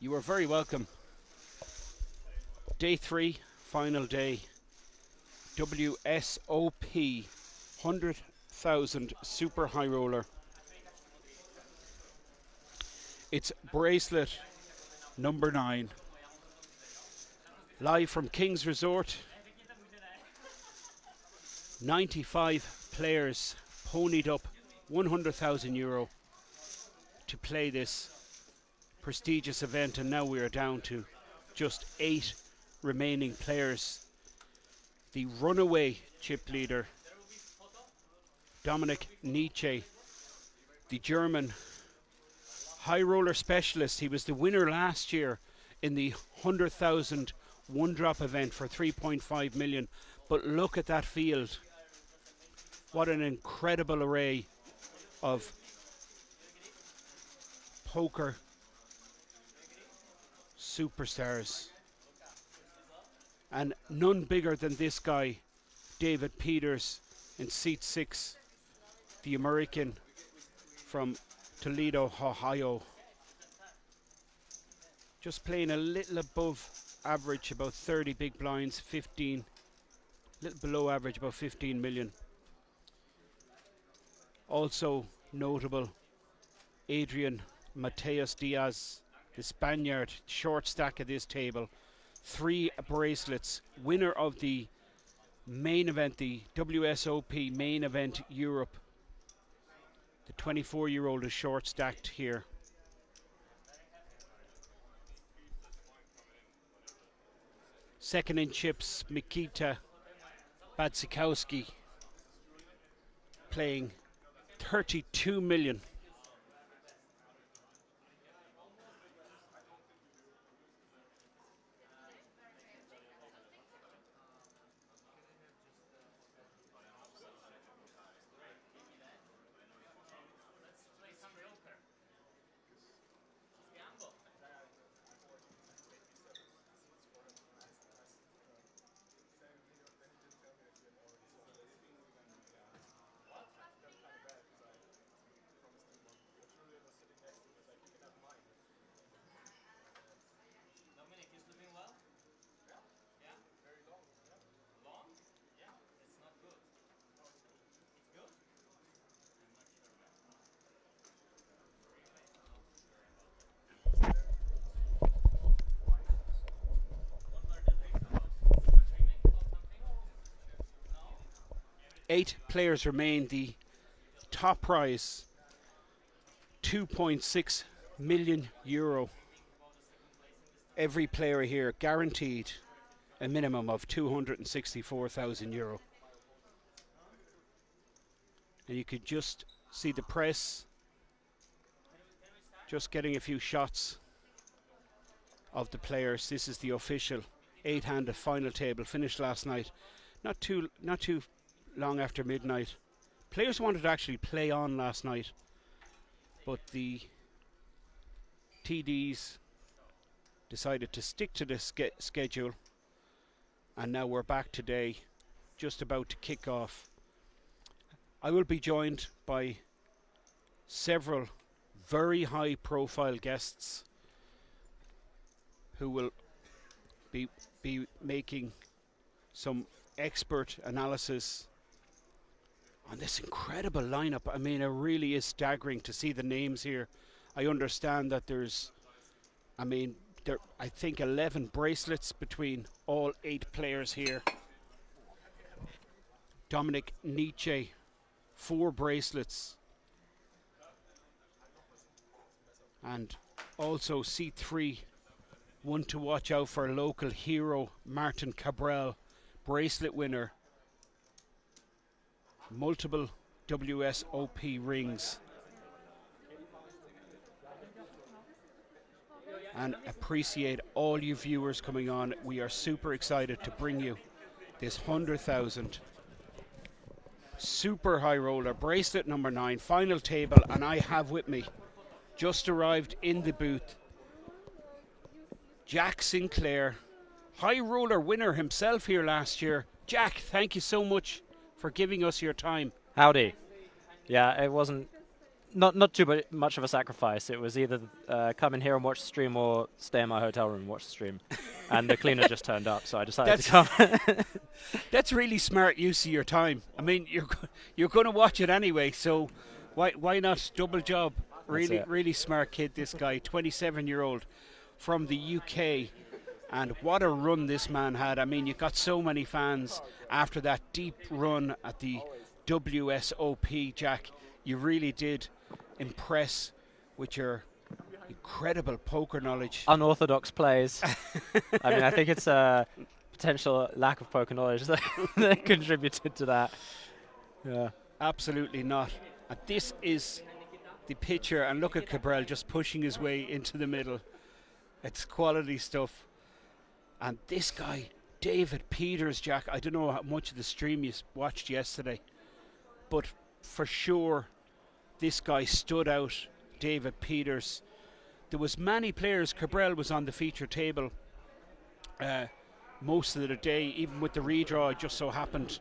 You are very welcome. Day 3, final day. WSOPE 100,000 Super High Roller. It's Bracelet number 9. Live from King's Resort. 95 players ponied up €100,000 to play this prestigious event, and now we are down to just 8 remaining players. The runaway chip leader, Dominic Nietzsche, the German high roller specialist. He was the winner last year in the 100,000 one drop event for 3.5 million. But look at that field. What an incredible array of poker superstars. And none bigger than this guy, David Peters, in seat 6, the American from Toledo, Ohio. Just playing a little above average, about 30 big blinds, 15, little below average, about 15 million. Also notable, Adrian Mateus Diaz, the Spaniard, short stack of this table. 3 bracelets, winner of the main event, the WSOP main event Europe. The 24-year-old is short stacked here. Second in chips, Mikita Badzikowski, playing 32 million. Eight players remain. The top prize, €2.6 million. Every player here guaranteed a minimum of €264,000. And you could just see the press just getting a few shots of the players. This is the official 8-handed final table, finished last night. Not too long after midnight. Players wanted to actually play on last night, but the TDs decided to stick to the schedule, and now we're back today, just about to kick off. I will be joined by several very high profile guests who will be making some expert analysis on this incredible lineup. I mean, it really is staggering to see the names here. I understand that there's, I think 11 bracelets between all 8 players here. Dominic Nietzsche, 4 bracelets. And also C3, one to watch out for, local hero Martin Cabral, bracelet winner. Multiple WSOP rings. And appreciate all you viewers coming on. We are super excited to bring you this 100,000 Super High Roller bracelet number 9 final table, and I have with me, just arrived in the booth, Jack Sinclair, High Roller winner himself here last year. Jack, thank you so much for giving us your time. Howdy. Yeah, it wasn't not too much of a sacrifice. It was either come in here and watch the stream or stay in my hotel room and watch the stream. And the cleaner just turned up, so I decided to come. That's really smart use of your time. I mean, you're going to watch it anyway, so why not double job? Really smart kid, this guy, 27-year-old from the UK. And what a run this man had. I mean, you got so many fans after that deep run at the WSOPE, Jack. You really did impress with your incredible poker knowledge. Unorthodox plays. I mean, I think it's a potential lack of poker knowledge that contributed to that. Yeah. Absolutely not. And this is the picture, and look at Cabral just pushing his way into the middle. It's quality stuff. And this guy, David Peters, Jack, I don't know how much of the stream you watched yesterday, but for sure this guy stood out, David Peters. There was many players. Cabral was on the feature table most of the day, even with the redraw. It just so happened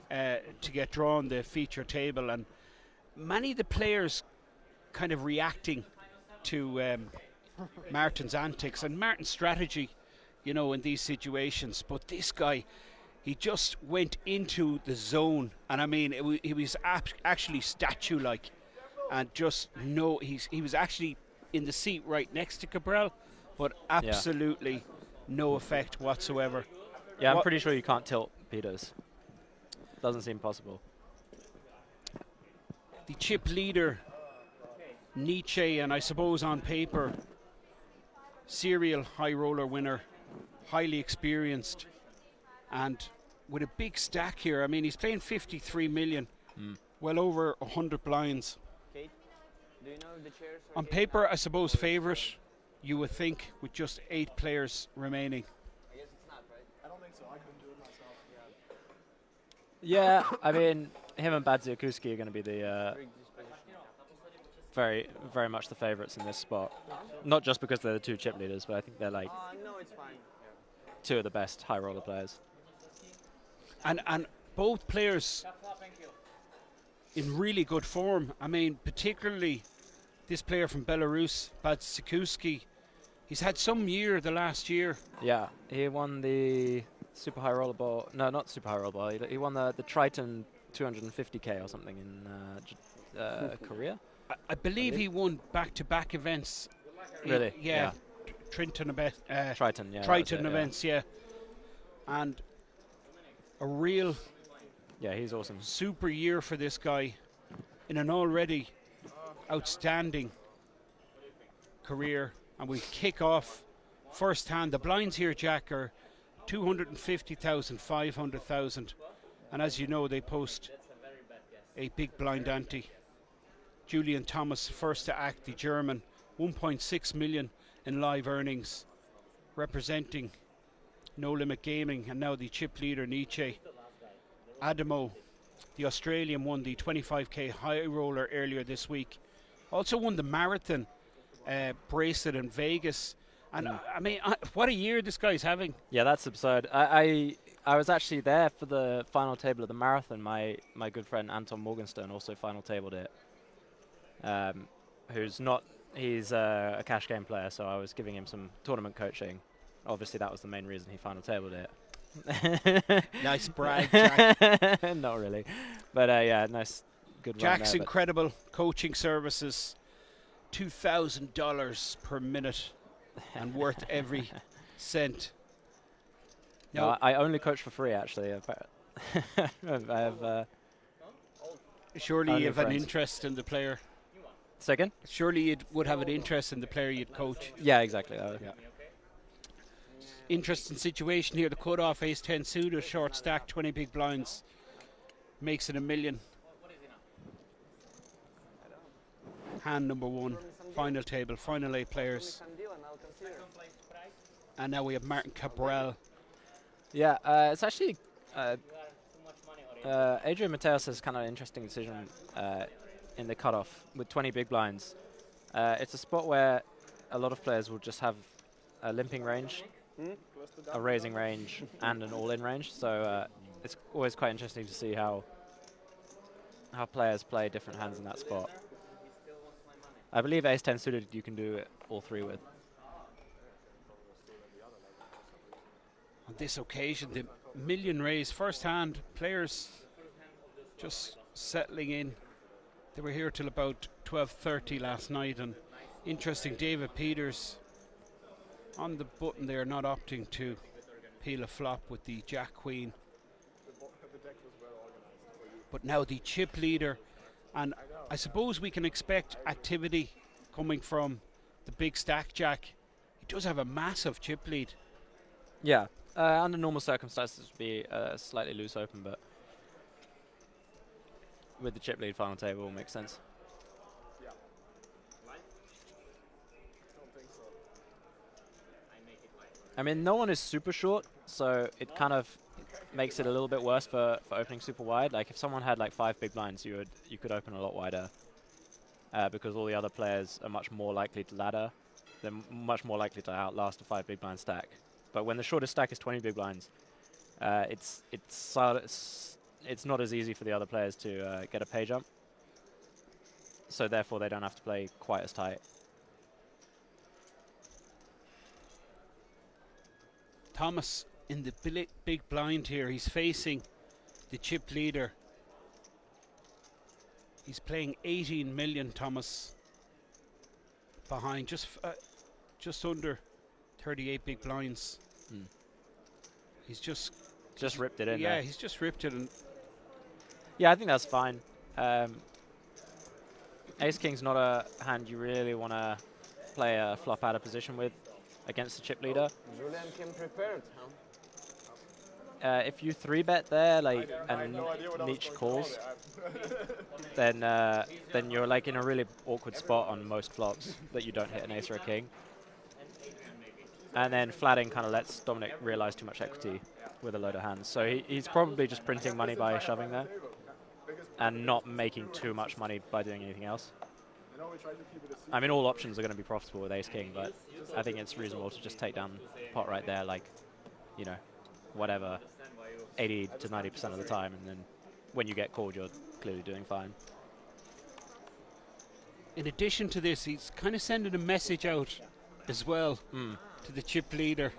to get drawn the feature table, and many of the players kind of reacting to Martin's antics and Martin's strategy, you know, in these situations. But this guy, he just went into the zone, and I mean, he was actually statue-like, and just he was actually in the seat right next to Cabral, but absolutely no effect whatsoever. Yeah, I'm pretty sure you can't tilt Peters. Doesn't seem possible. The chip leader, Nietzsche, and I suppose on paper, serial high roller winner, highly experienced, and with a big stack here. I mean, he's playing 53 million, well over 100 blinds. Do you know the chairs? On paper, I suppose favourite, you would think, with just 8 players remaining. I guess it's not, right? I don't think so. I couldn't do it myself. Yeah, I mean, him and Badziakuski are going to be the very, very much the favourites in this spot. Not just because they're the 2 chip leaders, but I think they're like No, it's fine. 2 of the best high roller players. And both players in really good form. I mean, particularly this player from Belarus, Badziakuski. He's had some year the last year. Yeah, he won the Super High Roller Ball. No, not Super High Roller Ball. He won the Triton 250k or something in Korea. I believe he won back-to-back events. Really? Yeah. Triton events, yeah. And a real he's awesome. super year for this guy in an already outstanding career. And we kick off first hand. The blinds here, Jack, are 250,000, 500,000. And as you know, they post a big blind ante. Julian Thomas, first to act, the German, 1.6 million in live earnings, representing No Limit Gaming, and now the chip leader Nietzsche. Adamo, the Australian, won the 25k high roller earlier this week. Also won the marathon Bracelet in Vegas. And I mean, what a year this guy's having. Yeah, that's absurd. I was actually there for the final table of the marathon. My good friend Anton Morgenstern also final tabled it. He's a cash game player, so I was giving him some tournament coaching. Obviously, that was the main reason he final tabled it. Nice brag, Jack. Not really. But yeah, nice, good run Jack's there, incredible coaching services, $2,000 per minute and worth every cent. No, I only coach for free, actually. I have surely you have an interest in the player. Second? Surely you would have an interest in the player you'd coach. Yeah, exactly. Interesting situation here. The cutoff ace-10 suited, short stack, 20 big blinds. Makes it $1 million. Hand number 1, final table, final 8 players. And now we have Martin Cabral. Yeah, it's actually Adrian Mateos has kind of an interesting decision in the cutoff with 20 big blinds. It's a spot where a lot of players will just have a limping range, a raising range, and an all-in range. So it's always quite interesting to see how players play different hands in that spot. I believe ace-10 suited you can do it all three with. On this occasion, the million raise first hand, players just settling in. They were here till about 12:30 last night, and interesting, David Peters on the button there, not opting to peel a flop with the Jack Queen. But now the chip leader, and I suppose we can expect activity coming from the big stack Jack. He does have a massive chip lead. Yeah, under normal circumstances it would be a slightly loose open, but with the chip lead final table it makes sense. I mean, no one is super short, so it kind of makes it a little bit worse for opening super wide. Like if someone had like 5 big blinds, you could open a lot wider because all the other players are much more likely to ladder. They're much more likely to outlast a 5 big blind stack. But when the shortest stack is 20 big blinds, it's not as easy for the other players to get a pay jump. So therefore, they don't have to play quite as tight. Thomas in the big blind here. He's facing the chip leader. He's playing 18 million, Thomas, behind just under 38 big blinds. He's just ripped it in. Yeah, he's just ripped it. And yeah, I think that's fine. Ace King's not a hand you really want to play a flop out of position with against the chip leader. Julian came prepared, huh? If you 3-bet there, like, and Nietzsche calls, then you're like in a really awkward spot on most flops that you don't hit an ace or a king. And then flatting kind of lets Dominic realize too much equity with a load of hands. So he's probably just printing money by shoving there and not making too much money by doing anything else. I mean, all options are going to be profitable with ace king, but I think it's reasonable to just take down the pot right there, like, you know, whatever, 80 to 90% of the time, and then when you get called, you're clearly doing fine. in addition to this, he's kind of sending a message out as well to the chip leader,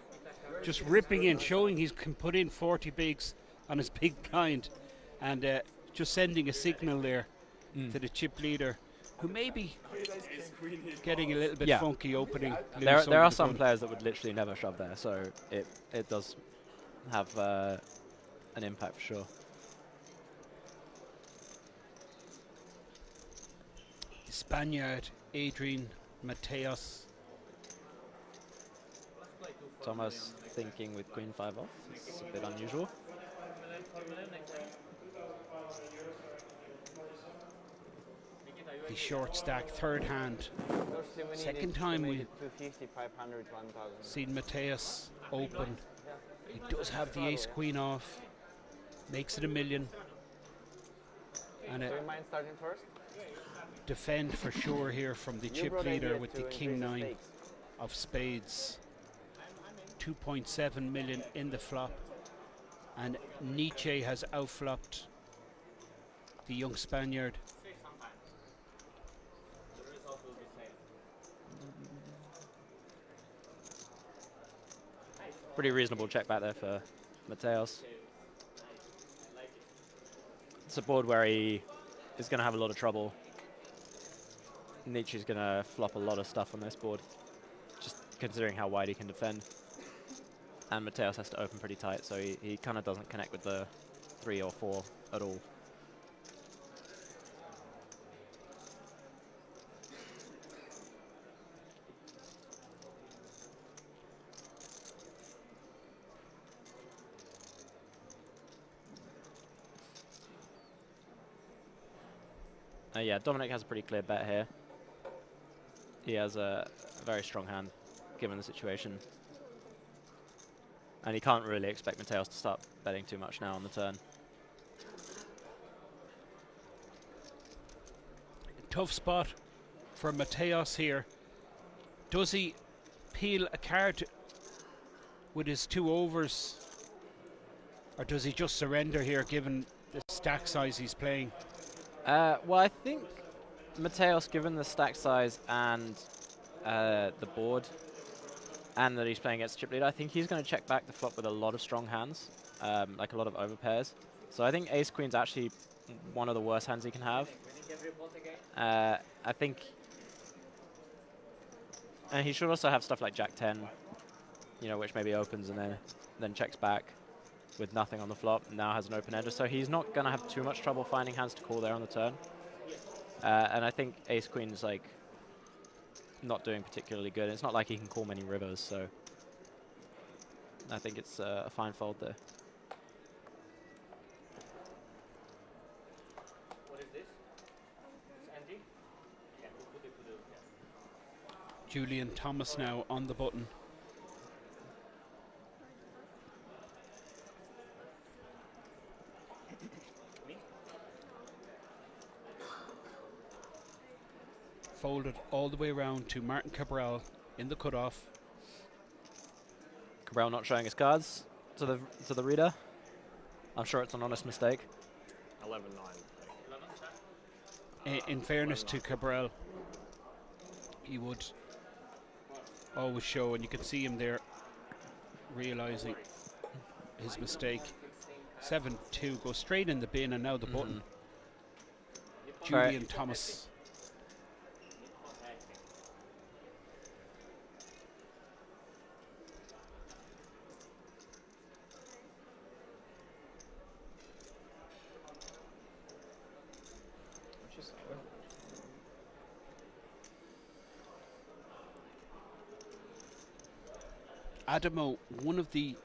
just ripping in, showing he can put in 40 bigs on his big blind, and just sending a signal there to the chip leader, who may be getting a little bit funky opening. There are some players that would literally never shove there, so it does have an impact for sure. The Spaniard, Adrian Mateos. Thomas thinking with queen 5 off. It's a bit unusual. The short stack, third hand. Second time we've seen Mateus open. He does have the ace queen off. Makes it $1 million. And Do you mind starting first? defend for sure here from the chip leader with the king 9 of spades. 2.7 million in the flop. And Nietzsche has outflopped the young Spaniard. Pretty reasonable check back there for Mateos. It's a board where he is going to have a lot of trouble. Nietzsche's going to flop a lot of stuff on this board, just considering how wide he can defend. And Mateos has to open pretty tight, so he kind of doesn't connect with the 3 or 4 at all. Yeah, Dominic has a pretty clear bet here. He has a very strong hand, given the situation. And he can't really expect Mateos to start betting too much now on the turn. Tough spot for Mateos here. Does he peel a card with his 2 overs? Or does he just surrender here, given the stack size he's playing? Well, I think Mateos, given the stack size and the board, and that he's playing against chip leader, I think he's going to check back the flop with a lot of strong hands, like a lot of overpairs. So I think ace queen's actually one of the worst hands he can have. I think, and he should also have stuff like Jack 10, you know, which maybe opens and then checks back with nothing on the flop. Now has an open ender, so he's not going to have too much trouble finding hands to call there on the turn. And I think ace queen's like not doing particularly good. It's not like he can call many rivers, so I think it's a fine fold there. What is this? It's Andy? Yeah, we'll put it to the... Yeah. Julian Thomas now on the button. Folded all the way around to Martin Cabral in the cutoff. Cabral not showing his cards to the reader. I'm sure it's an honest mistake. 11-9. In fairness to Cabral, he would always show, and you can see him there realizing his mistake. 7-2 goes straight in the bin, and now the button. Julian Thomas. Adamo, one of the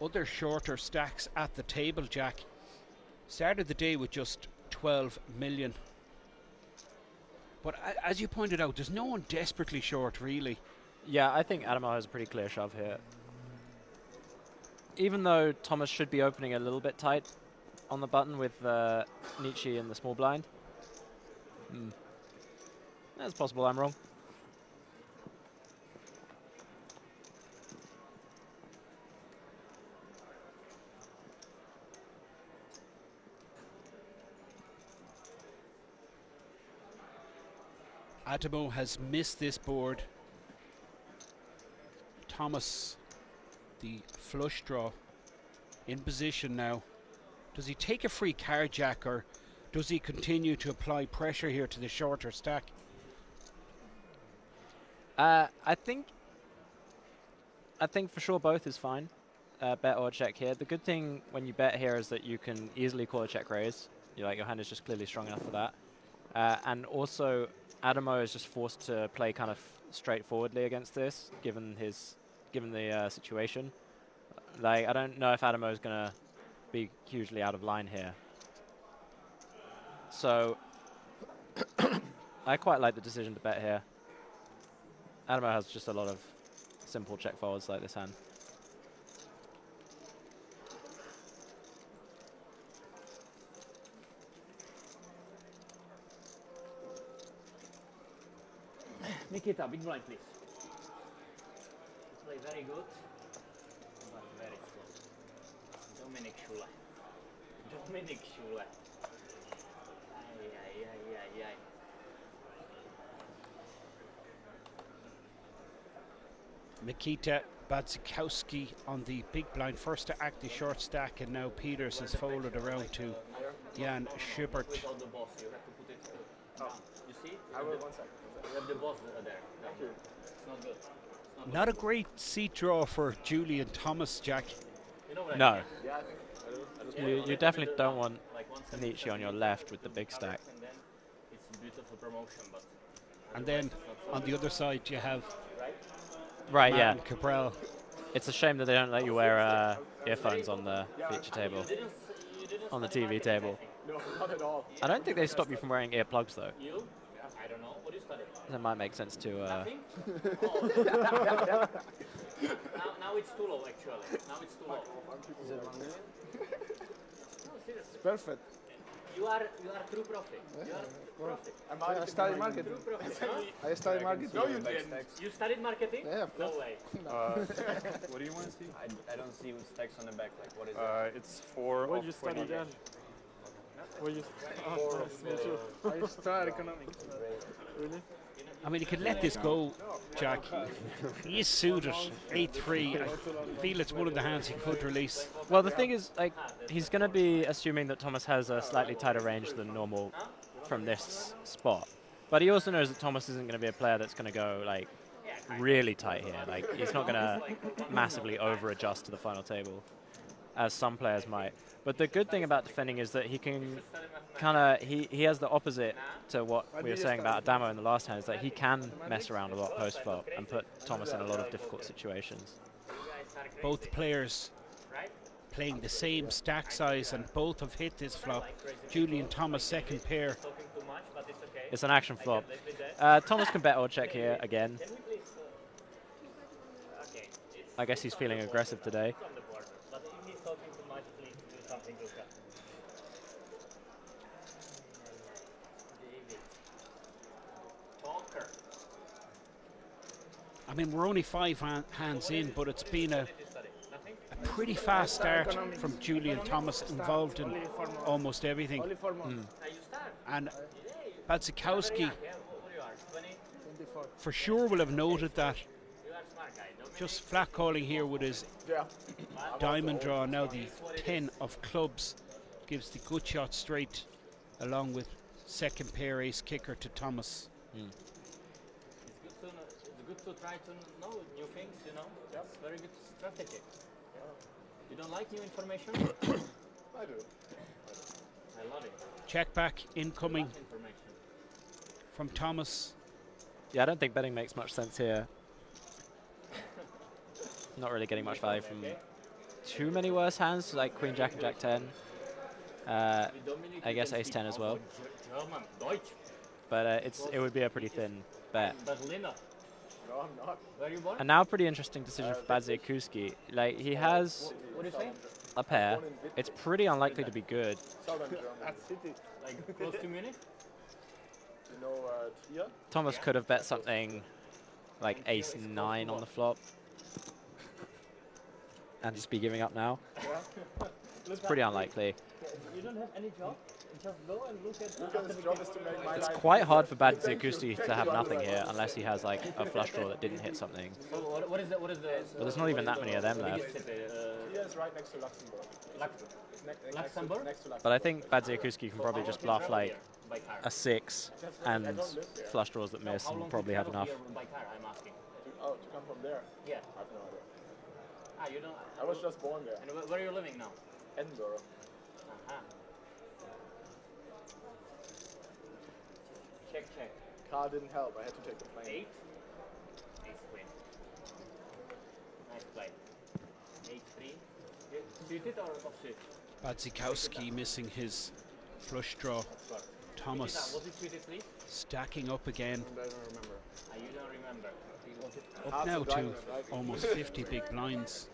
other shorter stacks at the table, Jack, started the day with just 12 million. But as you pointed out, there's no one desperately short, really. Yeah, I think Adamo has a pretty clear shove here. Even though Thomas should be opening a little bit tight on the button with Nietzsche in the small blind. That's possible, I'm wrong. Adamo has missed this board. Thomas, the flush draw, in position now. Does he take a free card, Jack, or does he continue to apply pressure here to the shorter stack? I think for sure both is fine. Bet or check here. The good thing when you bet here is that you can easily call a check raise. Your hand is just clearly strong enough for that. And also, Adamo is just forced to play kind of straightforwardly against this, given the situation. Like, I don't know if Adamo is going to be hugely out of line here. So, I quite like the decision to bet here. Adamo has just a lot of simple check forwards like this hand. Nikita, big blind, please. Play very good, but very slow. Dominic Schule. Dominic Schule. Ay, ay, ay, ay, ay. Nikita Badzikowski on the big blind, first to act the short stack, and now Peters has folded around to Jan Schubert. Without the boss, you have to put it down. You see? I will 1 second. You have the boss there. It's not good. It's not Not a great seat draw for Julian Thomas, Jack. You know what No. I mean? Yeah, I think You definitely don't want Nietzsche on your left with the big stack. and then it's a beautiful promotion, but And then on the other side you have Right, yeah. Martin Cabral. It's a shame that they don't let you wear earphones on the feature table, you didn't on the study TV marketing, table. No, not at all. I don't think they stop you from wearing earplugs, though. You? I don't know. What do you study? That might make sense to... Nothing? Oh. now it's too low, actually. Now it's too low. Is it 1 million? No, seriously. Perfect. You are true profit. You are profit. I studied marketing. True profit. Huh? I studied marketing. No, you didn't. You studied marketing? Yeah, of No course. way. What do you want to see? I don't see stacks on the back. Like, what is it? It's 4 What of did you 20. study then? Well, you me too. I started economics. Really? I mean, he could let this go, Jack. He is suited 8-3. I feel it's one of the hands he could release. Well, the thing is, like, he's going to be assuming that Thomas has a slightly tighter range than normal from this spot. But he also knows that Thomas isn't going to be a player that's going to go, like, really tight here. Like, he's not going to massively over-adjust to the final table, as some players might. But the good thing about defending is that he can kind of, he has the opposite to what we were saying about Adamo in the last hand, is that he can mess around a lot post-flop and put Thomas in a lot of difficult situations. Both players playing the same stack size, and both have hit this flop. Julian Thomas, second pair. It's an action flop. Thomas can bet or check here again. I guess he's feeling aggressive today. I mean, we're only 5 hands in, but it's been a pretty fast start from Julian Thomas, involved in almost everything. And Badzikowski for sure will have noted that. Just flat calling here with his diamond draw. Now the 10 of clubs gives the good shot straight, along with second pair ace kicker to Thomas. It's good to try to know new things, you know. That's very good strategy. You don't like new information? I do. I love it. Check back incoming Information. from Thomas. Yeah, I don't think betting makes much sense here. Not really getting much value from too many worse hands, like Queen Jack and Jack 10. I guess Ace 10 as well. German, Deutsch. But it would be a pretty thin bet. Berliner. No, I'm not. Where are you born? And now a pretty interesting decision for Badzikowski. Like, he has What do you say? a pair. It's pretty unlikely to be good. Southern Germany. That city. Like close to Munich? You know, Trier? Thomas could have bet something like Ace 9 on the flop. And just be giving up now. It's pretty unlikely. You don't have any job? Just go and look at Lucas' job is to make my It's life. quite hard for Badzikowski to have nothing here unless he has like a flush draw that didn't hit something. So what is the But there's not even that many of them left. Trier is right next to Luxembourg. Luxembourg? Next to Luxembourg. But I think Badzikowski can probably just bluff like By car. a 6 and flush draws that miss How and long probably to have travel enough. here by car, I'm asking. Oh, to come from there? Yeah. I have no idea. Ah, you don't. I was just born there. And where are you living now? Edinburgh. Uh-huh. Check. Car didn't help. I had to take the plane. 8. Ace queen. Nice play. 8-3. Suited or offsuit? Badzikowski missing his flush draw. Thomas Was it suited, please? stacking up again, I don't remember. Ah, you don't remember. up now to almost 50 big blinds.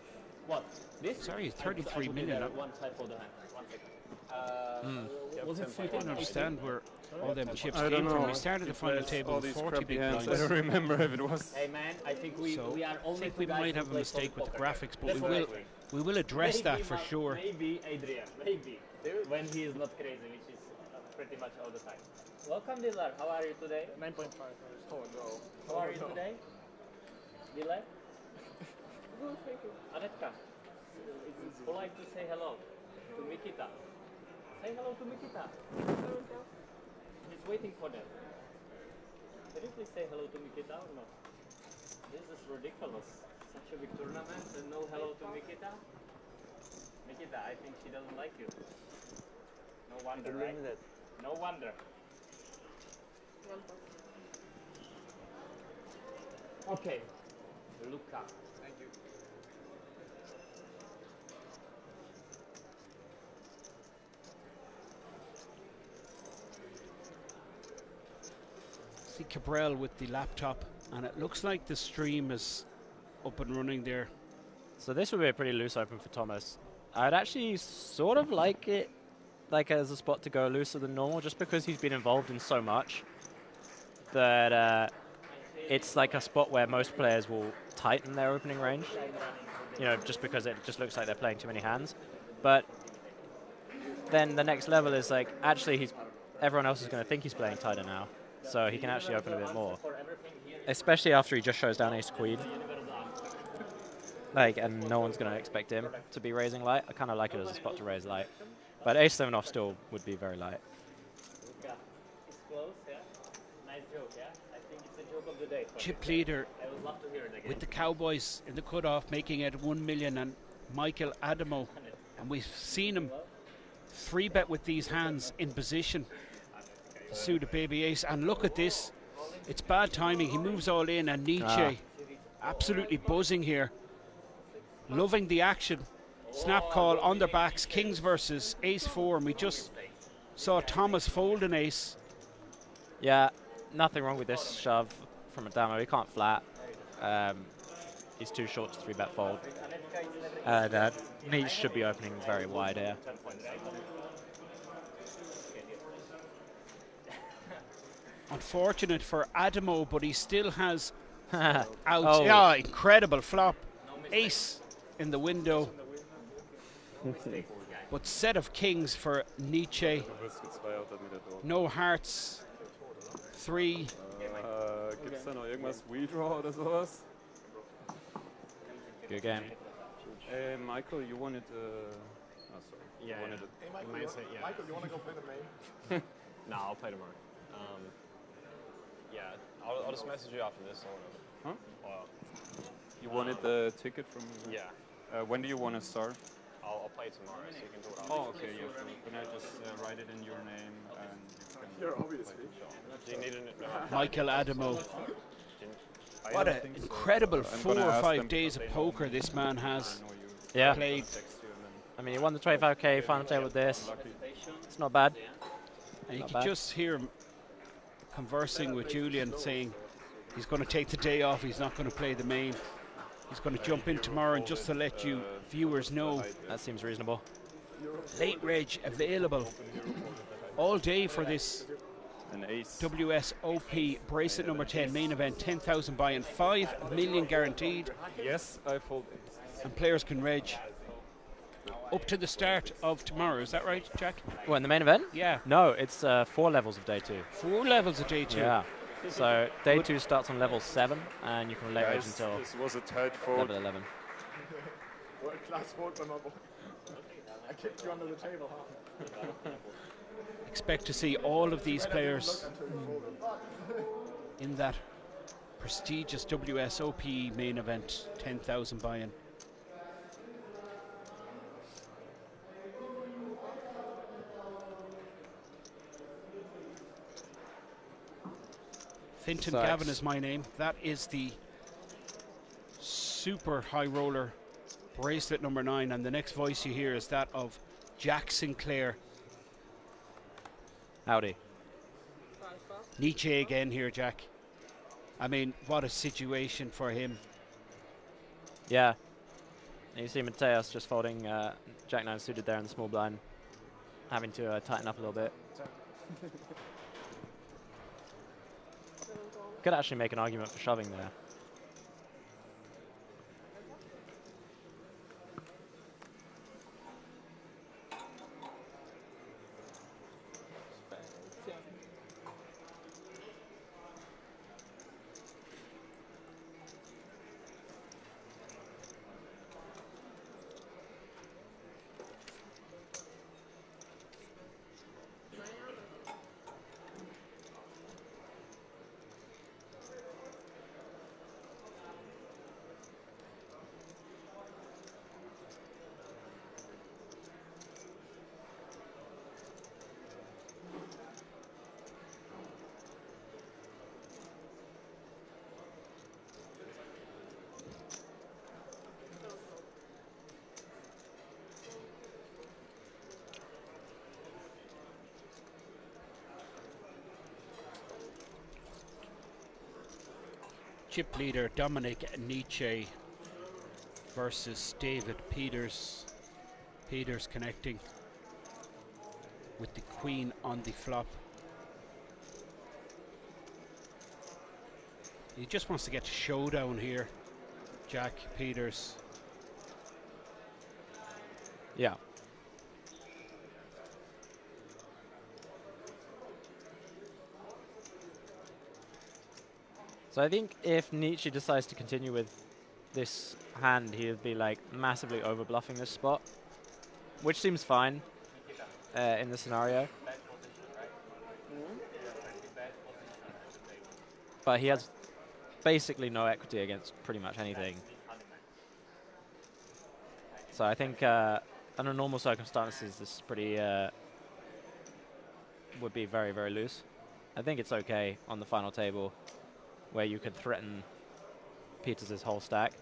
What? This? Sorry, I 33 put million. together one type of the hand. 1 second. Was it I suited? don't understand where all them chips I came don't from. know. We started the final table all with these 40 crappy big hands. blinds. I don't remember if it was. Hey man, I think we So are I only think two we guys might who have a play mistake with the poker. graphics, but That's what I think. we will address that for sure. Maybe Adrian, maybe. When he is not crazy, which is pretty much all the time. Welcome, Dilar. How are you today? 9.5. Oh no. How are you today? Dilar? Good, thank you. Anetka, it's polite to say hello to Mikita. Say hello to Mikita. He's waiting for them. Can you please say hello to Mikita or not? This is ridiculous. Such a big tournament and no hello to Mikita. Mikita, I think she doesn't like you. No wonder, right? No wonder. Okay. Luca. Thank you. See Cabral with the laptop, and it looks like the stream is up and running there. So this would be a pretty loose open for Thomas. I'd actually sort of like it like as a spot to go looser than normal, just because he's been involved in so much that it's like a spot where most players will tighten their opening range, you know, just because it just looks like they're playing too many hands. But then the next level is like actually everyone else is going to think he's playing tighter now, so he can actually open a bit more. Especially after he just shows down ace queen. Like, and no one's going to expect him to be raising light. I kind of like it as a spot to raise light. But ace 7 off still would be very light. It's close, yeah. Nice joke, yeah. I think it's a joke of the day. Chip leader I would love to hear it again. with the Cowboys in the cutoff, making it 1 million, and Michael Adamo. And we've seen him 3-bet with these hands in position to suit a baby ace. And look at this. It's bad timing. He moves all in, and Nietzsche absolutely buzzing here. Loving the action. Snap call on their backs. Kings versus ace 4. And we just saw Thomas fold an ace. Yeah, nothing wrong with this shove from Adamo. He can't flat. He's too short to 3-bet fold. And Nietzsche should be opening very wide here. Unfortunate for Adamo, but he still has outs. Oh. Yeah, incredible flop. Ace in the window. But set of kings for Nietzsche. No hearts. 3. Gibt's da noch irgendwas? Redraw oder sowas? Good game. Michael, you wanted. Sorry. Yeah, You wanted Hey, Michael, you want to go play the main? No, I'll play tomorrow. Yeah, I'll just message you after this or whatever. Huh? Well, You wanted the ticket from. yeah, When do you want to start? I'll play tomorrow, so you can do it. Oh, okay. Yeah. Can I just write it in your name and you can. You're obviously. Do you need an? Michael Adamo. I What don't an think so. incredible I'm 4 gonna or ask 5 them. days of poker this man has I know you Yeah. played. text you and then. I mean, he won the 25k final table with this. It's not bad. And you Not can bad. just hear him conversing with Julian, saying he's going to take the day off, he's not going to play the main. He's going to jump in tomorrow, and just to let you viewers know, That seems reasonable. late reg available all day for this An ace. WSOPE bracelet number 10 main event. 10,000 buy-in, 5 million guaranteed, Yes, I fold ace. and players can reg up to the start of tomorrow. Is that right, Jack? What, in the main event? Yeah, No, it's 4 levels of day 2. 4 levels of day 2. Yeah. So day 2 starts on level 7, and you can late rage Guys, until this was a tight fold. level 11. World class vote by my boy. I kicked you under the table, huh? Expect to see all of these players Until you folded. in that prestigious WSOPE main event. 10,000 buy-in. Finton Sucks. Gavin is my name. That is the super high roller bracelet number 9, and the next voice you hear is that of Jack Sinclair. Howdy. Nietzsche again here, Jack. I mean, what a situation for him. Yeah. And you see Mateos just folding Jack 9 suited there in the small blind, having to tighten up a little bit. Could actually make an argument for shoving there. Chip leader Dominic Nietzsche versus David Peters. Peters connecting with the queen on the flop. He just wants to get to showdown here, Jack Peters. Yeah. So I think if Nietzsche decides to continue with this hand, he would be like massively over bluffing this spot, which seems fine in the scenario. But he has basically no equity against pretty much anything. So I think under normal circumstances, this is pretty would be very, very loose. I think it's okay on the final table where you could threaten Peters' whole stack.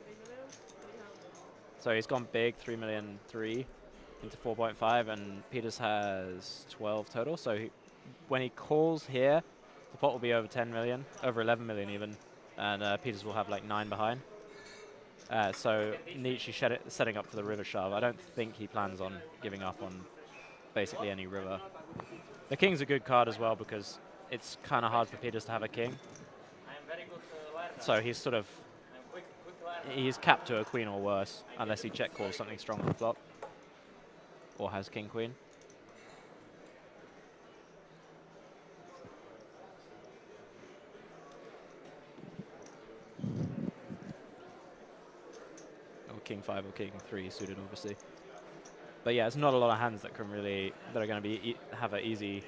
So he's gone big, 3,000,003 into 4.5, and Peters has 12 total. So when he calls here, the pot will be over 10 million, over 11 million even, and Peters will have like 9 behind. So Nietzsche setting up for the river shove. I don't think he plans on giving up on basically any river. The king's a good card as well because it's kind of hard for Peters to have a king. So he's sort of, he's capped to a queen or worse unless he check calls something strong on the flop or has king queen. Or king 5 or king 3 suited obviously. But yeah, it's not a lot of hands that can really, that are going to be have an easy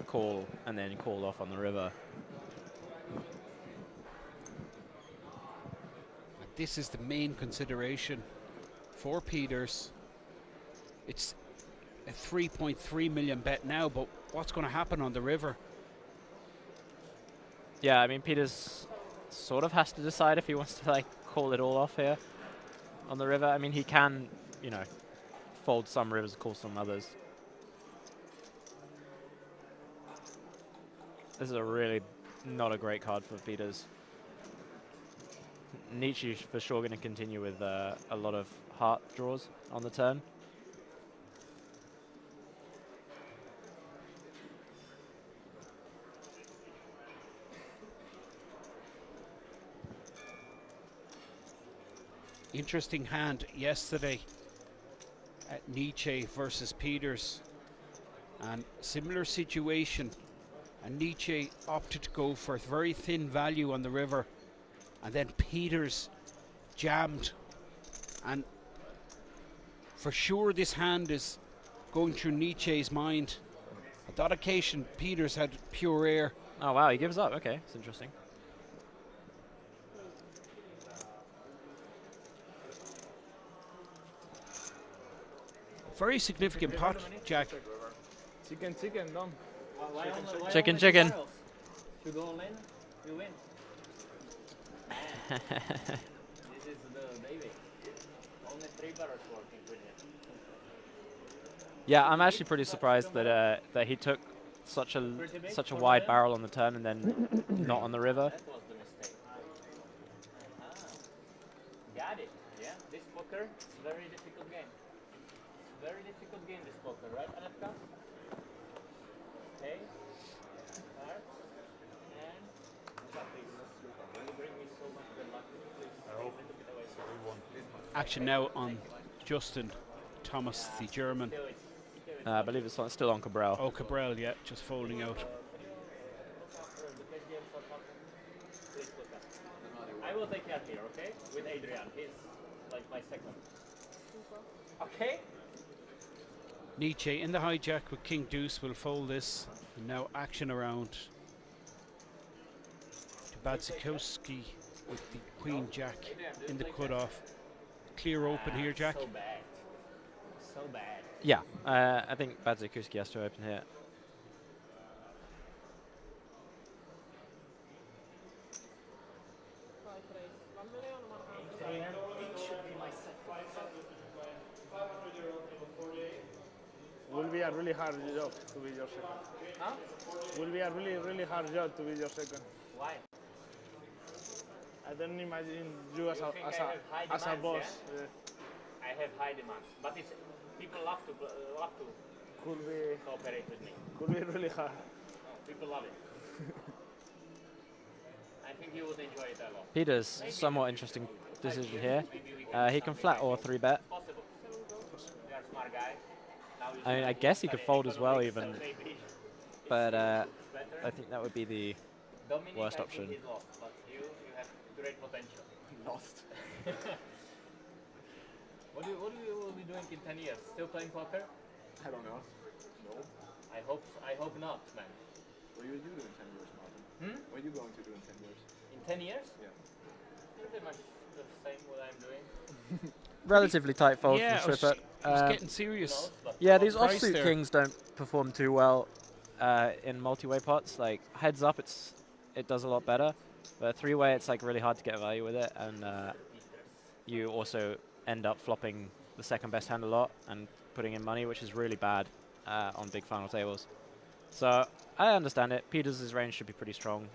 call and then call off on the river. This is the main consideration for Peters. It's a 3.3 million bet now, but what's going to happen on the river? Yeah, I mean, Peters sort of has to decide if he wants to like call it all off here on the river. I mean, he can, you know, fold some rivers, call some others. This is a really not a great card for Peters. Nietzsche for sure going to continue with a lot of heart draws on the turn. Interesting hand yesterday at Nietzsche versus Peters, and similar situation, and Nietzsche opted to go for very thin value on the river, and then Peters jammed, and for sure this hand is going through Nietzsche's mind. At that occasion Peters had pure air. Oh wow, he gives up. Okay, it's interesting. Very significant pot, Jack. Chicken, chicken, done. Chicken, chicken. You go all in, you win. This is the baby. Only 3 barrels working with it. Yeah, I'm actually pretty surprised that that he took such a wide barrel on the turn and then not on the river. That was the mistake. Got it. Yeah, this poker is a very difficult game. Very difficult game, this poker, right, Anatka? Okay. Cards. And you bring me so much good luck. Please take a little bit away. Action now on Justin Thomas, the German. I believe it's still on Cabral. Oh, Cabral, yeah, just folding out. I will take care here, okay? With Adrian. He's like my second. Okay? Nietzsche in the hijack with King Deuce will fold this. And now action around to Badzikowski with the Queen Jack in the cutoff. Clear open here, Jack. So bad. So bad. Yeah, I think Badzikowski has to open here. Will be a really hard job to be your second. Huh? Will be a really, really hard job to be your second. Why? I don't imagine you as You a, think as I a, have high as a demands, boss. yeah? I have high demands, but it's people love to Could be, cooperate with me. could be really hard. People love it. I think you would enjoy it a lot. Peters, somewhat interesting decision here. He can flat or 3-bet. Possible. You are a smart guy. Now you I mean, I guess he could fold as well even, maybe but better. I think that would be the Dominic, worst I option. think he's lost, but you have great potential. Lost. What do you will be doing in 10 years? Still playing poker? I don't know. No. I hope not, man. What will you do in 10 years, Martin? What are you going to do in 10 years? In 10 years? Yeah. Pretty much the same what I'm doing. Relatively tight fold Yeah, from I Schrippert. was getting Who serious. knows? But Yeah, these Price offsuit there. kings don't perform too well in multi-way pots. Like heads up, it does a lot better, but three-way it's like really hard to get value with it, and you also end up flopping the second best hand a lot and putting in money, which is really bad on big final tables. So I understand it. Peters' range should be pretty strong,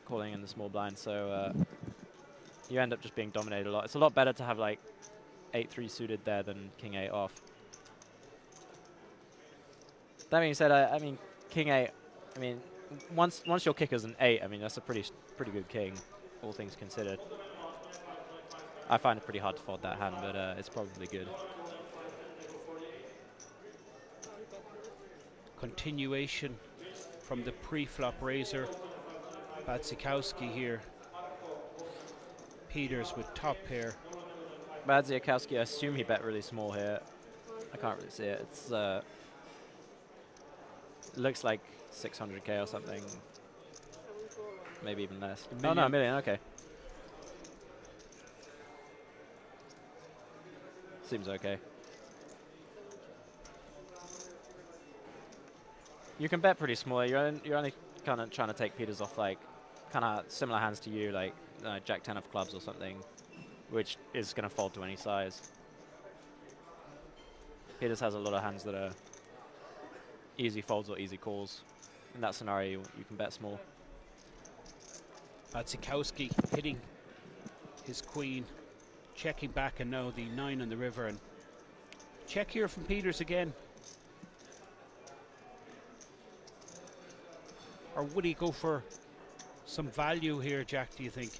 calling in the small blind, so you end up just being dominated a lot. It's a lot better to have like 8-3 suited there than King 8 off. That being said, I mean, King 8, I mean, once your kicker's an 8, I mean, that's a pretty good king, all things considered. I find it pretty hard to fold that hand, but it's probably good. Continuation from the pre-flop razor. Batsikowski here. Peters with top pair. Badziakowski, I assume he bet really small here. I can't really see it. It's it looks like 600k or something. Maybe even less. Oh no, a million, okay. Seems okay. You can bet pretty small. You're only kind of trying to take Peters off like kind of similar hands to you, like Jack 10 of clubs or something, which is going to fold to any size. Peters has a lot of hands that are easy folds or easy calls. In that scenario, you can bet small. Batsikowski hitting his queen, checking back, and now the 9 on the river, and check here from Peters again. Or would he go for some value here, Jack, do you think?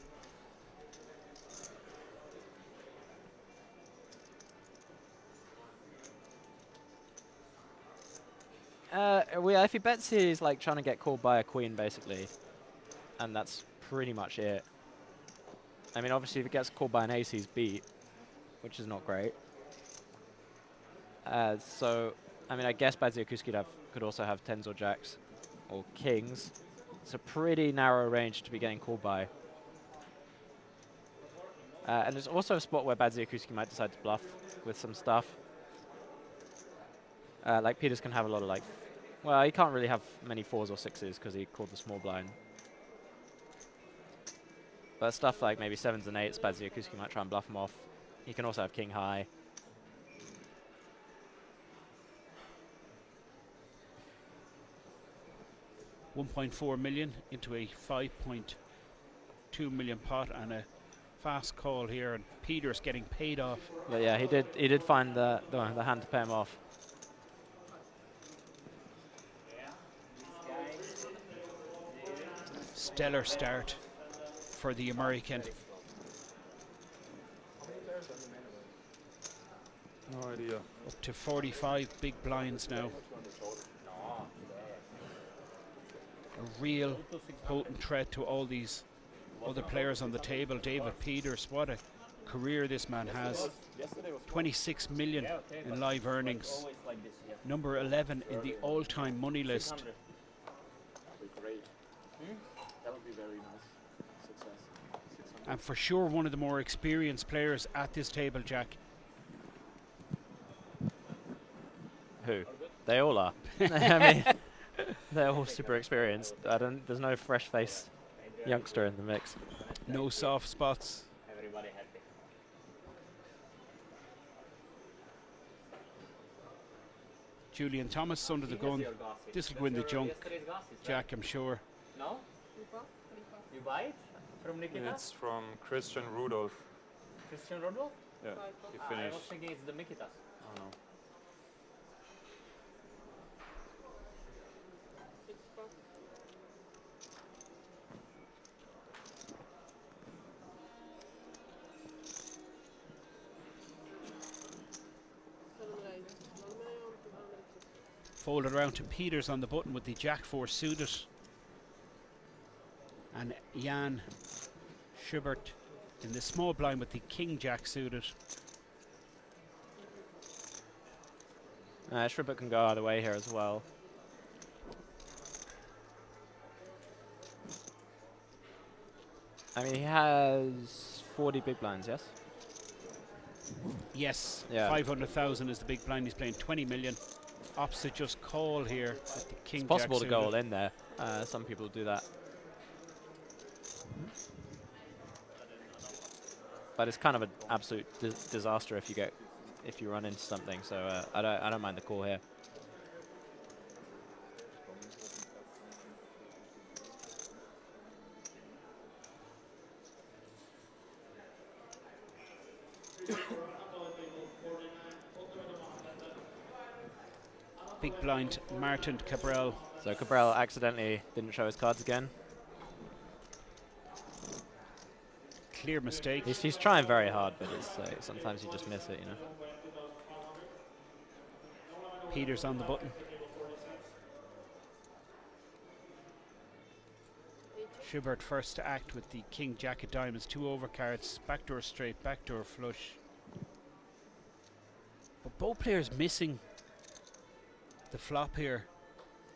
If he bets, he's like trying to get called by a queen, basically. And that's pretty much it. I mean, obviously, if he gets called by an ace, he's beat, which is not great. So, I mean, I guess Badziakowski could also have 10s or jacks or kings. It's a pretty narrow range to be getting called by. And there's also a spot where Badziakowski might decide to bluff with some stuff. Like Peters can have a lot of like, well, he can't really have many 4s or 6s because he called the small blind. But stuff like maybe 7s and 8s, Badziakowski might try and bluff him off. He can also have king high. $1.4 million into a 5.2 million pot, and a fast call here, and Peters getting paid off. But yeah, he did find the hand to pay him off. Stellar start for the American. No idea. Up to 45 big blinds now. A real potent threat to all these other players on the table. David Peters, what a career this man has. 26 million in live earnings. Number 11 in the all-time money list. That would be great. That would be very nice. Success. 600. And for sure one of the more experienced players at this table, Jack. Who? They all are. I mean, they're all super experienced. There's no fresh-faced youngster in the mix. No soft spots. Everybody happy. Julian Thomas under the gun. This will win the junk, Jack, I'm sure. No? You buy it from Nikita? It's from Christian Rudolph. Christian Rodolph? Yeah, he I finished. was thinking it's the Mikitas. I don't know. Folded around to Peters on the button with the Jack 4 suited. And Jan Schubert in the small blind with the king jack suited. Schubert can go either way here as well. I mean, he has 40 big blinds, yes? Yes, Yeah. 500,000 is the big blind. He's playing 20 million. Opposite just call here with the king It's possible jack to go suited. all in there. Some people do that. But it's kind of an absolute disaster if you run into something. So I don't mind the call here. Big blind, Martin Cabral. So Cabral accidentally didn't show his cards again. Clear mistake. He's trying very hard, but it's sometimes you just miss it, you know. Peters on the button. Schubert first to act with the king jack of diamonds, 2 overcards, backdoor straight, backdoor flush. But both players missing the flop here.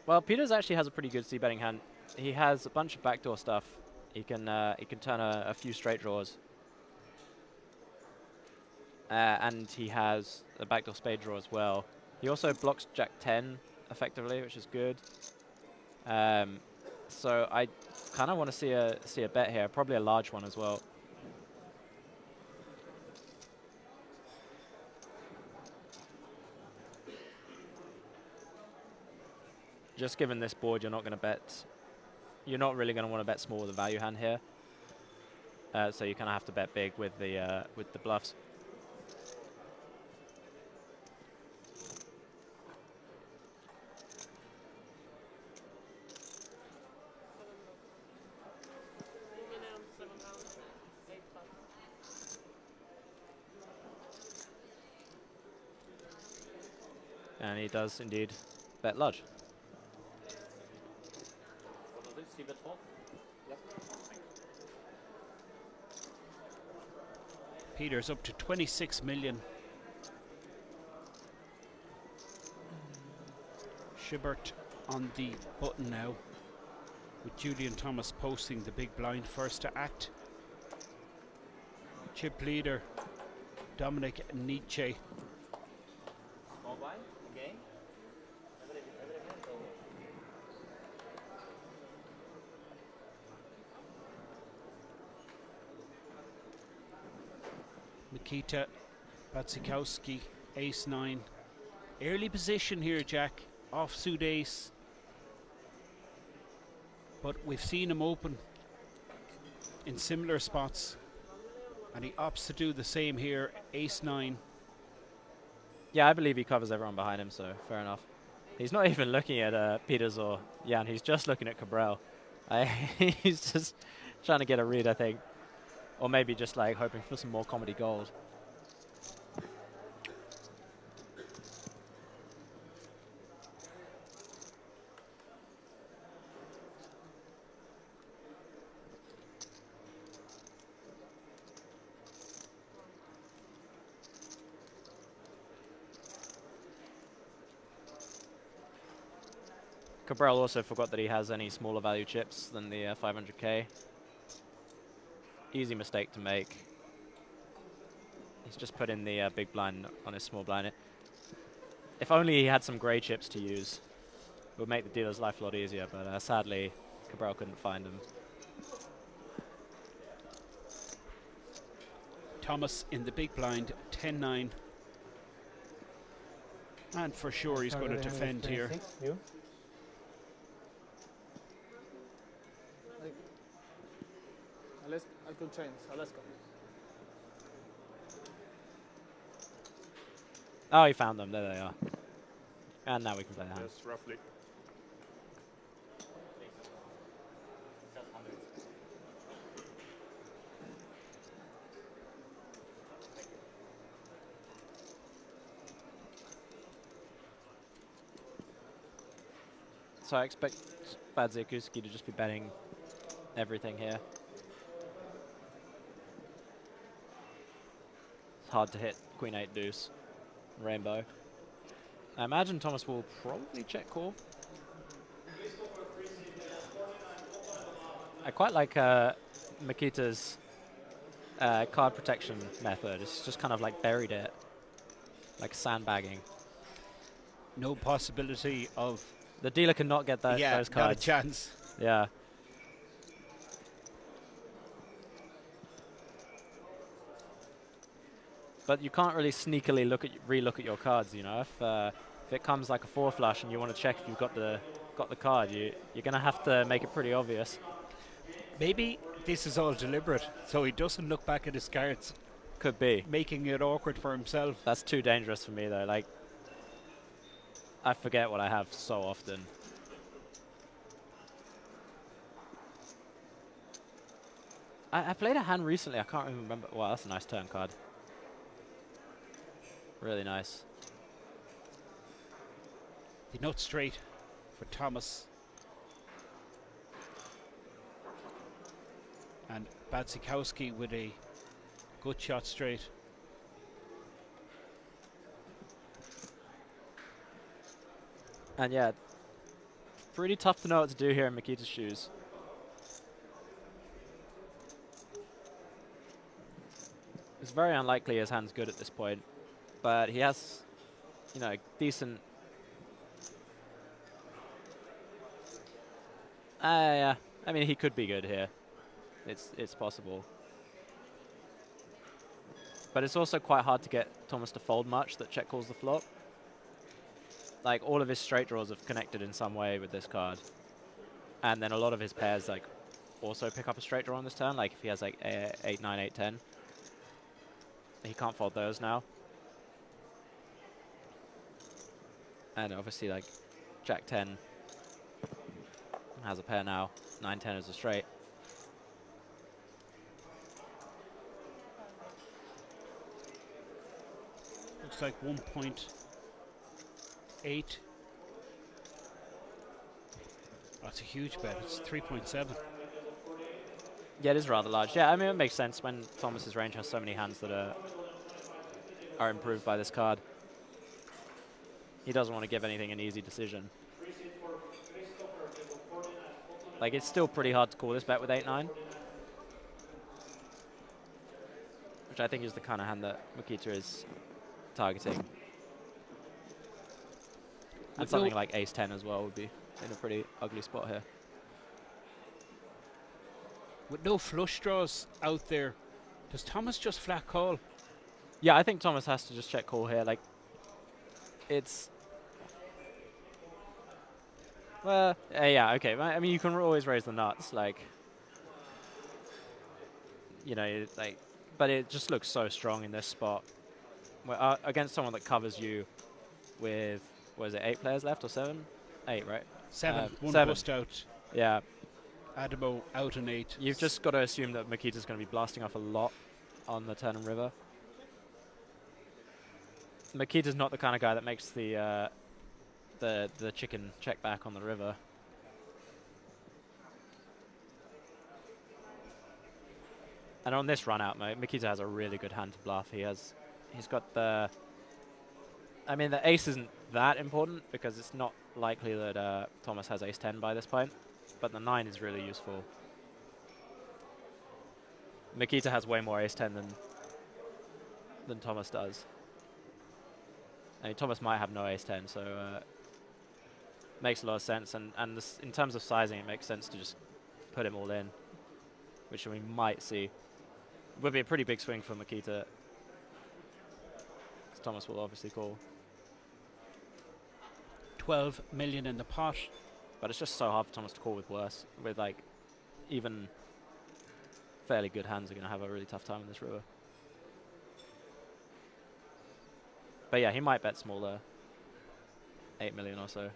Well, Peters actually has a pretty good c-betting hand. He has a bunch of backdoor stuff. He can turn a few straight draws. And he has a backdoor spade draw as well. He also blocks Jack 10 effectively, which is good. So I kind of want to see a bet here, probably a large one as well. Just given this board, you're not going to bet. You're not really going to want to bet small with a value hand here. So you kind of have to bet big with the bluffs. And he does indeed bet large. What was it? See bet fold? Peters up to 26 million. Schubert on the button now, with Julian Thomas posting the big blind first to act. Chip leader Dominic Nietzsche. Small blind? Again? Every hand or? Nikita Batsikowski, ace 9. Early position here, Jack. Offsuit ace. But we've seen him open in similar spots. And he opts to do the same here, ace 9. Yeah, I believe he covers everyone behind him, so fair enough. He's not even looking at Peters or Jan, he's just looking at Cabral. He's just trying to get a read, I think. Or maybe just like hoping for some more comedy gold. Cabral also forgot that he has any smaller value chips than the 500k. Easy mistake to make. He's just put in the big blind on his small blind. If only he had some grey chips to use, it would make the dealer's life a lot easier, but sadly, Cabral couldn't find them. Thomas in the big blind, 10-9. And for sure he's going to defend here. I could change. So let's go. Oh, he found them. There they are. And now we can play the hand. Yes, roughly. Just 100. So I expect Badzikuski to just be betting everything here. It's hard to hit Queen 8 deuce, rainbow. I imagine Thomas will probably check call. I quite like Mikita's card protection method. It's just kind of like buried it, like sandbagging. No possibility of The dealer cannot get those not a cards. chance. Yeah. But you can't really sneakily re-look at your cards. You know, if it comes like a 4 flush and you want to check if you've got the card, you're gonna have to make it pretty obvious. Maybe this is all deliberate, so he doesn't look back at his cards, Could be. making it awkward for himself. That's too dangerous for me though. Like, I forget what I have so often. I played a hand recently. I can't even remember. Wow, that's a nice turn card. Really nice. The nut straight for Thomas. And Batsikowski with a good shot straight. And yeah, pretty tough to know what to do here in Mikita's shoes. It's very unlikely his hand's good at this point, but he has, you know, decent. Yeah, I mean he could be good here. It's possible, but it's also quite hard to get Thomas to fold much that check calls the flop. Like all of his straight draws have connected in some way with this card, and then a lot of his pairs like also pick up a straight draw on this turn. Like if he has like 8, 9, 8, 10, he can't fold those now. And obviously like Jack 10 has a pair now. 9, 10 is a straight. Looks like 1.8. That's a huge bet. It's 3.7. Yeah, it is rather large. Yeah, I mean, it makes sense when Thomas's range has so many hands that are improved by this card. He doesn't want to give anything an easy decision. Like, it's still pretty hard to call this bet with 8-9. Which I think is the kind of hand that Mikita is targeting. And something like ace-10 as well would be in a pretty ugly spot here. With no flush draws out there, does Thomas just flat call? Yeah, I think Thomas has to just check call here. Like, it's... Well, yeah, okay. I mean, you can always raise the nuts, like... You know, like... But it just looks so strong in this spot. Well, against someone that covers you with... What is it, 8 players left or 7? 8, right? 7. One 7. bust out. Yeah. Adamo out an 8. You've just got to assume that Mikita's going to be blasting off a lot on the turn and river. Mikita's not the kind of guy that makes the chicken check back on the river. And on this run out, Mikita has a really good hand to bluff. He's got the... I mean, the ace isn't that important because it's not likely that Thomas has ace-10 by this point. But the 9 is really useful. Mikita has way more ace-10 than Thomas does. I mean, Thomas might have no ace-10, so makes a lot of sense. And this, in terms of sizing, it makes sense to just put him all in, which we might see. Would be a pretty big swing for Mikita, because Thomas will obviously call. 12 million in the pot. But it's just so hard for Thomas to call with worse. With like, even fairly good hands are going to have a really tough time in this river. But yeah, he might bet smaller. 8 million or so.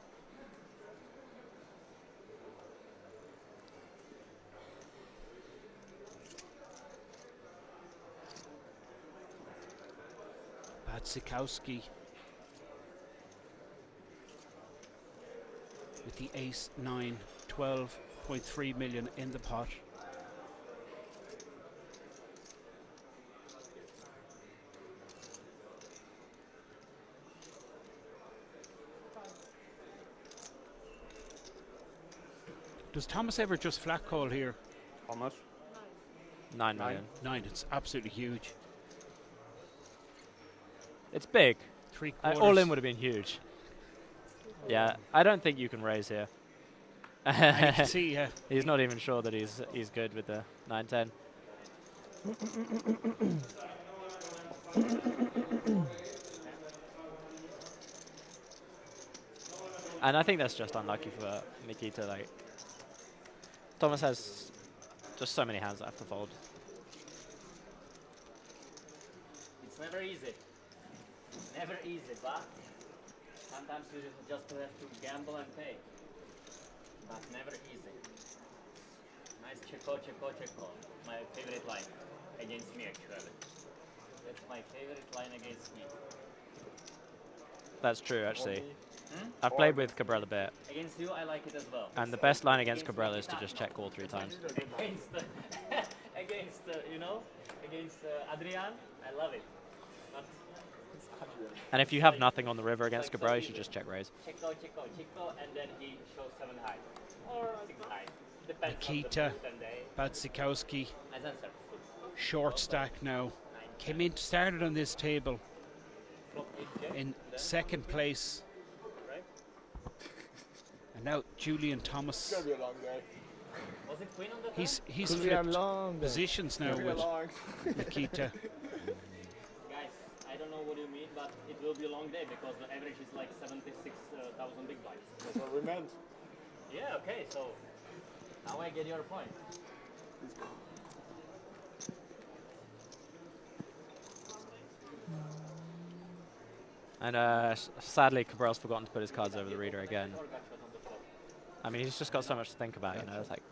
Batsikowski with the ace 9, 12.3 million in the pot. Does Thomas ever just flat call here? How much? 9 million. 9. It's absolutely huge. It's big. 3/4. All in would have been huge. Yeah, I don't think you can raise here. And you can see, He's not even sure that he's good with the 9-10. And I think that's just unlucky for Nikita. Like, Thomas has just so many hands that have to fold. It's never easy. Never easy, but sometimes you just have to gamble and pay. But never easy. Nice checo. My favorite line against me, actually. That's my favorite line against me. That's true, actually. I've played with Cabral a bit, Against you, I like it as well. and the best line against Cabral is to just check call 3 times. Against Adrian, I love it. But And if you have nothing on the river against Cabral, you should just check raise. checo, and then he shows 7 high or 6 high. Depends Nikita, on the mood and day. Batsikowski, Nice answer. short stack now. Came in, started on this table Flop 8K. in second place. Right? And now Julian Thomas. It's gonna be a long day. Was it queen on the He's Could be a flipped long day. positions now It's gonna be with long. Nikita. Guys, I don't know what you mean, but it will be a long day because the average is like 76,000 big blinds. That's what we meant. Yeah, okay, so now I get your point. And sadly, Cabral's forgotten to put his cards over the reader again. Or got shot on the flop. I mean, he's just got so much to think about, you know. It's like,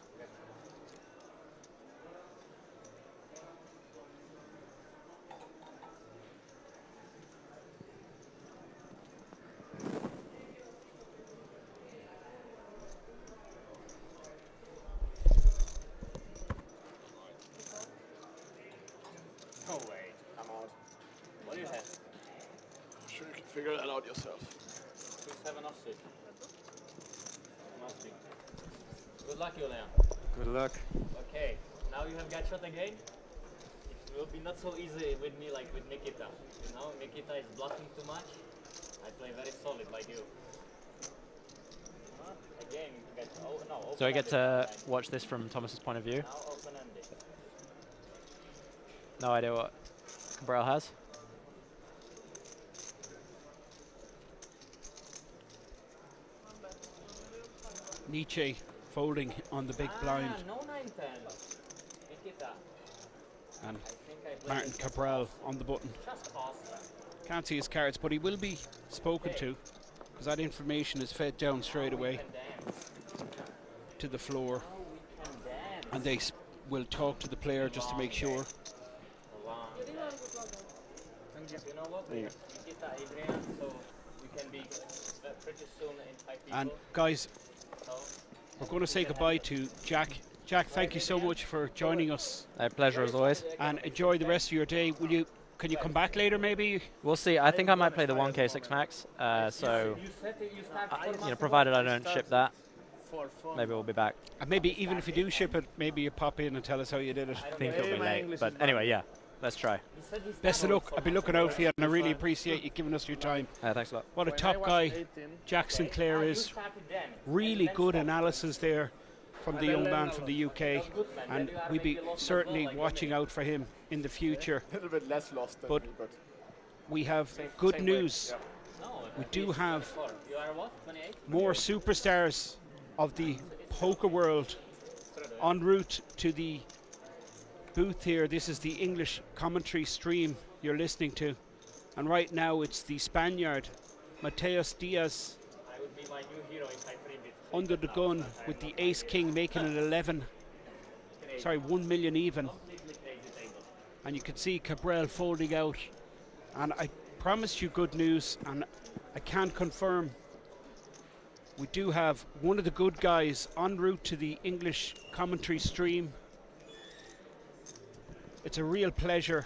No way. I'm out. What do you have? I'm sure you can figure that out yourself. 2-7 offsuit. Must be. Good luck, Julian. Good luck. Okay, now you have got shot again. It will be not so easy with me like with Nikita. You know, Nikita is bluffing too much. I play very solid like you. Again, get, oh no. so I get open-ended to this watch this from Thomas's point of view. time. Now open-ended. No idea what Cabral has. Nietzsche folding on the big blind. No 9-10. Nikita. And I think I played Martin it Cabral on the button. just awesome. Can't see his cards, but he will be spoken to because that information is fed down straight away Can dance. to the floor. Now we can dance. And they will talk to the player just to make sure. Long day. You know what? Nikita, Adrian, so we can be pretty soon in 5 people. And guys, So we're going to say goodbye to Jack. Jack, thank you so much for joining us, A pleasure as always. and enjoy the rest of your day. Can you come back later, maybe? We'll see. I think I might play the 1K 6 max. So, you said that you start you know, provided I don't ship that, For fun. maybe we'll be back. And maybe even if you do ship it, maybe you pop in and tell us how you did it. I think it'll be late. But anyway, yeah, let's try. Best of luck. I'll be looking out for you, and I really appreciate you giving us your time. Thanks a lot. What a top guy Jack Sinclair is. Really good analysis there from the young man from the UK, and we'll be certainly watching out for him in the future. A little bit less lost than But me, but we have same good way, news. yeah. We do have You are what? 28? more superstars of the poker world en route to the booth here. This is the English commentary stream you're listening to, and right now it's the Spaniard Mateus Diaz I would be my new hero if I free bit. under the gun with the ace king making it 1 million even, Completely crazy table. and you can see Cabral folding out, and I promised you good news, and I can confirm we do have one of the good guys en route to the English commentary stream. It's a real pleasure.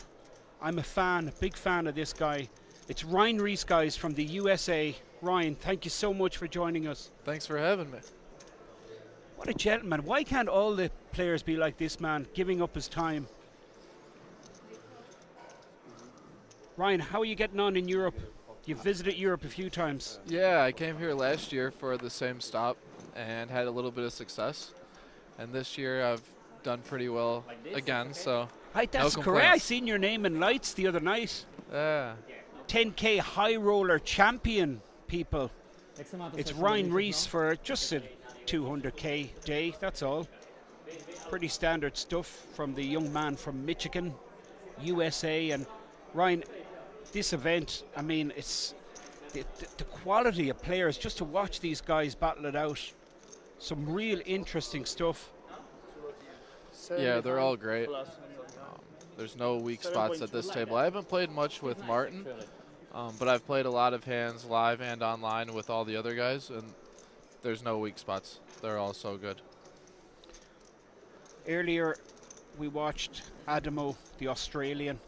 I'm a fan, a big fan of this guy. It's Ryan Reese, guys, from the USA. Ryan, thank you so much for joining us. Thanks for having me. What a gentleman. Why can't all the players be like this man, giving up his time? Ryan, how are you getting on in Europe? You've visited Europe a few times. Yeah, I came here last year for the same stop and had a little bit of success. And this year I've done pretty well again, so That's no correct. I complaints. seen your name in lights the other night. Yeah. 10k HighRoller champion, people. It's Ryan Reese for just a 200k day, that's all. Pretty standard stuff from the young man from Michigan, USA. And Ryan, this event, I mean, it's the quality of players, just to watch these guys battle it out. Some real interesting stuff. Yeah, they're all great. There's no weak spots at this table. I haven't played much with Martin, but I've played a lot of hands live and online with all the other guys, and there's no weak spots. They're all so good. Earlier, we watched Adamo, the Australian,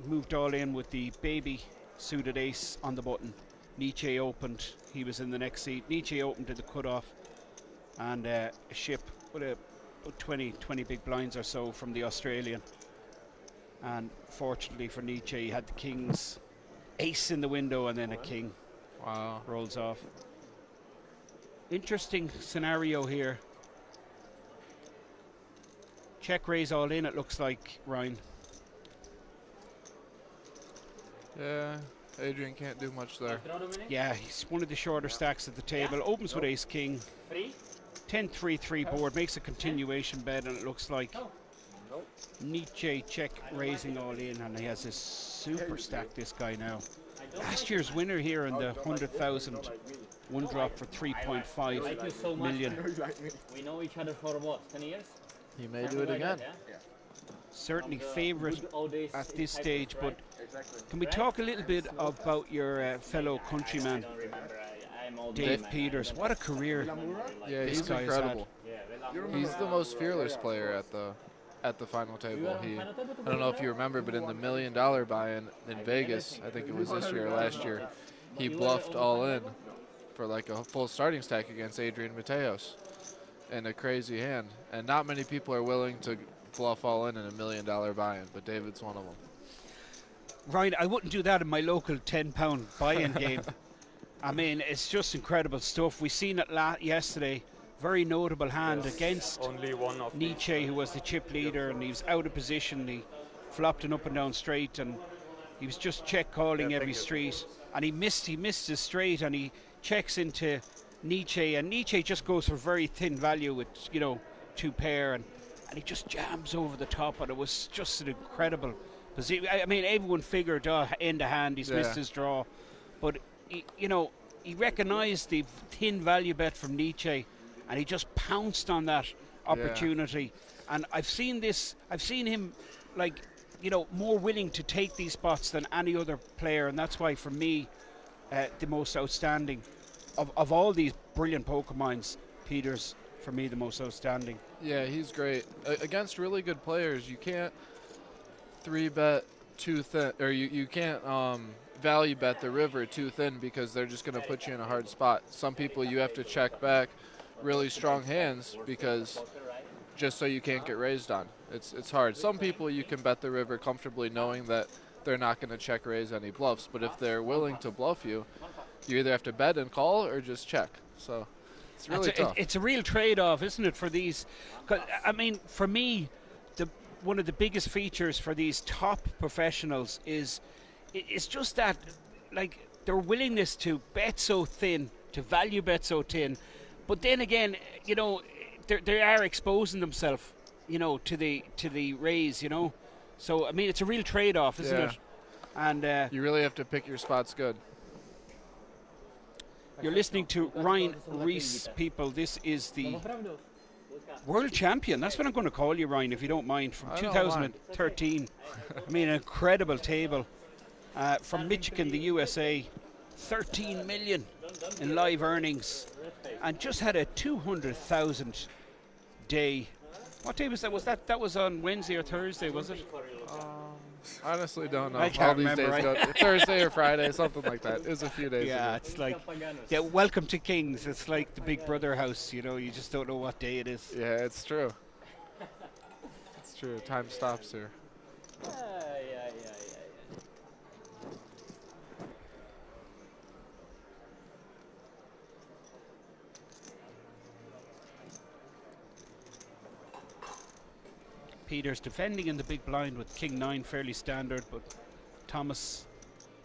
moved all in with the baby suited ace on the button. Nietzsche opened, he was in the next seat. Nietzsche opened to the cutoff, and a ship with about 20 big blinds or so from the Australian. And fortunately for Nietzsche, he had the king's ace in the window and then a king. Wow. Rolls off. Interesting scenario here. Check raise all in, it looks like, Ryan. Yeah, Adrian can't do much there. Yeah, he's one of the shorter stacks at the table. Opens with ace king. 10-3-3 board, makes a continuation bet, and it looks like Nietzsche check raising all in, and he has a super stack, this guy now. Last year's winner here in the 100,000 one drop for 3.5 million. We know each other for what, 10 years? He may do it again. Certainly favourite at this stage, but can we talk a little bit about your fellow countryman, Dave Peters? What a career! Yeah, this he's guy has incredible. He's the most fearless player at the final table. I don't know if you remember, but in the $1 million buy-in in Vegas, I think it was this year or last year, he bluffed all in for like a full starting stack against Adrian Mateos in a crazy hand. And not many people are willing to bluff all in a $1 million buy-in, but David's one of them. Ryan, I wouldn't do that in my local £10 buy-in game. I mean, it's just incredible stuff. We seen it yesterday. Very notable hand against Only one of Nietzsche, who was the chip leader, and he was out of position. He flopped an up and down straight, and he was just check calling every street. And he missed his straight, and he checks into Nietzsche, and Nietzsche just goes for very thin value with, you know, two pair, and he just jams over the top, and it was just an incredible position. I mean, everyone figured, end of hand, he's missed his draw, but he recognised the thin value bet from Nietzsche, and he just pounced on that opportunity. And I've seen him, like, more willing to take these spots than any other player, and that's why, for me, the most outstanding of all these brilliant poker minds, Peters, for me, the most outstanding. Yeah, he's great. Against really good players, you can't 3-bet too thin, or you can't value bet the river too thin, because they're just going to put you in a hard spot. Some people you have to check back really strong hands because just so you can't get raised on. It's hard. Some people you can bet the river comfortably knowing that they're not going to check raise any bluffs, but if they're willing to bluff you, you either have to bet and call or just check. So it's really tough. It's a real trade-off, isn't it, for these? 'Cause, I mean, for me, one of the biggest features for these top professionals is it's just that, like, their willingness to bet so thin, to value bet so thin, but then again, they are exposing themselves, to the raise, So I mean, it's a real trade-off, isn't it? And you really have to pick your spots good. You're listening to Ryan Reese, people. This is the world champion. That's what I'm going to call you, Ryan, if you don't mind, from 2013. I mean, an incredible table. From Michigan, the USA, 13 million in live earnings, and just had a 200,000 day. What day was that? That was on Wednesday or Thursday, was it? Honestly, don't know. I All can't these remember, days right? go Thursday or Friday, something like that. It was a few days Yeah, ago. it's like, yeah, welcome to Kings. It's like the Big Brother house, you know, you just don't know what day it is. Yeah, it's true. It's true. Time stops here. Yeah. Peters defending in the big blind with King 9, fairly standard, but Thomas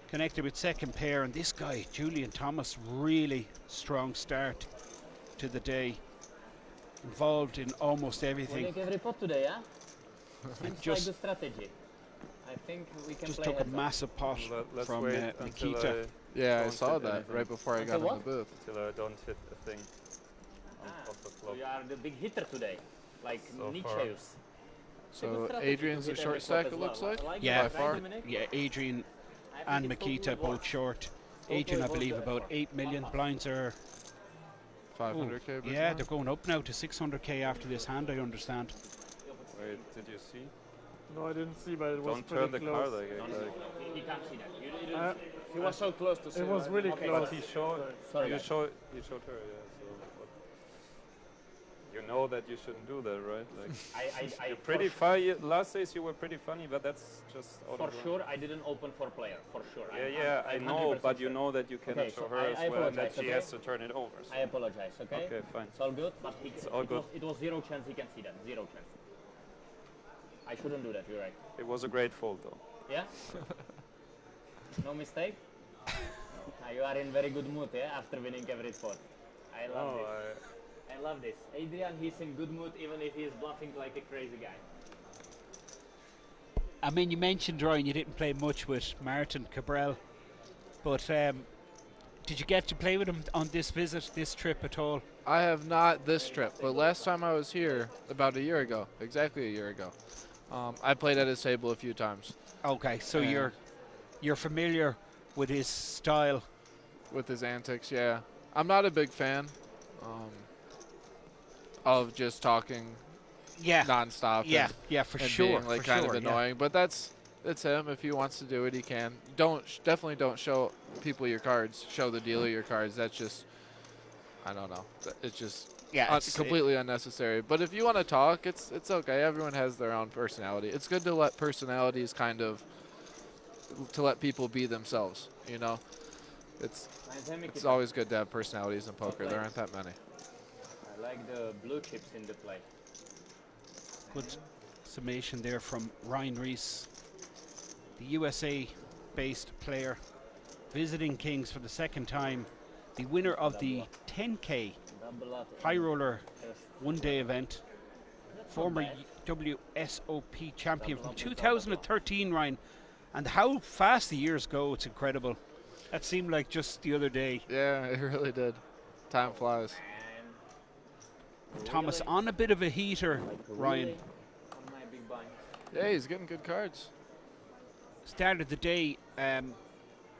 connected with second pair, and this guy, Julian Thomas, really strong start to the day. Involved in almost everything. Winning every pot today, huh? Seems just- like the strategy. I think we can Just play took a heads up. massive pot Let's from wait until Nikita. Yeah, I Don't saw hit that anything. right before I Until got in what? the booth. Till I don't hit a thing on Ah, top of so club. you are the big hitter today, like So Nietzsche's. far. It's a good So strategy Adrian's to a hit short every pot stack, as it looks well. like. I like Yeah. it, By far. right, Dominic? Yeah, Adrian I think and it's totally Nikita both worth. short. Totally Adrian, I worth believe, the about effort. 8 million. Blinds are, 500k. big yeah, blind. they're going up now to 600k after this hand, I understand. Wait, did you see? No, I didn't see, but it was Don't pretty turn the close. card again. He can't see that. You didn't Uh, see it. He was so close to see It was it. really Okay, close. But he showed. Sorry, You guys. showed. You showed her. Yeah. So. But you know that you shouldn't do that, right? Like. I You're pretty funny. Last days you were pretty funny, but that's just out for of line. sure, I didn't open for player, for sure. Yeah, I know, but you know that you cannot Okay, show so her I as well, and that apologize, she okay? has to turn it over. So. I apologize, okay? Okay, fine. It's all good, but all good. it was zero chance he can see that, zero chance. I shouldn't do that, you're right. It was a great fold, though. Yeah? No mistake? You are in very good mood, yeah, after winning every spot. I love No, this. I love this. Adrian, he's in good mood even if he's bluffing like a crazy guy. I mean, you mentioned, Ryan, you didn't play much with Martin Cabral, but did you get to play with him on this visit, this trip at all? I have not this trip, but last time I was here, about a year ago, exactly a year ago, I played at his table a few times Okay, so Yeah. you're familiar with his style. with his antics. Yeah, I'm not a big fan of just talking Yeah, nonstop. yeah, and, yeah, for and sure. being like for kind sure, of yeah. annoying, but that's him. If he wants to do it, he can. Definitely don't show people your cards. Show the dealer your cards. That's just, I don't know. It's just Yeah, it's- completely unnecessary. But if you want to talk, it's okay. Everyone has their own personality. It's good to let personalities to let people be themselves. You know, it's always good to have personalities in poker. There aren't that many. I like the blue chips in the play. Good summation there from Ryan Reese, the USA-based player, visiting Kings for the second time, the winner of the 10k Double up. HighRoller one-day event, former WSOPE champion from 2013, Ryan. And how fast the years go, it's incredible. That seemed like just the other day. Yeah, it really did. Time flies. Thomas on a bit of a heater, Ryan. Really on my big blind. Yeah, he's getting good cards. Started the day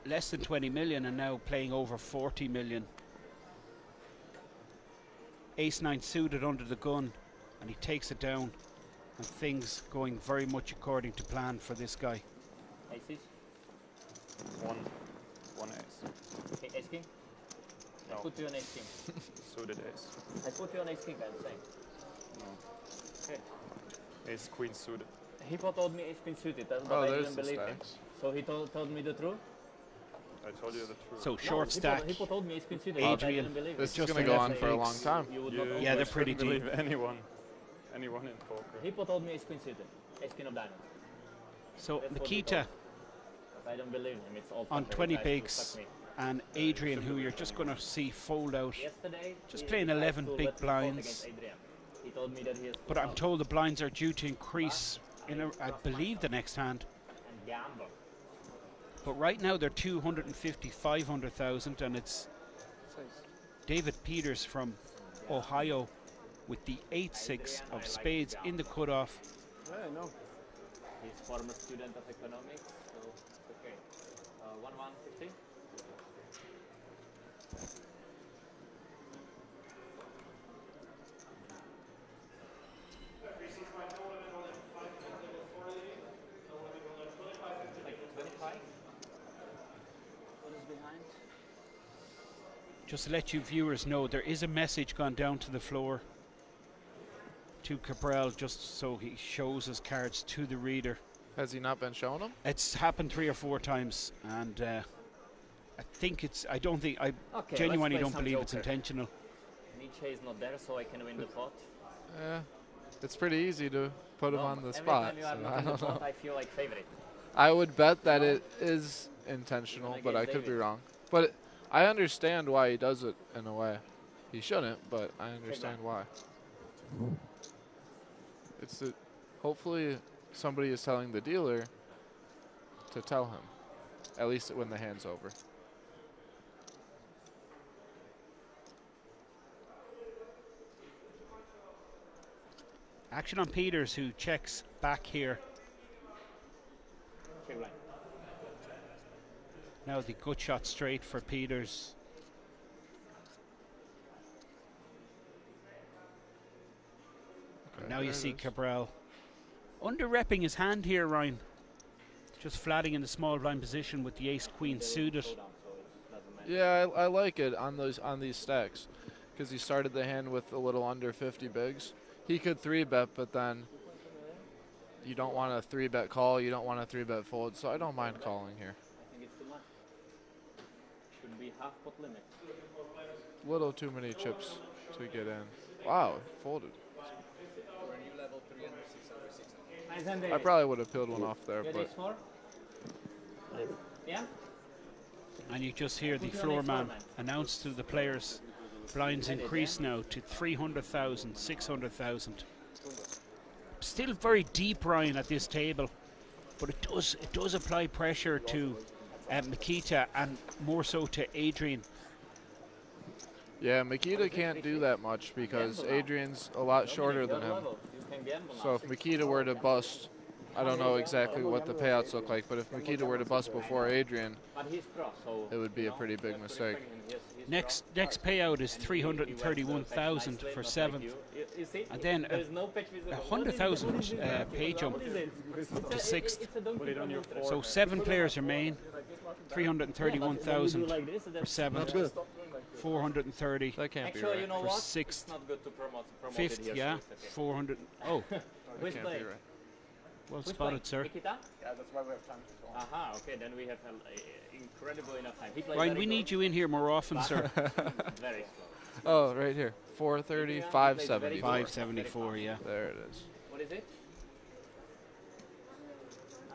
less than 20 million and now playing over 40 million. Ace-9 suited under the gun and he takes it down, and things going very much according to plan for this guy. Aces? One ace. Okay, ace king? I No. put you on ace king. Suited ace. I put you on ace king, I'm saying. No. Okay. Ace queen suited. Hippo told me ace queen suited, but Oh, I there's didn't the believe him. stacks. So he told me the truth? I told you the truth. So No, short stack. Hippo told me ace queen suited, but I Adrian. didn't believe This him. is just going to go on 11 for a long eggs. time. You would not know. Yeah, they're pretty shouldn't deep. believe anyone in poker. Hippo told me ace queen suited, ace king of diamonds. So That's what he Nikita told me. But I don't believe him, it's all on fuckery, 20 guys, to bigs fuck me. and Adrian, who you're just going to see fold out. Yesterday, Just he playing tried 11 to big let me vote blinds. against Adrian. He told me that he has But I'm told the blinds are due to increase in, I believe, the next hand. and gamble. But right now they're 250, 500,000, and it's David Peters from Ohio with the 8-6 of spades in the cutoff. Yeah, I know. He's former student of economics, so it's okay. 1-1-50. Just to let you viewers know, there is a message gone down to the floor to Cabral, just so he shows his cards to the reader. Has he not been showing them? It's happened 3 or 4 times, and I think it's. I don't think. I Okay, genuinely let's play don't some believe it's Joker. intentional. Nietzsche is not there, so I can win the pot. Yeah. It's pretty easy to put him No, on the every spot. time you are So not I in the don't know. pot, I feel like favorite. I would bet that it is intentional, Even but I against could be David. wrong. But I understand why he does it in a way. He shouldn't, but I understand why. It's that hopefully somebody is telling the dealer to tell him, at least when the hand's over. Action on Peters, who checks back here. Check line. Now the good shot straight for Peters. Okay, Now you there see it is. Cabral under-repping his hand here, Ryan. Just flatting in the small blind position with the ace-queen suited. Showdown, so it doesn't matter. Yeah, I like it on these stacks, because he started the hand with a little under 50 bigs. He could 3-bet, but then you don't want a 3-bet call, you don't want a 3-bet fold, so I don't mind calling here. I think it's too much. Should be half pot limit. Little too many chips to get in. Wow, folded. I probably would have peeled one off there, Ready, but small? Yeah? And you just hear the Put you on floor a floor man man. announce to the players, blinds Ready, increase now to 300,000, 600,000. Still very deep, Ryan, at this table, but it does apply pressure to Makita and more so to Adrian. yeah, Makita can't do that much because Adrian's a lot shorter than him. You can gamble So now. if Makita were to bust, I don't know exactly what the payouts look like, but if Makita were to bust before Adrian, But he's cross, so it would be a pretty big mistake. Next payout is 331,000 for 7th, and then a 100,000 pay jump to 6th. So 7 players remain. 331,000 for 7th, 430 That can't be Actually, you right. know for what? 6th, It's not good to promote it 5th, here, yeah, so it's okay. 400. Oh, That Which can't play? be right. well Which spotted, play? sir. Nikita? Yeah, that's why we have time to talk. Aha, okay, then we have incredible enough time. He played Ryan, very we good, need you in here more often, sir. very slow. Oh, right here. 430, 570. 574, yeah. There it is. What is it?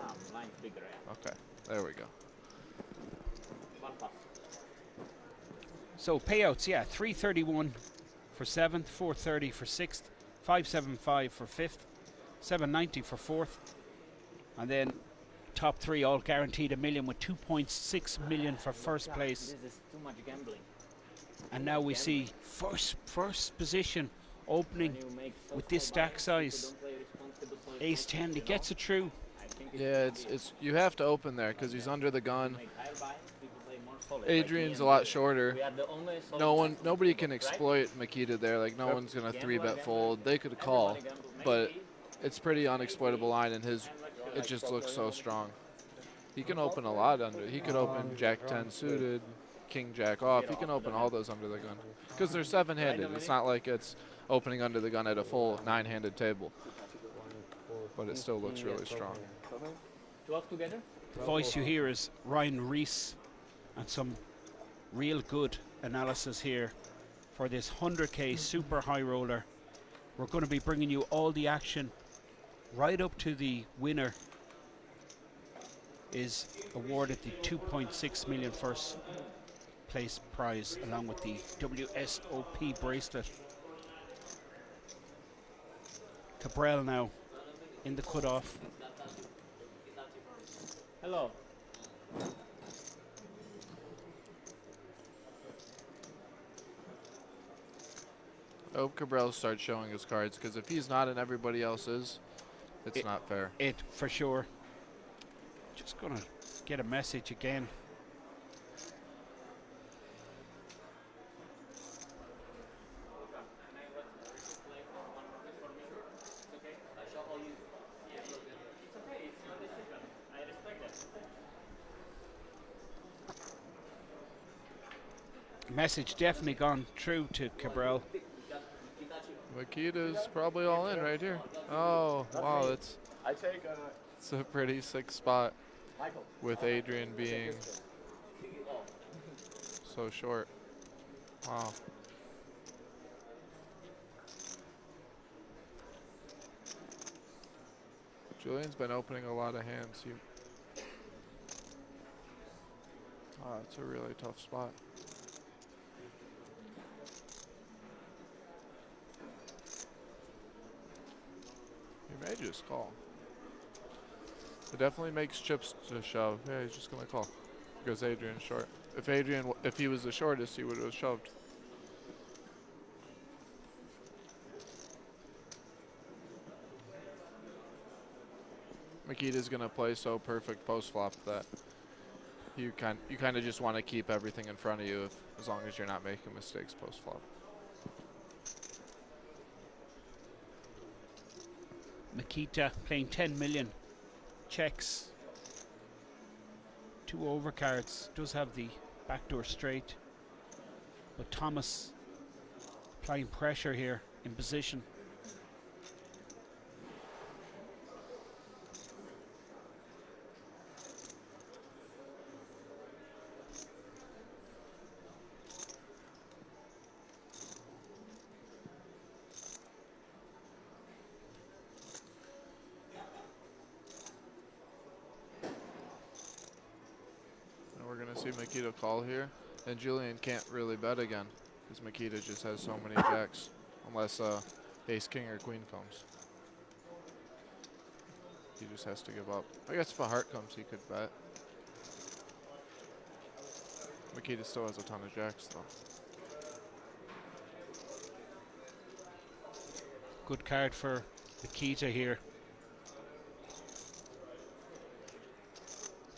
Ah, blind bigger, yeah. Okay, there we go. One pass. So payouts, yeah, 331 for 7th, 430 for 6th, 575 for 5th, 790 for 4th, and then top 3 all guaranteed $1 million with 2.6 million for first place. This is too much gambling. And now we see first position opening When you make so with this small stack blinds, size. people don't play responsible, so it's Ace not 10, good, he you gets know? it through. I think Yeah, it's you have to open there because he's under the gun. make higher buy, people play more solid, like Adrian's me a and lot you. shorter. We are the only solid Nobody can right? exploit Makita there. Like no one's gonna Gamble, 3-bet gamble. fold. They could call, Everybody gamble. but Maybe it's pretty unexploitable line, and it just looks so strong. He can open a lot under. He could open Jack 10 suited, King Jack off. He can open all those under the gun because they're 7-handed. It's not like it's opening under the gun at a full 9-handed table, but it still looks really strong. 12 together? The voice you hear is Ryan Reese, and some real good analysis here for this 100k super high roller. We're going to be bringing you all the action right up to the winner is awarded the 2.6 million first place prize along with the WSOPE bracelet. Cabral now in the cutoff. Hello. I hope Cabral starts showing his cards because if he's not and everybody else is, it's not fair. It for sure. Just gonna get a message again. Message definitely gone through to Cabral. Makita's probably all in right here. Oh, wow, it's I take it's a pretty sick spot Michael. with Adrian being so short. Wow. Julian's been opening a lot of hands. Oh, it's a really tough spot. He may just call. It definitely makes chips to shove. Yeah, he's just gonna call because Adrian's short. If he was the shortest, he would have shoved. Makita's gonna play so perfect post flop that you kind of just want to keep everything in front of you as long as you're not making mistakes post flop. Makita playing 10 million. Checks. 2 overcards. Does have the backdoor straight. But Thomas applying pressure here in position. We're gonna see Makita call here, and Julian can't really bet again because Makita just has so many jacks, unless ace king or queen comes. He just has to give up. I guess if a heart comes, he could bet. Makita still has a ton of jacks though. Good card for Makita here.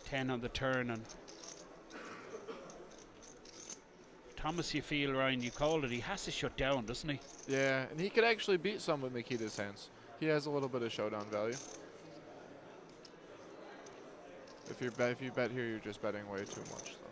10 on the turn, and Thomas, you feel, Ryan, you called it, he has to shut down, doesn't he? Yeah, and he could actually beat some with Makita's hands. He has a little bit of showdown value. If you bet here, you're just betting way too much though.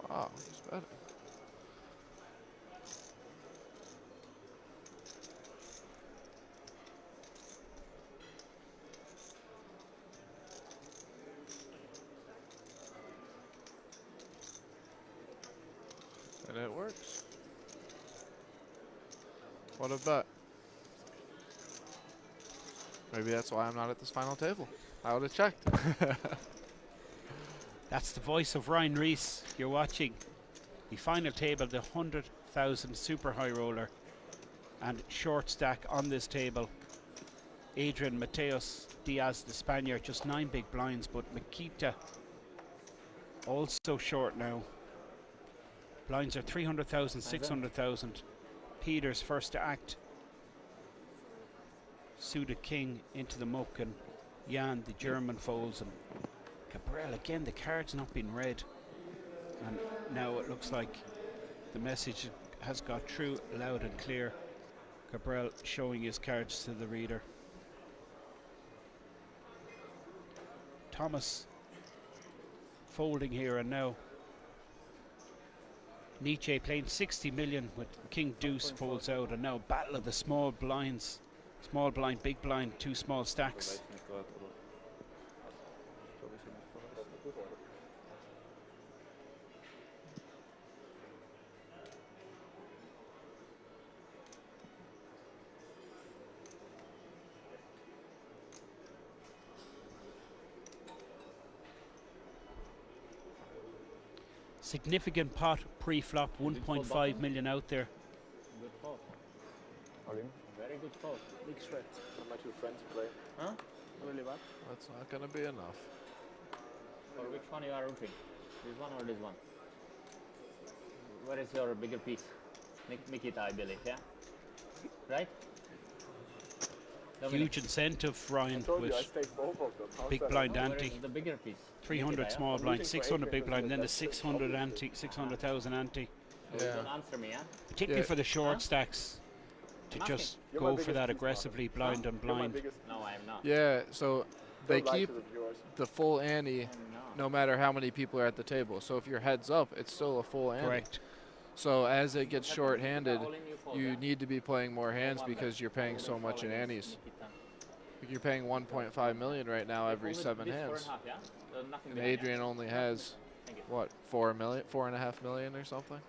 Wow, he's betting. And it works. What a bet. Maybe that's why I'm not at this final table. I would have checked. That's the voice of Ryan Rees. You're watching the final table, the 100,000 super high roller, and short stack on this table. Adrian Mateos Diaz, the Spaniard, just 9 big blinds, but Makita also short now. Blinds are 300,000, 600,000. Peters first to act. Suited king into the muck, and Jan, the German, folds, and Cabral again, the card's not been read, and now it looks like the message has got through loud and clear. Cabral showing his cards to the reader. Thomas folding here, and now Nietzsche playing 60 million with King Deuce folds out, and now battle of the small blinds. Small blind, big blind, 2 small stacks. Significant pot pre-flop, 1.5 million out there. Good call. Very good call. Big straight. My 2 friends play. Huh? Really bad. That's not gonna be enough. For which one you are rooting? This one or this one? Where is your bigger piece? Nikita, I believe, yeah? Right? Dominic, Huge incentive, Ryan, I told you I with staked both of them. How's big that? blind where ante. is the bigger piece? 300 small blind, 600 big blind, then the 600 ante, 600,000 ante. So Yeah. don't answer me, huh? Particularly Yeah. for the short stacks, to I'm just You're my go for biggest that piece, aggressively, blind and You're my blind. biggest. No, I am not. Yeah, so they Don't lie keep to the viewers. the full ante I am not. no matter how many people are at the table. So if your head's up, it's still a full ante. Correct. So as it gets short-handed, All in you fold, you huh? need to be playing more hands One because left. you're paying so All much in against antes. Nikita. You're paying 1.5 million right now every Hold it 7 this hands. 4.5, yeah? Nothing And behind, yeah? Adrian only has, Thank you. what, 4 million, 4.5 million or something?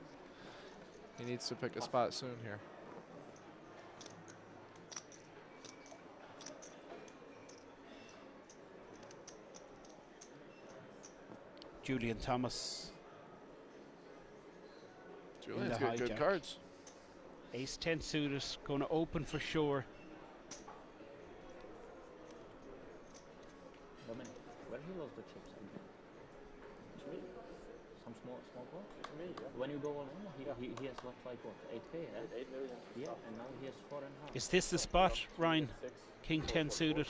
He needs to pick a spot soon here. Julian Thomas, Julian's the got good hijack. cards. ace 10 suited, going to open for sure. Dominic, where he lost the chips? To me. Some small ball? To me, yeah. When you go all in, he has lost like what, 8k, yeah? 8 million. Yeah, and now he has 4.5. Is this the spot, Ryan? 6. King 10 suited.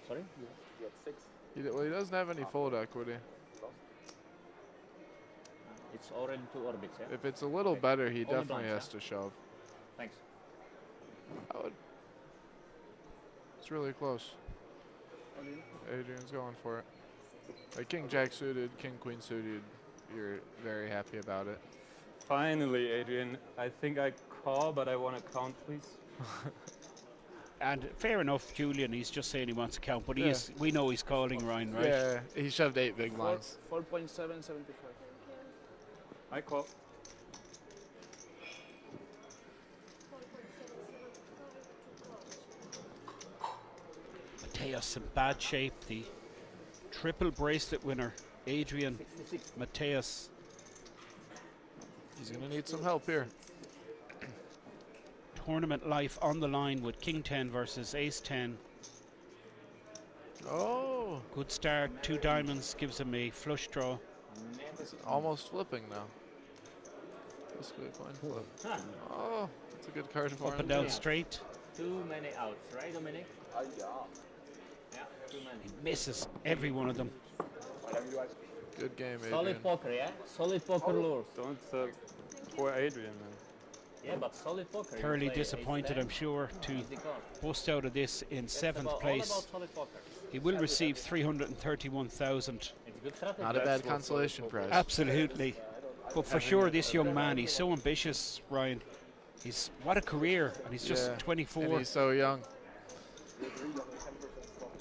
Sorry? You got 6. Well, he doesn't have any fold equity. It's already 2 orbits, yeah? If it's a little better, he Only definitely bounce, has to shove. Thanks. I would. It's really close. Adrian's going for it. Like King Jack suited, King Queen suited, you're very happy about it. Finally, Adrian. I think I call, but I want to count, please. And fair enough, Julian, he's just saying he wants to count, but Yeah. we know he's calling Ryan, right? Yeah, he shoved 8 big blinds. 4.775. I call. Mateus in bad shape, the triple bracelet winner, Adrian Mateus. He's going to need some help here. Tournament life on the line with King 10 versus Ace 10. Oh, Good start, 2 diamonds, gives him a flush draw. it's almost flipping now. Basically a coin flip. Huh. Oh, that's a good card for Up him. and down straight. Too many outs, right, Dominic? Yeah. Yeah, too many. He misses every one of them. Whatever you guys. Good game, Adrian. Solid poker, yeah? Solid poker lures. Don't poor Adrian, man. Yeah, but solid poker. You Thoroughly play disappointed, ace-10, I'm sure, to easy call. bust out of this in It's 7th all place. about solid poker. He will receive 331,000. It's good strategy. Not a bad consolation prize. Absolutely. But for sure, this young man, he's so ambitious, Ryan. He's what a career, and he's just Yeah, 24. And he's so young.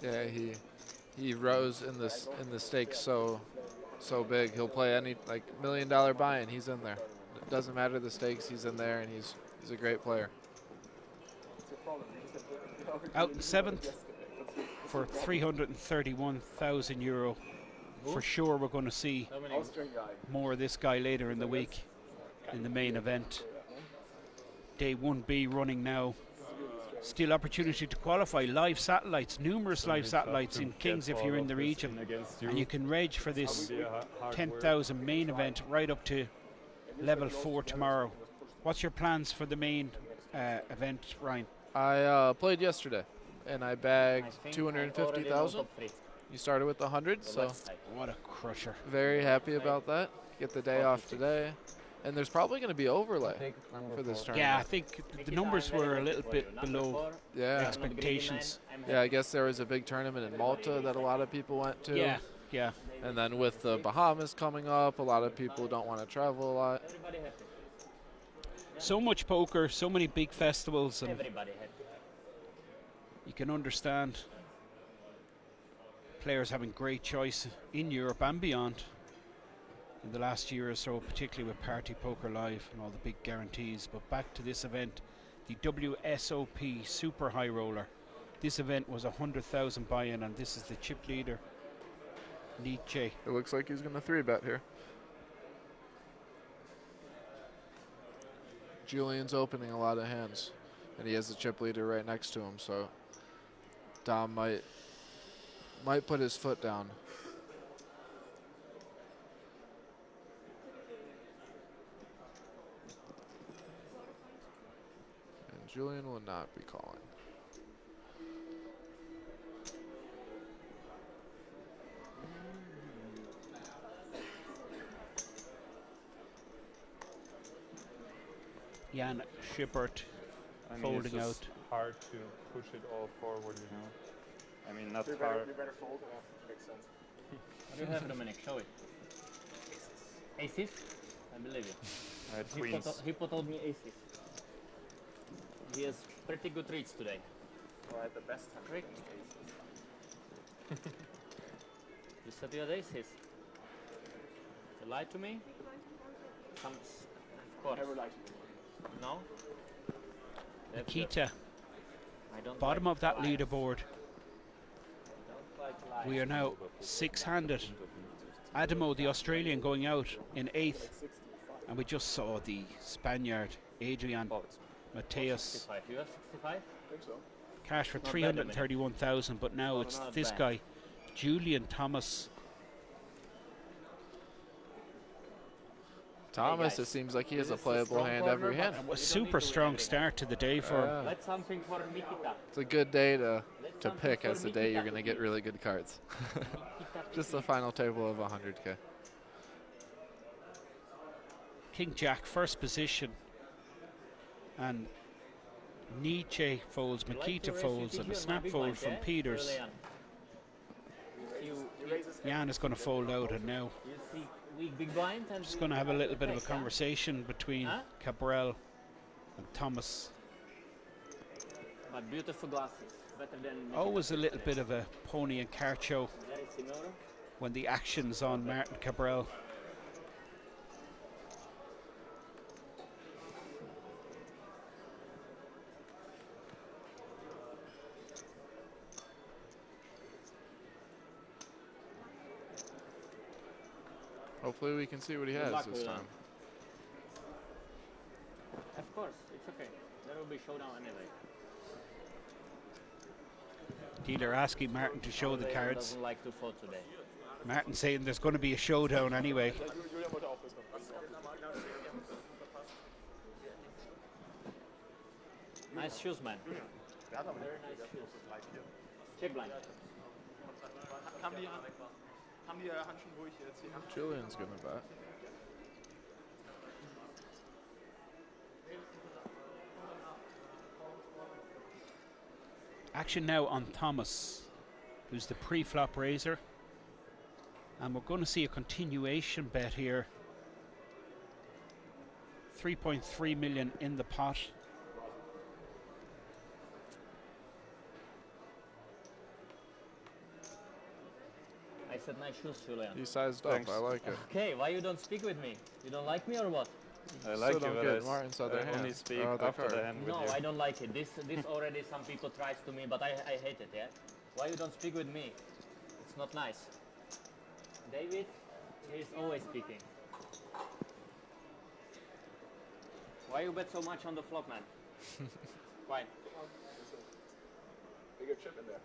Yeah, he rose in the stakes so big. He'll play any like $1 million buy-in. He's in there. It doesn't matter the stakes. He's in there, and he's a great player. Out in 7th for 331,000 euro. For sure, we're going to see Dominic, Austrian guy. more of this guy later in the week in the main event. Day 1B running now. Still opportunity to qualify. Live satellites, numerous live satellites in Kings if you're in the region. And you can reg for this 10,000 main event right up to level 4 tomorrow. What's your plans for the main event, Ryan? I played yesterday, and I I bagged think 250,000. top 3. You started with 100, so Left side. What a crusher. very happy about that. Get the day off today, and there's probably going to be overlay for this tournament. Yeah, I think the numbers were a little bit Number below 4, Yeah, expectations. yeah. I guess there was a big tournament in Malta that a lot of people went to. Yeah. And then with the Bahamas coming up, a lot of people don't want to travel a lot. Everybody happy. So much poker, so many big festivals, and Everybody happy. you can understand players having great choice in Europe and beyond in the last year or so, particularly with Party Poker Live and all the big guarantees. But back to this event, the WSOPE Super High Roller. This event was 100,000 buy-in, and this is the chip leader, Nietzsche. It looks like he's going to 3-bet here. Julian's opening a lot of hands, and he has the chip leader right next to him, so Dom might put his foot down. And Julian will not be calling. Jan Schippert I mean, folding it's out. just hard to push it all forward, you know. I mean, not We hard. better fold. Makes sense. What do you have, Dominic? Show it. Aces? I believe you. Queens. He told me aces. He has pretty good reads today. Well, I had the best trick. You said you had aces. You lied to me? Of course. Never liked No? Nikita, I don't bottom like of that lies. leaderboard. Don't like lies. We are now 6-handed. Adamo, the Australian, going out in 8th. And we just saw the Spaniard, Adrian Mateus, 65. You have 65? I think so. cash for Not bad, 331,000, but now it's not this bad. guy, Julian Thomas. Thomas, guys, it seems like he has a this is playable strong hand corner, every but hand. A don't super need to strong win every start to the day for him. Yeah. Let's something for Nikita. It's a good day to Let's pick something as for the day you're Nikita going to get please. really good cards. Nikita, Just the please. final table of 100k. King Jack, first position. And Nietzsche folds, You like Makita to raise folds, your and a TG on snap my big fold blind, from yeah? Peters. Early on. You Jan is going to fold out, and now see weak big blind and just going to have a little bit of a Thanks, huh? conversation between Huh? Cabral and Thomas. But beautiful glasses, better than Nikita. Always a little bit of a pony and cart show Very similar. when the action's on Martin Cabral. Hopefully we can see what he Good has luck this with time. Of course, it's okay. There will be showdown anyway. Dealer asking Martin to show the They cards. doesn't like to fold today. Martin saying there's going to be a showdown anyway. Julian wollte auch wissen. Nice shoes, man. Der hat aber Very nice shoes. Check blind. Haben die Handschuhe, wo ich jetzt hier habe? Julian's going to bet. Action now on Thomas, who's the pre-flop raiser. And we're going to see a continuation bet here. 3.3 million in the pot. I said nice shoes, Julian. He sized up. Thanks. I like it. Okay, why you don't speak with me? You don't like me or what? I like Still you, don't but get Martin's other I only hand. speak Other after card. the hand with No, you. I don't like it. This already some people tries to me, but I hate it, yeah? Why you don't speak with me? It's not nice. David, he is always speaking. Why you bet so much on the flop, man? Why? Bigger chip in there.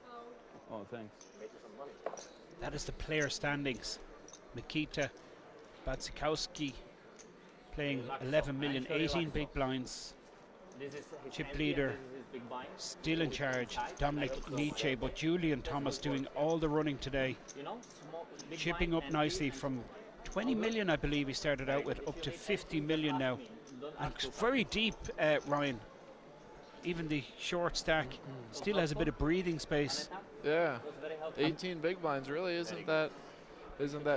Oh, thanks. Make you some money. That is the player standings. Nikita Batsikowski playing 11 million, 18 big blinds. This is his Chip empty leader. and this is his big blind. Still in charge, Dominic Nietzsche, but Julian Thomas doing all the running today. You know, big Chipping blind up and nicely big from 20 million, I believe he started out with, up to 50 million now. And very deep, Ryan. Even the short stack still has a bit of breathing space. Yeah. was very helpful. 18 big blinds really isn't that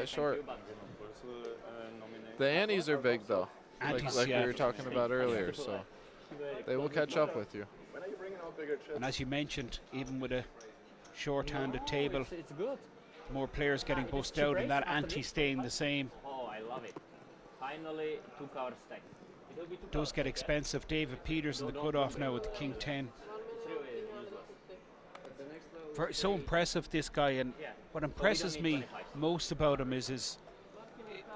short. The antes are big though. Antes, like yeah. we were talking about earlier, so they will catch up with you. When are you bringing out bigger chips? And as you mentioned, even with a short-handed table, It's good. more players getting bust out and that ante staying the same. Oh, I love it. Finally, 2 card stack. It will be 2 Does cards, get yeah? expensive. David Peters in the cutoff now with the King 10. It's really useless. So impressive, this guy, and Yeah. what impresses need me 25. most about him is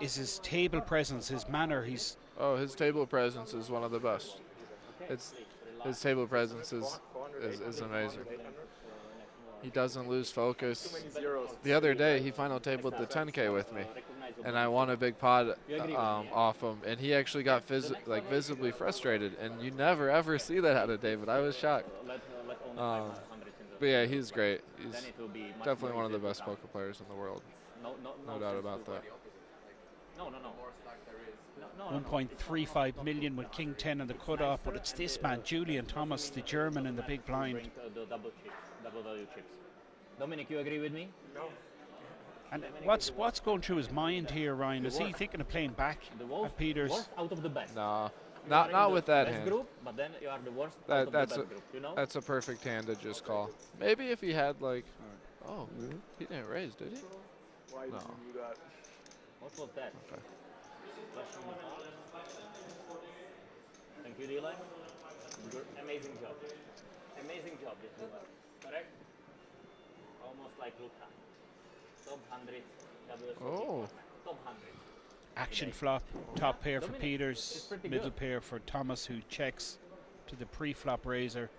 his table presence, his manner. He's Oh, his table presence is one of the best. His table presence is amazing. He doesn't lose focus. The other day, he final tabled the 10K with me, and I won a big pot off him, and he actually got visibly frustrated, and you never ever see that out of David. I was shocked. Let only Um, 500 in the But yeah, he's great. He's then it will be much definitely more one of the easy to best count. poker players in the world. No No doubt sense about to- that. No, no, no. No, no, no. 1.35 million with King 10 in the cutoff, but it's this man, Julian Thomas, the German in the big blind. Bring the double chips, double value chips. Dominic, you agree with me? And what's going through his mind here, Ryan? Is he thinking of playing back The worst, at Peters? worst out of the best. No, You are in not the with that best hand. group, but then you are the worst out of the That's best group, you know? that's a perfect hand to just call. Maybe if he had like, oh, he didn't raise, did he? Why No. did you do that? What was that? Okay. Flash on the ball. Thank you, Eli. Amazing job. Amazing job, this is correct? Almost like Luka. Top 100 WSOPE. Oh. Top 100. Action flop, top pair for Dominic, Peters, it's pretty middle good. pair for Thomas, who checks to the pre-flop raiser.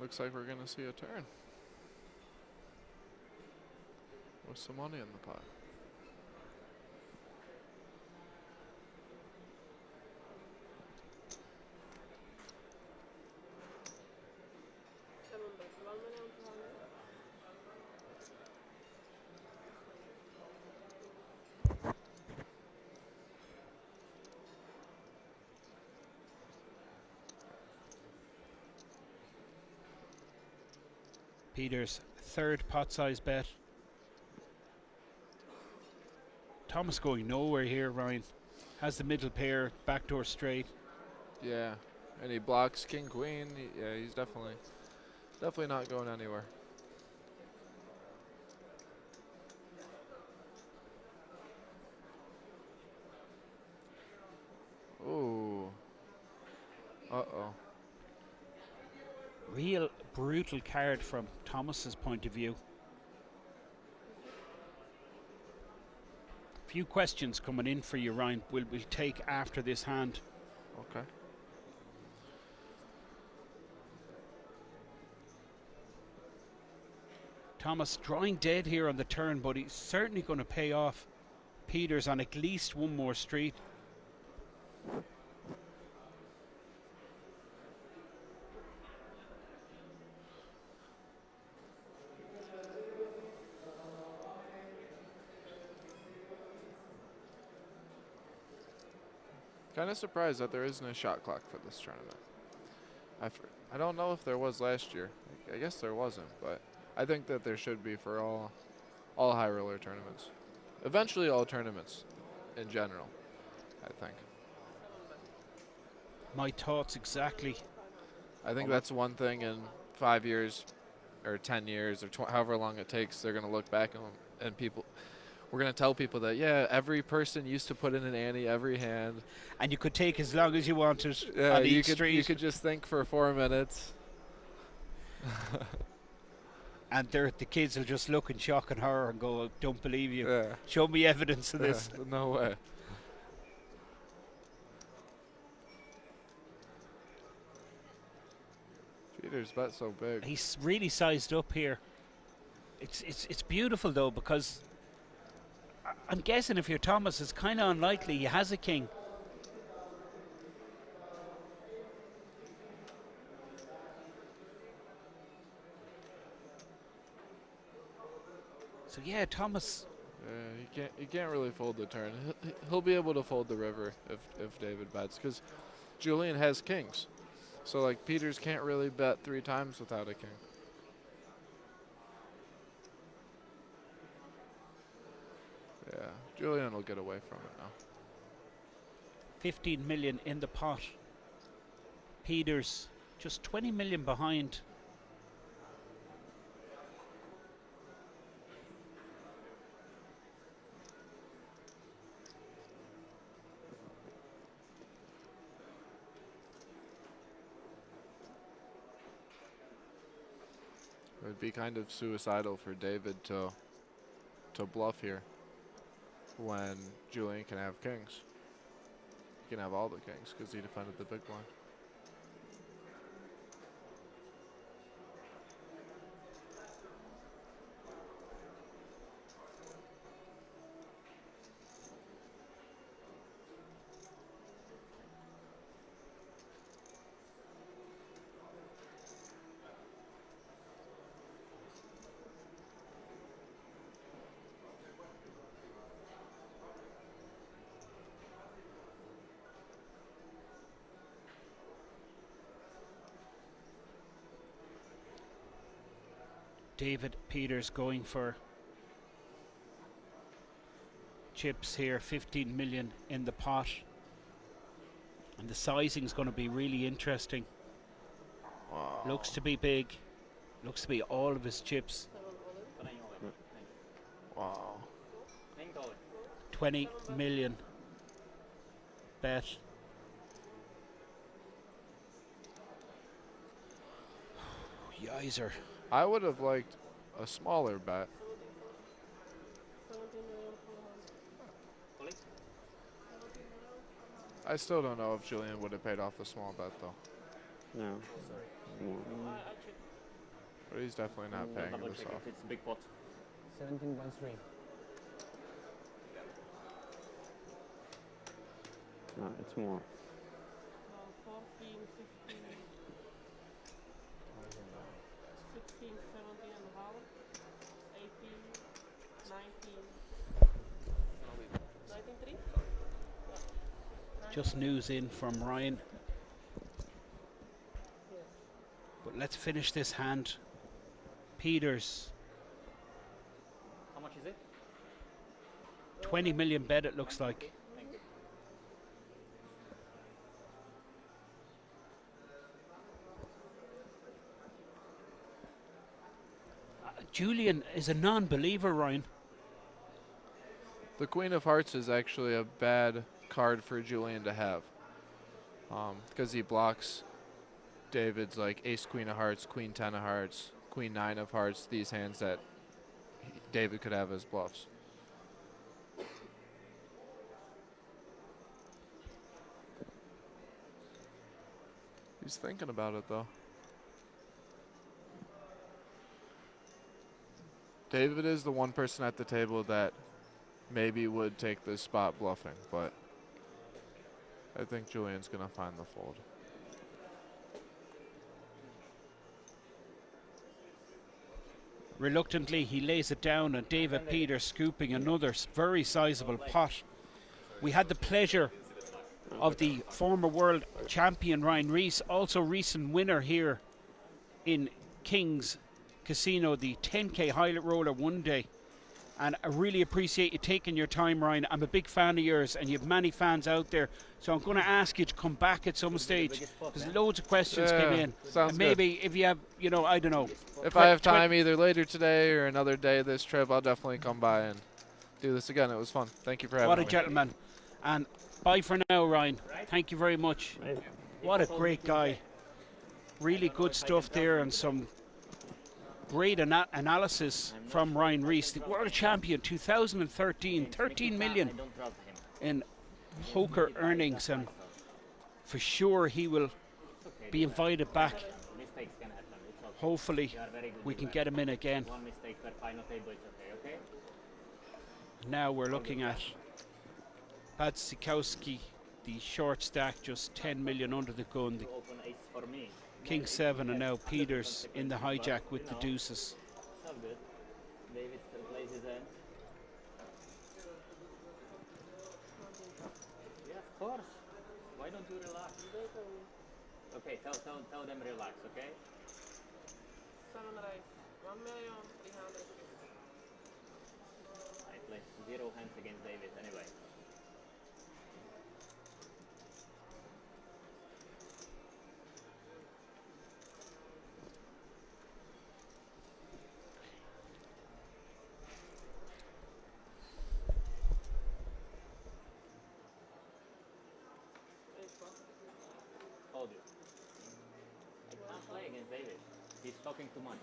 Looks like we're gonna see a turn. With some money in the pot. Peters, third pot size bet. Thomas going nowhere here, Ryan. Has the middle pair, backdoor straight. Yeah, and he blocks King Queen. Yeah, he's definitely not going anywhere. Ooh. Uh-oh. Real brutal card from Thomas's point of view. Few questions coming in for you, Ryan. We'll take after this hand. Okay. Thomas drawing dead here on the turn, but he's certainly going to pay off Peters on at least one more street. Kind of surprised that there isn't a shot clock for this tournament. I don't know if there was last year. I guess there wasn't, but I think that there should be for all high roller tournaments. Eventually all tournaments in general, I think. My thoughts exactly. I think that's one thing in 5 years or 10 years or however long it takes, they're going to look back and people, we're going to tell people that, yeah, every person used to put in an ante every hand. And you could take as long as you wanted Yeah, on you each could, street. you could just think for 4 minutes. And the kids will just look in shock and horror and go, don't believe you. Yeah. Show me evidence of this. Yeah, no way. Peter's bet so big. He's really sized up here. It's beautiful though, because I'm guessing if you're Thomas, it's kind of unlikely he has a king. So yeah, Thomas. Yeah, he can't really fold the turn. He'll be able to fold the river if David bets, because Julian has kings. So like Peters can't really bet 3 times without a king. Yeah, Julian will get away from it now. 15 million in the pot. Peters just 20 million behind. It would be kind of suicidal for David to bluff here when Julian can have kings. He can have all the kings because he defended the big blind. David Peters going for chips here, 15 million in the pot. And the sizing is going to be really interesting. Wow. Looks to be big. Looks to be all of his chips. Wow. 20 million bet. Yizer. I would have liked a smaller bet. I still don't know if Julian would have paid off the small bet though. No. But he's definitely not paying Double this check off. if it's big pot. 17.3. No, it's more. 14, 15, 16, 17 and a half, 18, 19, 19.3. Just news in from Ryan. But let's finish this hand. Peters, How much is it? 20 million bet it looks like. Thank you. Julian is a non-believer, Ryan. The Queen of Hearts is actually a bad card for Julian to have. Because he blocks David's like Ace Queen of Hearts, Queen 10 of Hearts, Queen 9 of Hearts, these hands that David could have as bluffs. He's thinking about it though. David is the one person at the table that maybe would take this spot bluffing, but I think Julian's going to find the fold. Reluctantly, he lays it down, and David Peters scooping another very sizable pot. We had the pleasure of the former world champion Ryan Reese, also recent winner here in King's Casino, the 10k HighRoller one day. And I really appreciate you taking your time, Ryan. I'm a big fan of yours, and you have many fans out there. So I'm going to ask you to come back at some stage. There's loads of questions came in. Sounds And maybe if you have, you know, I don't know. If I have time either later today or another day this trip, I'll definitely come by and do this again. It was fun. Thank you for having me. What a gentleman. And bye for now, Ryan. Thank you very much. What a great guy. Really good stuff there, and some great analysis from Ryan Reese, the world champion 2013, 13 million in poker earnings, and for sure he will be invited back. Mistakes can happen. It's okay. Hopefully You are very good we in can math. get him in again. One mistake per final table, it's okay, okay? Now we're looking at Pat Sikowski, the short stack, just 10 million under the gun. The To open ace for me. King 7, and now Peters in the hijack with the deuces. It's all good. David still plays his end. Yeah, of course. Why don't you relax? Okay, tell them relax, okay? 7 raise, 1,300,000. I play 0 hands against David anyway. Hold you. I can't play against David. He's talking too much.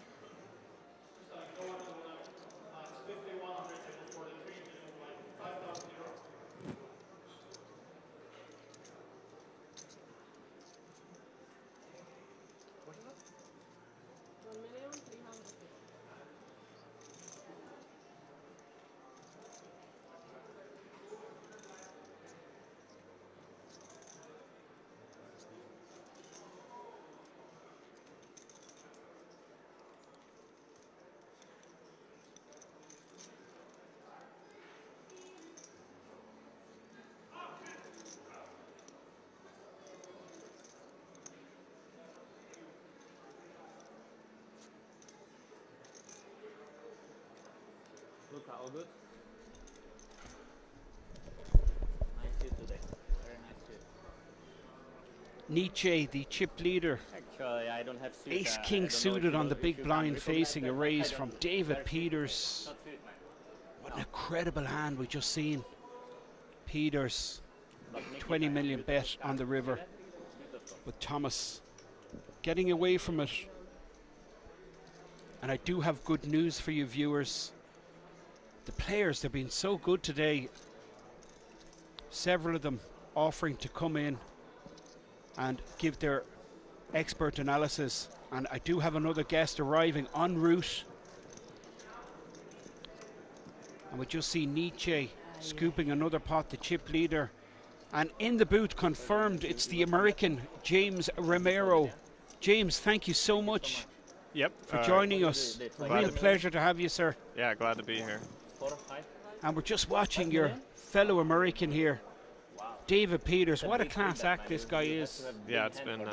All good? Nice suit today. Very nice suit. Nietzsche, the chip leader. Actually, I don't have suit. Ace I King don't know suited on the if big you blind, can facing a recognize that, raise but I from don't David wear suit. Peters. Not suit, man. What an incredible hand we just seen. Peters, But Nikita 20 million beautiful bet card. on the See river, that? Beautiful. with Thomas getting away from it. And I do have good news for you viewers. The players, they've been so good today. Several of them offering to come in and give their expert analysis. And I do have another guest arriving en route. And we just see Nietzsche scooping another pot, the chip leader. And in the booth, confirmed, it's the American James Romero. James, thank you so much Yep. for joining us. A real pleasure to have you, sir. Yeah, glad to be here. 4 or 5. And we're just watching your fellow American here, David Peters. What a class act this guy is. Yeah, it's been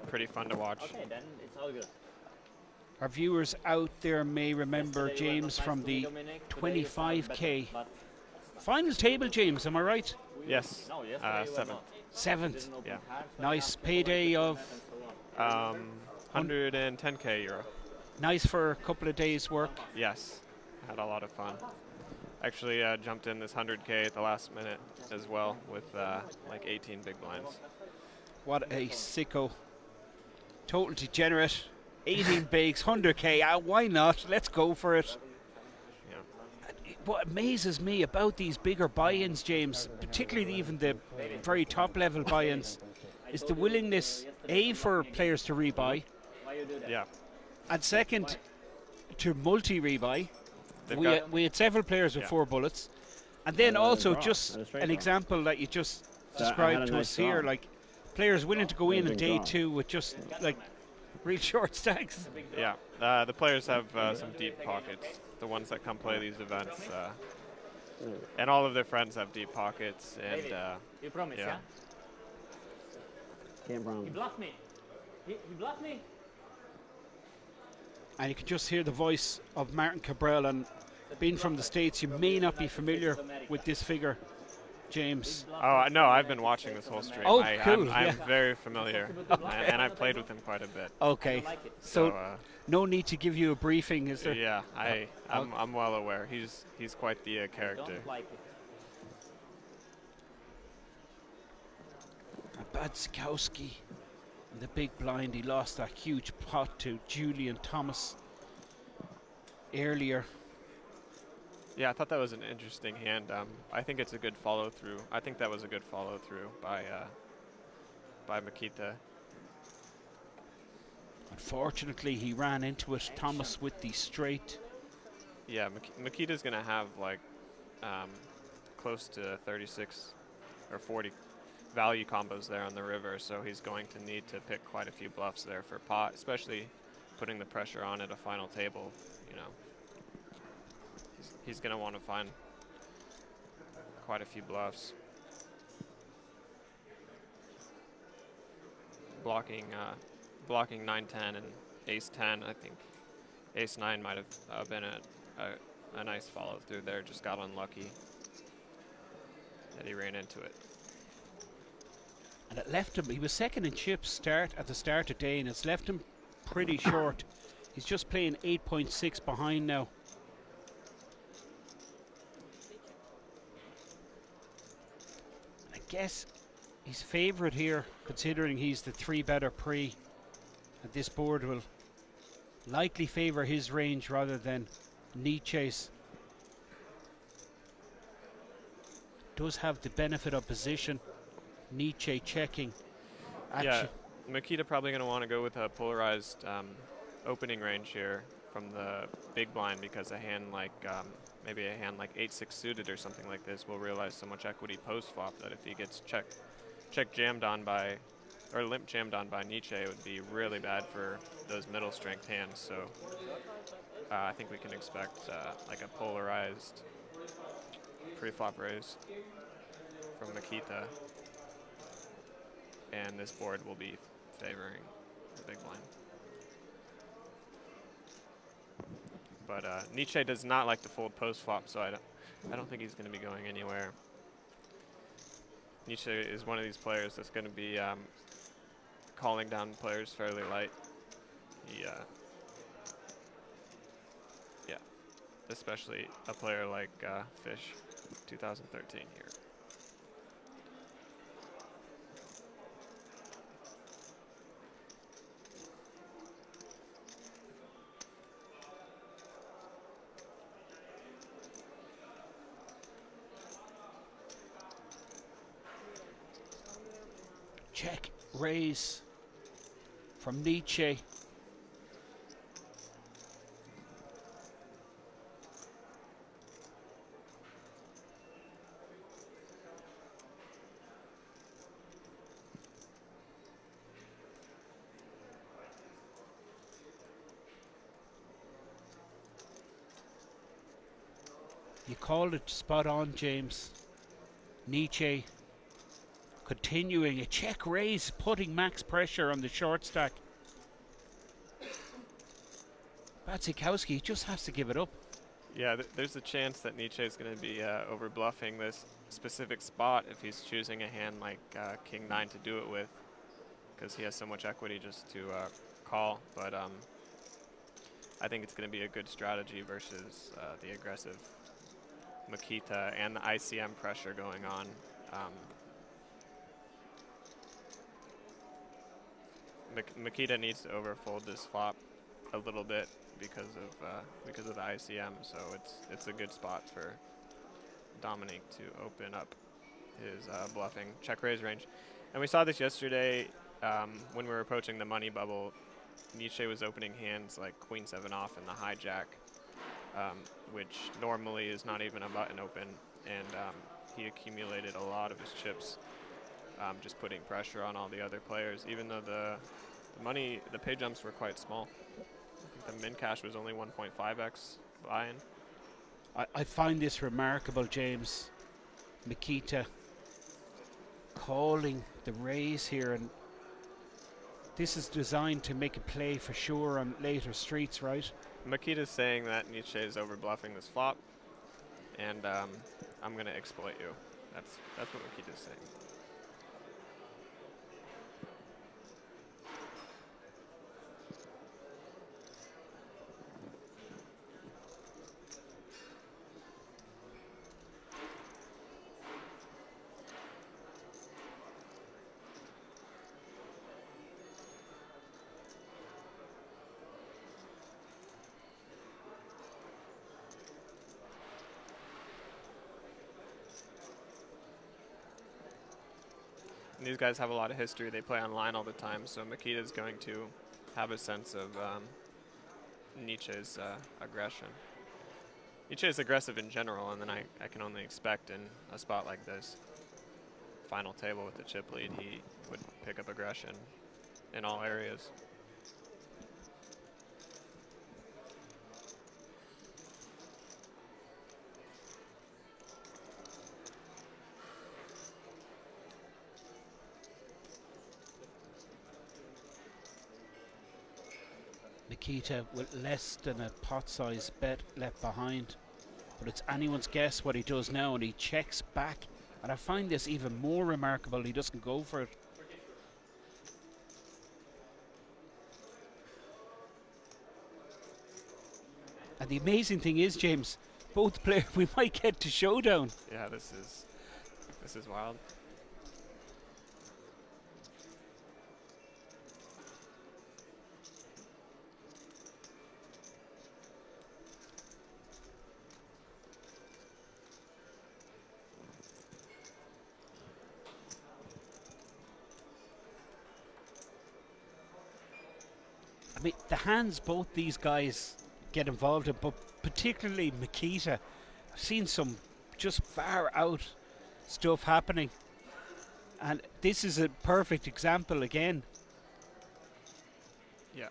pretty fun to watch. Okay, then it's all good. Our viewers out there may remember James from the 25k final table, James, am I right? Yes, No, yesterday you were 7th. not. Seventh. Yeah. Nice payday of, 110k euro. nice for a couple of days work. Yes, had a lot of fun. Actually, jumped in this 100k at the last minute as well with like 18 big blinds. What a sicko. Total degenerate. 18 bigs, 100k, why not? Let's go for it. Yeah. What amazes me about these bigger buy-ins, James, particularly even the very top level buy-ins, is the willingness, A, for players to rebuy, Why you do that? Yeah. and second, to multi-rebuy. They've We got- had several players with Yeah. 4 bullets. And then also draw. just Had a straight an draw. example that you just I had described a to nice us here, draw. like players willing to go in Big on day draw. 2 with just like real short stacks. Yeah, the players have some deep pockets. The ones that come play these events, and all of their friends have deep pockets. And You promise, yeah. yeah? Can't He promise. bluffed me. He bluffed me. And you can just hear the voice of Martin Cabral. And being from the States, you may not be familiar with this figure, James. oh no, I've been watching this whole stream. Oh, I'm cool, I'm yeah. very familiar, and I've played with him quite a bit. Okay, like it. so no need to give you a briefing, is there? yeah, I'm well aware. He's quite the character. Don't like it. Badskowski in the big blind. He lost that huge pot to Julian Thomas earlier. Yeah, I thought that was an interesting hand. I think it's a good follow through. I think that was a good follow through by Makita. Unfortunately, he ran into it. Thomas with the straight. Yeah, Makita's gonna have like close to 36 or 40 value combos there on the river, so he's going to need to pick quite a few bluffs there for pot, especially putting the pressure on at a final table. You know, he's gonna want to find quite a few bluffs. Blocking 9-10 and ace-10. I think ace-9 might have been a nice follow through there. Just got unlucky that he ran into it. And it left him, he was second in chips at the start of day, and it's left him pretty short. He's just playing 8.6 behind now. I guess he's favourite here, considering he's the 3 better pre. And this board will likely favour his range rather than Nietzsche's. Does have the benefit of position. Nietzsche checking. Yeah, Makita probably going to want to go with a polarized opening range here from the big blind, because a hand like maybe a hand like 8-6 suited or something like this will realize so much equity post flop that if he gets check jammed on by or limp jammed on by Nietzsche, it would be really bad for those middle strength hands. So I think we can expect like a polarized pre-flop raise from Makita, and this board will be favoring the big blind. But Nietzsche does not like to fold post flop, so I don't think he's going to be going anywhere. Nietzsche is one of these players that's going to be calling down players fairly light. He, yeah, especially a player like Fish, 2013 here. Check, raise from Nietzsche. You called it spot on, James. Nietzsche continuing a check raise, putting max pressure on the short stack. Batsikowski just has to give it up. Yeah, there's a chance that Nietzsche is going to be over bluffing this specific spot if he's choosing a hand like King 9 to do it with, because he has so much equity just to call. But I think it's going to be a good strategy versus the aggressive Makita and the ICM pressure going on. Makita needs to overfold this flop a little bit because of the ICM, so it's a good spot for Dominic to open up his bluffing check raise range. And we saw this yesterday when we were approaching the money bubble. Nietzsche was opening hands like Queen 7 off and the hijack, which normally is not even a button open, and he accumulated a lot of his chips, just putting pressure on all the other players, even though the pay jumps were quite small. I think the min cash was only 1.5x buy-in. I find this remarkable, James. Makita calling the raise here, and this is designed to make a play for sure on later streets, right? Makita's saying that Nietzsche is over bluffing this flop, and I'm going to exploit you. That's what Makita's saying. And these guys have a lot of history. They play online all the time, so Makita's going to have a sense of Nietzsche's aggression. Nietzsche is aggressive in general, and then I can only expect in a spot like this, final table with the chip lead, he would pick up aggression in all areas. Makita with less than a pot size bet left behind, but it's anyone's guess what he does now, and he checks back, and I find this even more remarkable. He doesn't go for it. And the amazing thing is, James, both players, we might get to showdown. Yeah, this is wild. I mean, the hands both these guys get involved in, but particularly Makita, I've seen some just far out stuff happening, and this is a perfect example again. Yeah.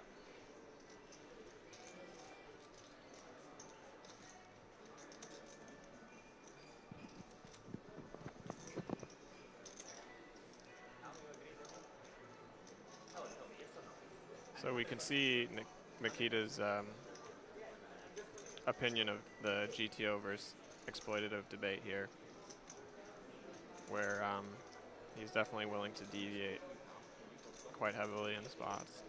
So we can see Makita's opinion of the GTO versus exploitative debate here, where he's definitely willing to deviate quite heavily in spots.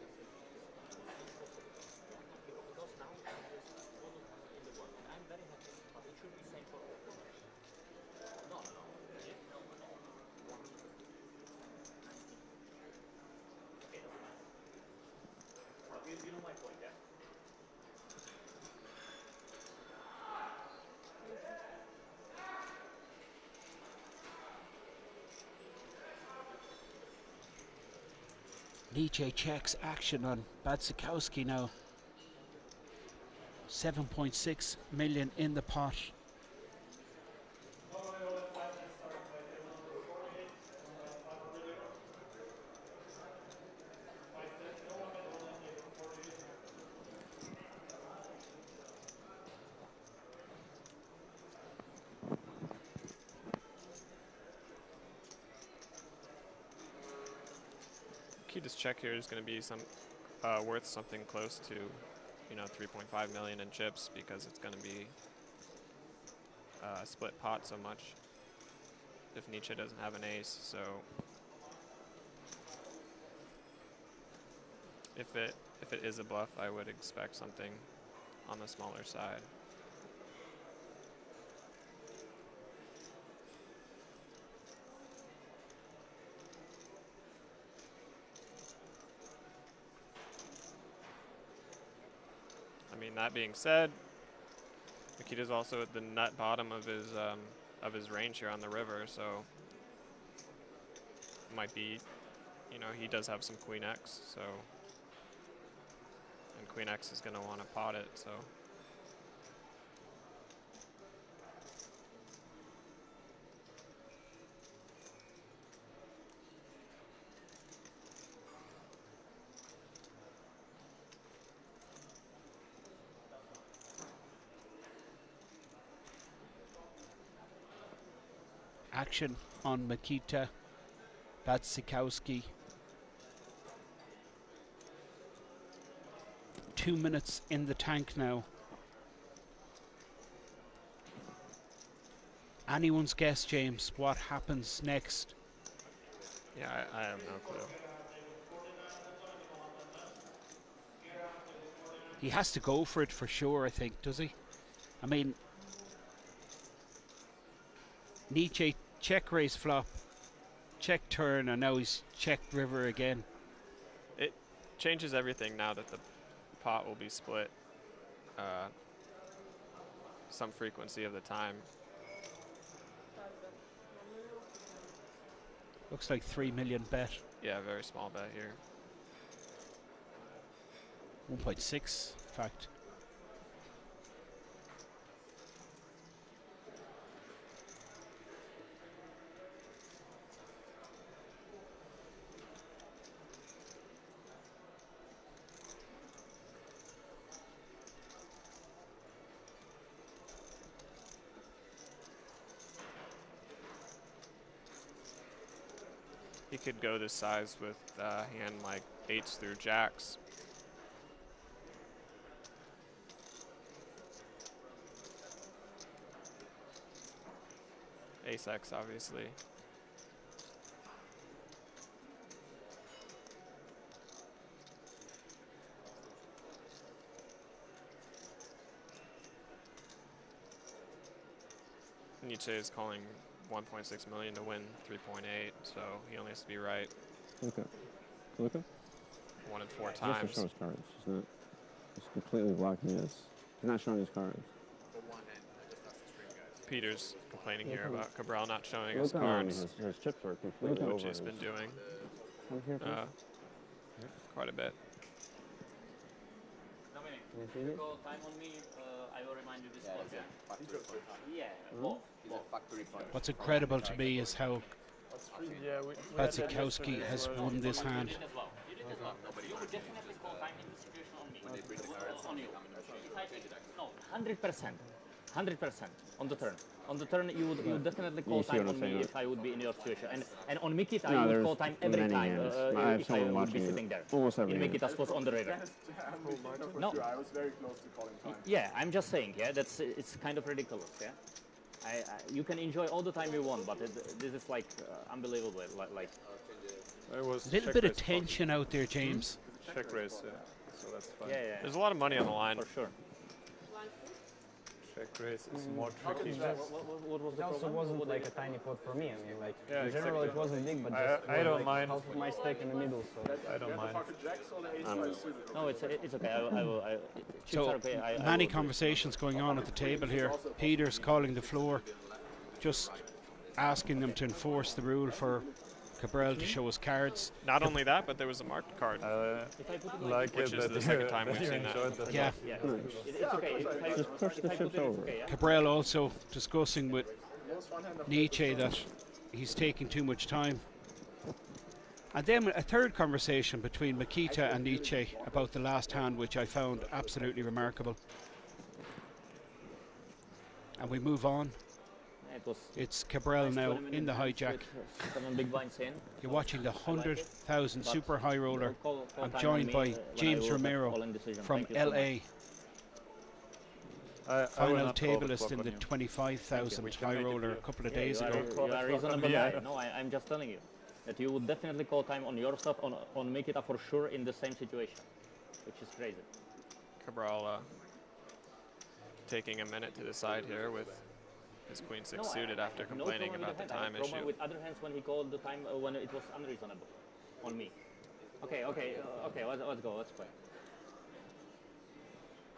Nietzsche checks action on Badsikowski now. 7.6 million in the pot. Key to check here is going to be some worth something close to, 3.5 million in chips, because it's going to be split pot so much if Nietzsche doesn't have an ace. So if it is a bluff, I would expect something on the smaller side. I mean, that being said, Nikita's also at the nut bottom of his range here on the river, so might be, he does have some Queen X, so, and Queen X is going to want to pot it, so. Action on Mikita Badsikowski. 2 minutes in the tank now. Anyone's guess, James, what happens next? Yeah, I have no clue. He has to go for it for sure, I think, does he? I mean, Nietzsche check raise flop, check turn, and now he's check river again. It changes everything now that the pot will be split some frequency of the time. Looks like 3 million bet. Yeah, very small bet here. 1.6, in fact. He could go this size with a hand like 8s through jacks. Ace X, obviously. Nietzsche is calling 1.6 million to win 3.8, so he only has to be right. Okay. Okay. 1 in 4 He has to times. show his cards. He's completely blocking his. He's not showing his cards. Peter's complaining here about Cabral not showing Look his how cards, his chips are completely which over. he's been doing Come here, please. quite a bit. Dominic, Can you see if you this? call time on me, I will remind you this call. Yeah, What's incredible to me is how Yeah, we had that Badsikowski yesterday as has well. won this hand. you did as well. You did as well. You would definitely call time in this situation on me. On you. If I take, no, 100%. 100% on the turn. On the turn, you would definitely call You see time what I'm on me saying, if I would be in your situation. And on Mikita, No, you would there's call time every many time hands. I have if I someone would be watching it sitting there. almost every In hand. Mikita's was on the radar. For No. sure. I was very close to calling time. Yeah, I'm just saying, yeah, it's kind of ridiculous, yeah. You can enjoy all the time you want, but this is like unbelievable, like It was A little bit of tension out there, James. check race, yeah. So that's fine. yeah, There's a lot of money on the line. for sure. Check race is more tricky. What was It the also problem? wasn't like a tiny pot for me. I mean, like Yeah, in general exactly. it wasn't big, but I just don't was, like, mind. half of my stake in the middle. So I don't mind. Pocket jacks or the ace five suited? No, it's okay. I will. Chips So are okay. I many will- conversations going on at the table here. Peter's calling the floor, just asking them to enforce the rule for Cabral to show his cards. Not only that, but there was a marked card, If I put it like which is the second time we've seen that. Yeah, yeah, it's okay. If I, Just push if the I chips put it, over. it's okay, yeah? Cabral also discussing with Nietzsche that he's taking too much time. And then a third conversation between Makita and Nietzsche about the last hand, which I found absolutely remarkable. And we move on. It was It's Cabral now in the hijack. 7 big blinds in. You're watching the 100,000 super high roller. Call I'm time joined on by me, when I James will have Romero all-in decision. from Thank you so LA. I Final tableist in the 25,000 high roller a couple of days ago. You are reasonable guy. No, I'm just telling you that you would definitely call time on your stuff, on Mikita for sure in the same situation, which is crazy. Cabral taking a minute to decide here with his queen six No, suited after no complaining problem about the with hand. I time have problem issue. with other hands when he called the time when it was unreasonable on me. Okay, let's go, let's play.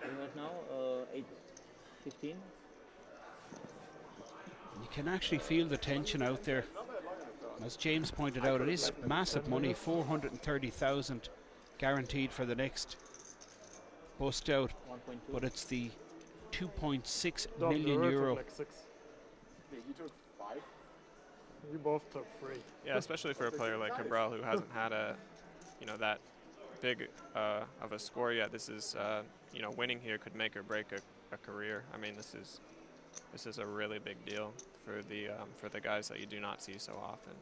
And right now, 8:15. You can actually feel the tension out there. As James pointed out, it is massive money, 430,000 guaranteed for the next bust out, 1.2. but it's the 2.6 million euro. He took 5. You both took 3. Yeah, especially for a player like Cabral who hasn't had that big of a score yet. This is, winning here could make or break a career. I mean, this is a really big deal for the guys that you do not see so often.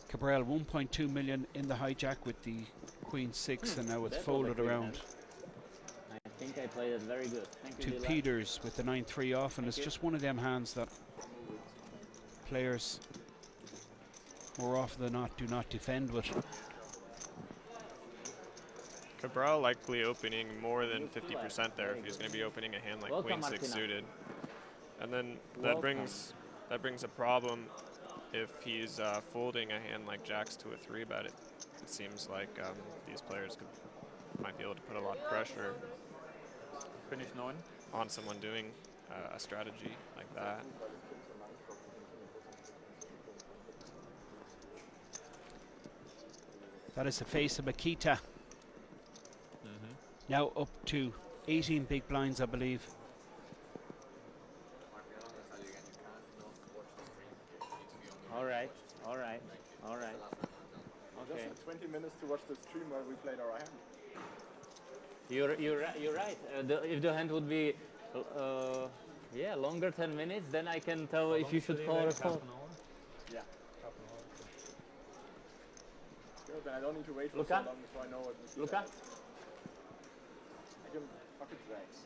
Cabral 1.2 million in the hijack with the queen six, and now it's That was a folded great around hand. I think I played it very good. Thank to you, Dila. Peters with the 9-3 off, and it's you. just one of them hands that players more often than not do not defend with. Cabral likely opening more than 50% there if he's going to be opening a hand like Welcome, queen six Martina. suited. And then Welcome. that brings a problem if he's folding a hand like jacks to a 3-bet. It seems like these players might be able to put a lot of pressure Finish 9. on someone doing a strategy like that. That is the face of Makita. Now up to 18 big blinds, I believe. All right. Okay. Just 20 minutes to watch the stream where we played our hand. You're right. If the hand would be, longer 10 minutes, then I can tell if you should call or call. Yeah. Good, then I don't need to wait for Luca? so long before I know what this is. Luca? I can pocket jacks.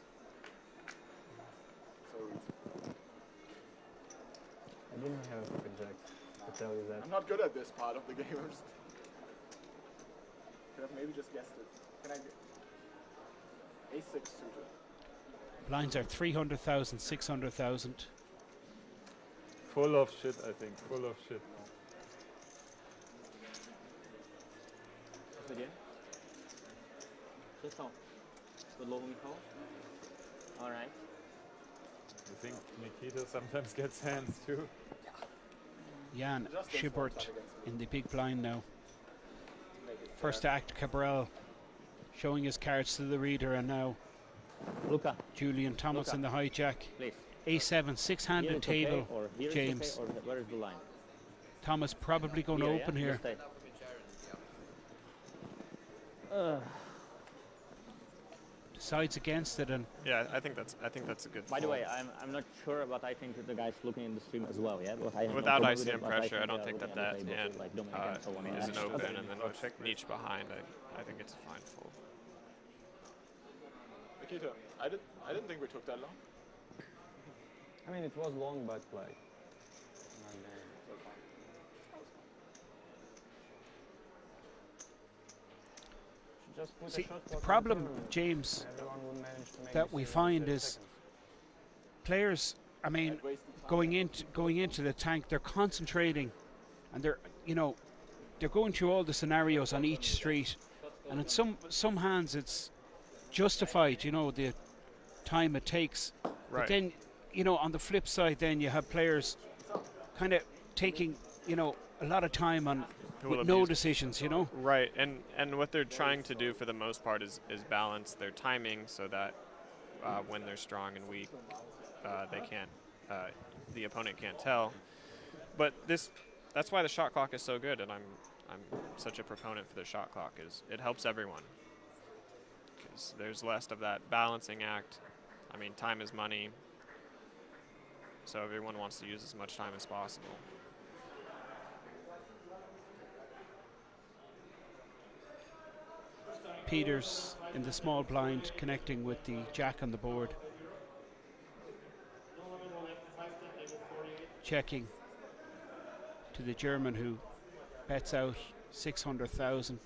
So I didn't have a pocket jack, to tell you that. I'm not good at this part of the game. I'm just could have maybe just guessed it. Can I get A6 suited? Blinds are 300,000, 600,000. Full of shit, I think. Full of shit. Again? Just now. The low we call. All right. I think Nikita sometimes gets hands too. Jan Schubert in the big blind now. First act, Cabral showing his cards to the reader, and now Luca, Julian Thomas Luca. in the hijack. please. A7, Here six-handed it's okay, table. or here James. it's okay, or where is the line? Thomas probably going to open here. Just stay. decides against it, and Yeah, I think that's a good. By the fold. way, I'm not sure, but I think that the guys looking in the stream as well. Yeah, but I have no Without problem with ICM it, but pressure, I they don't are think that looking at that the table hand too, like Dominic and so on. is an Yeah. open, and then with niche behind, I think it's a fine fold. Nikita, I didn't think we took that long. I mean, it was long, but like. Just put see, a shot the clock problem, on the James, everyone would manage to make that we decision in find 30 is seconds. players, I mean, going into the tank, they're concentrating, and they're going through all the scenarios on each street, and in some hands it's justified, the time it takes. But Right. then, on the flip side, then you have players kind of taking, a lot of time on Who will with no abuse it. decisions, Right, and what they're trying to do for the most part is balance their timing so that when they're strong and weak, they can't, the opponent can't tell. But that's why the shot clock is so good, and I'm such a proponent for the shot clock. Is it helps everyone because there's less of that balancing act. I mean, time is money, so everyone wants to use as much time as possible. Peters in the small blind connecting with the jack on the board. Checking to the German who bets out 600,000.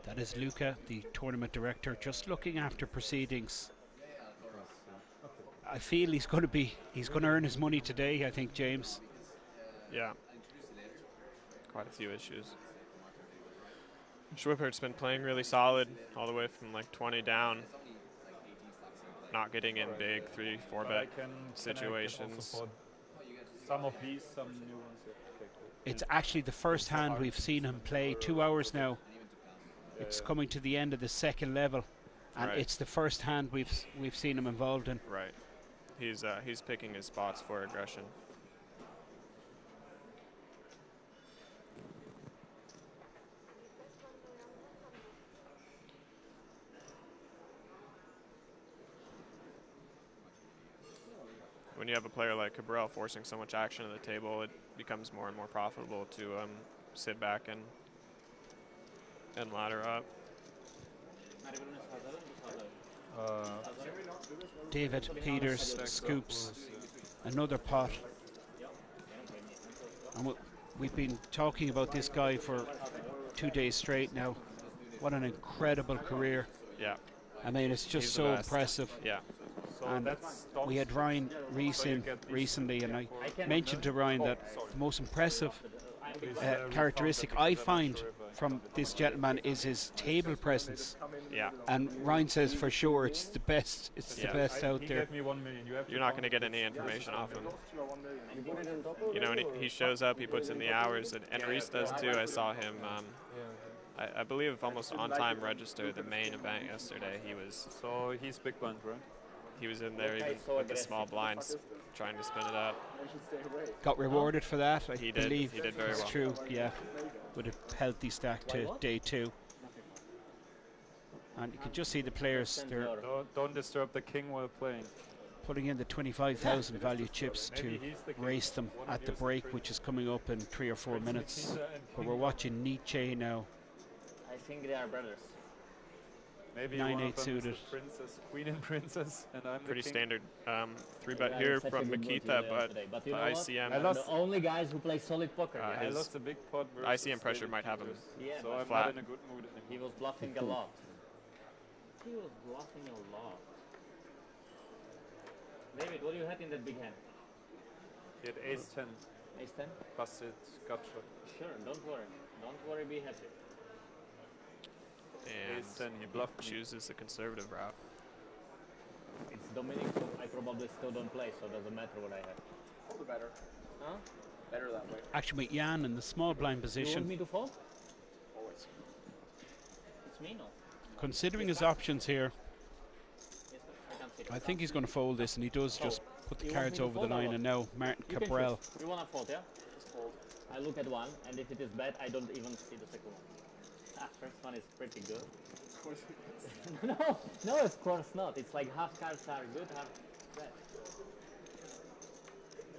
That is Luca, the tournament director, just looking after proceedings. I feel he's going to earn his money today, I think, James. Yeah. Quite a few issues. Schwippert's been playing really solid all the way from like 20 down. Not getting in big 3-4 bet situations. Some of these, some new ones. Yeah. Okay, cool. It's actually the first hand we've seen him play. 2 hours now. It's coming to the end of the second level, and Right. it's the first hand we've seen him involved in. Right. He's picking his spots for aggression. When you have a player like Cabral forcing so much action at the table, it becomes more and more profitable to sit back and ladder up. David Peters scoops another pot. And we've been talking about this guy for 2 days straight now. What an incredible career. Yeah. I mean, it's just He's so the best. impressive. Yeah. So And that's we had Ryan Rees in recently, and I mentioned to Ryan that the most impressive characteristic I find from this gentleman is his table presence. Yeah. And Ryan says for sure it's the best. It's the best out He there. gave me 1 million. You're not going to get any information off him. You know, and he shows up, he puts in the hours, and Reese does too. I saw him, I believe, almost on time register the main event yesterday. So he's big blind, right? He was in there even with the small blinds, trying to spin it up. Got rewarded for that. I He did. believe He did very it's well. true. Yeah, with a healthy stack to day 2. And you can just see the players. They're Don't disturb the king while playing. putting in the 25,000 value chips to race them at the break, which is coming up in 3 or 4 minutes. But we're watching Nietzsche now. I think they are brothers. Maybe 9-8 one of them suited. is the princess, queen and princess, and I'm Pretty the king. standard 3-bet here from Mikita, but But the you know what? ICM, I lost- The only guys who play solid poker. Uh, here. I his lost a big pot versus ICM pressure David might have him. Peters, Yeah, so but I'm flat. not in a good mood anymore. He was bluffing a lot. He was bluffing a lot. David, what do you have in that big hand? He had ace 10, Ace 10? busted gut shot. Sure, don't worry. Don't worry, be happy. and Ace 10, he bluffed me. chooses the conservative route. It's Dominic, so I probably still don't play, so it doesn't matter what I have. All the better. Huh? Better that way. Actually, with Jan in the small blind You want position, me to fold? Always. It's me, no? considering his options here, Yes, I can see it. I think he's going to fold this, and he does just put the You want cards me to over the fold or line. what? And now Martin You can Cabral. choose. You wanna fold, yeah? Just fold. I look at one, and if it is bad, I don't even see the second one. First one is pretty good. Of course. No, of course not. It's like half cards are good, half bad.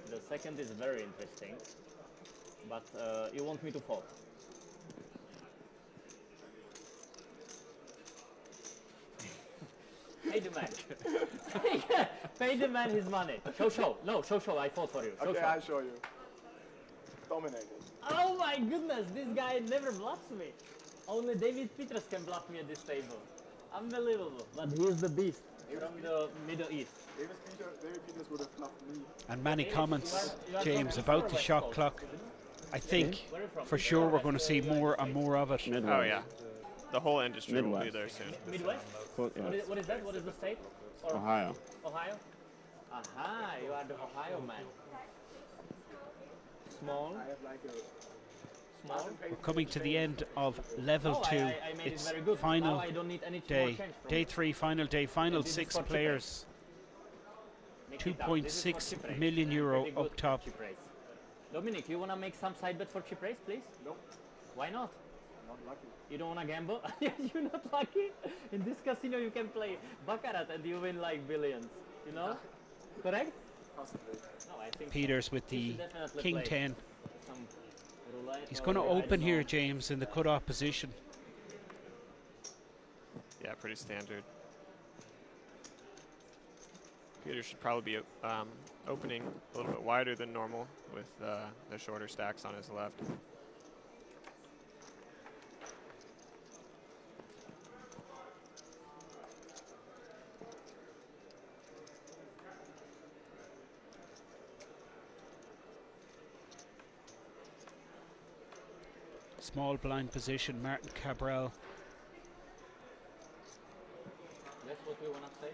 The second is very interesting, but you want me to fold. Pay the man. Pay the man his money. Show. No, show. I fought for you. Show. Okay, I show you. Dominated. Oh my goodness, this guy never bluffs me. Only David Peters can bluff me at this table. Unbelievable. But he's the beast from the Middle East. David Peters would have bluffed me. And many comments, you are James, from about the West shot Coast, clock. isn't it? I think Where are you from? for sure we're going to see more and more of it. Midwest. Oh yeah, the whole industry will be Midwest. there soon. Midwest? Foot, What is that? What is the state? Or Ohio. Ohio? Aha, you are the Ohio man. Small? I have like a Small? We're coming to the end of level Oh, 2. I made it It's very good. Now final I don't need any more day. change from Day you. 3, final day, final This is 6 for chip players. Make it up. This is for 2.6 chip raise. million euro Very good up top. chip raise. Dominic, you wanna make some side bet for chip raise, please? Nope. Why not? not lucky. You don't wanna gamble? You're not lucky? In this casino you can play baccarat and you win like billions. You know? Correct? Possibly. No, I think Peters with you the should definitely King play 10. some roulette He's or going to I don't open here, know. James, in the cut-off position. Yeah, pretty standard. Peter should probably be opening a little bit wider than normal with the shorter stacks on his left. Small blind position, Martin Cabral. That's what we wanna say?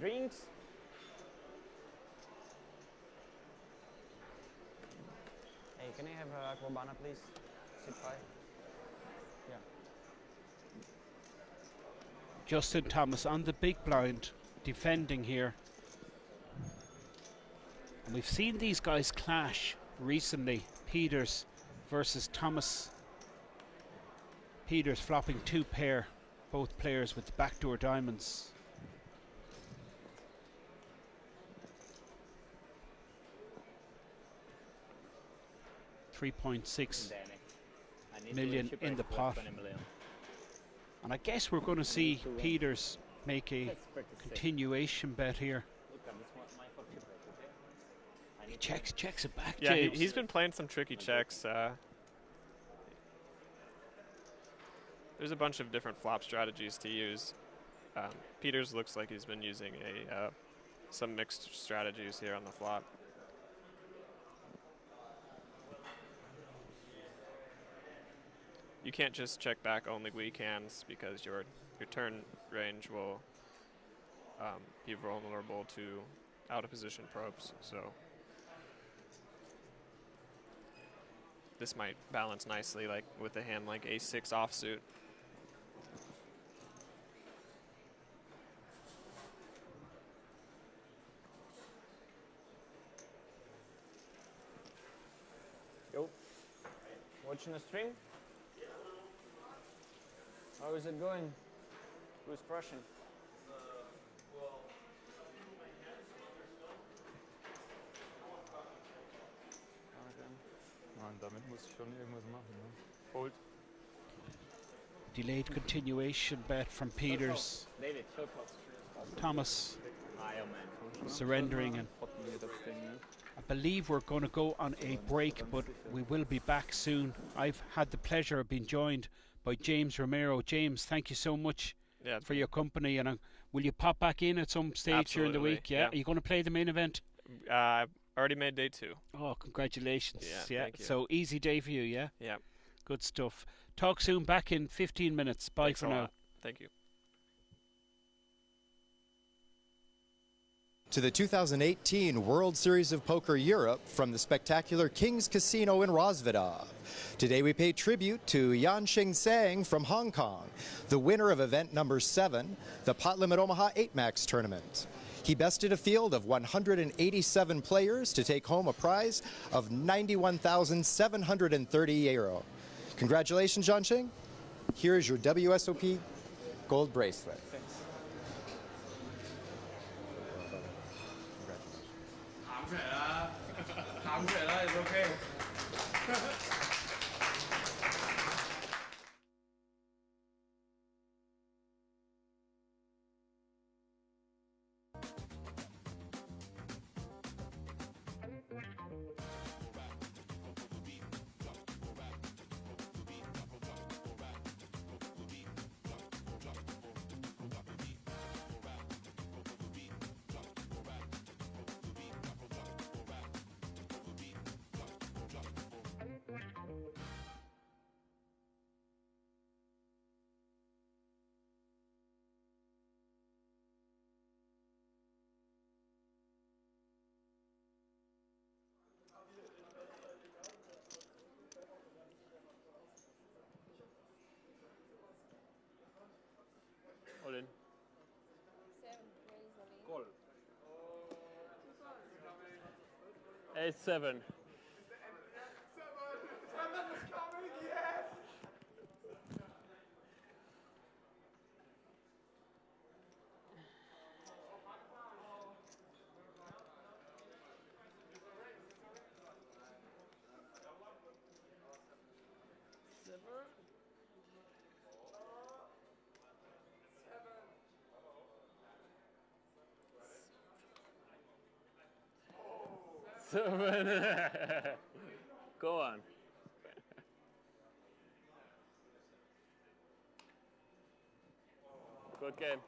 Drinks? Hey, can I have a Aquabana, please? Sip pie? Yeah. Justin Thomas on the big blind, defending here. And we've seen these guys clash recently. Peters versus Thomas. Peters flopping 2 pair, both players with backdoor diamonds. $3.6 Danny. I need million to chip in raise the plus pot. 20 million. And I guess we're going to see Peters make a That's pretty sick. continuation bet here. Look, this one my for chip raise, okay? I He need checks it back, Yeah, James. he's been playing some tricky checks. There's a bunch of different flop strategies to use. Peters looks like he's been using some mixed strategies here on the flop. you can't just check back only weak hands because your turn range will be vulnerable to out of position probes. So this might balance nicely, like with a hand like A6 offsuit. Yo. Watching the stream? How is it going? Who's crushing? Nein, damit muss ich schon irgendwas machen. Ne? Hold. Delayed continuation bet from Peters. David, heel close. Thomas Iron Man. surrendering, and I believe we're going to go on a break, but we will be back soon. I've had the pleasure of being joined by James Romero. James, thank you so much for your company, and will you pop back in at some stage during the week? Yeah? Are you going to play the main event? Already made day 2. Oh, congratulations. Yeah, thank you. So easy day for you, yeah? Yeah. Good stuff. Talk soon, back in 15 minutes. Bye. Thanks for a now. lot. Thank you. To the 2018 World Series of Poker Europe from the spectacular King's Casino in Rosvedov. Today we pay tribute to Yanxing Sang from Hong Kong, the winner of event number 7, the Pot Limit Omaha 8-Max tournament. He bested a field of 187 players to take home a prize of 91,730 euro. Congratulations, Yanxing. Here is your WSOP gold bracelet. It's okay. All in. Call. A7. Go on. Good game.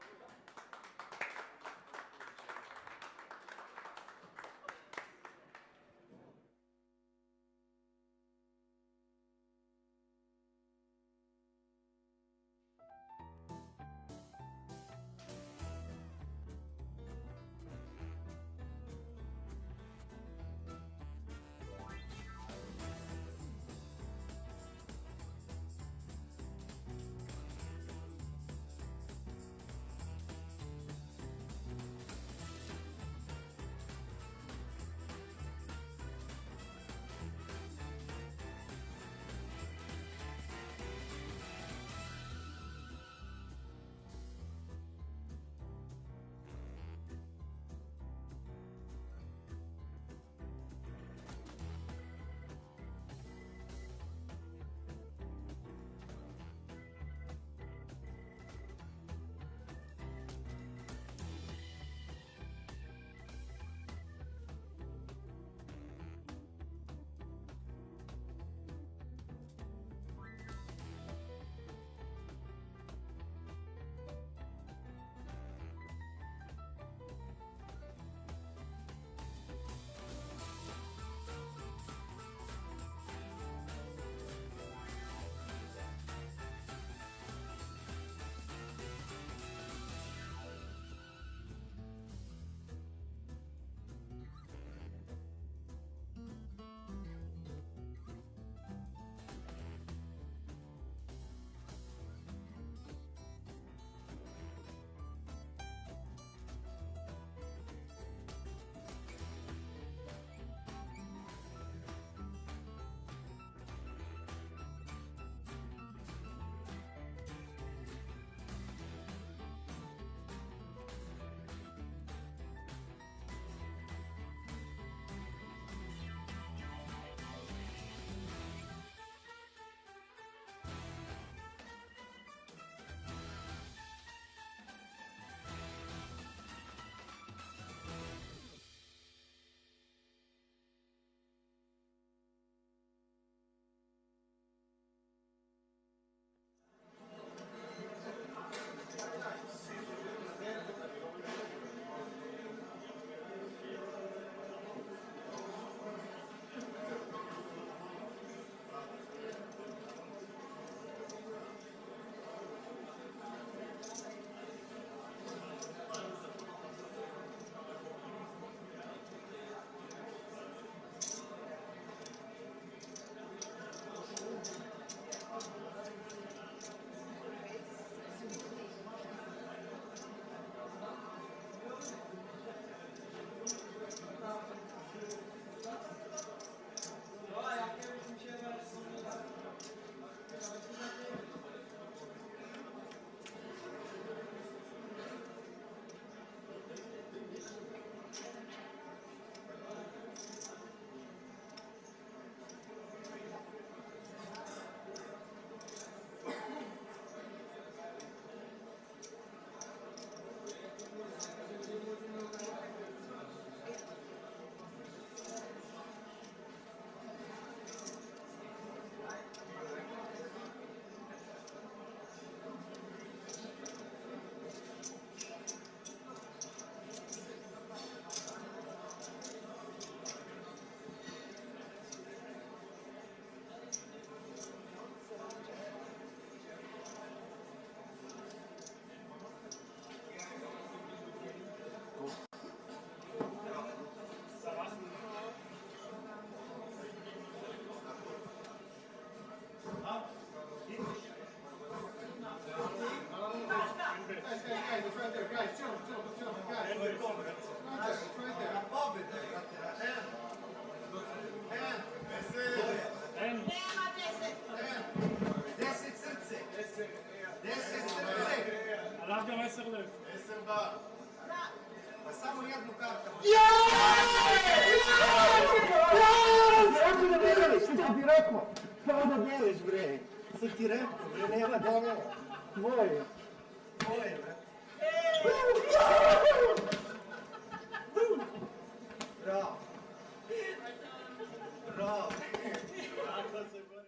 Alaska Westerlev. Kako da bereš? Šta ti rekao? Kao da bereš, bre. Sad ti rekao, bre, nema domela. Tvoje. Tvoje, bre. Bravo. Bravo. Tako se bori.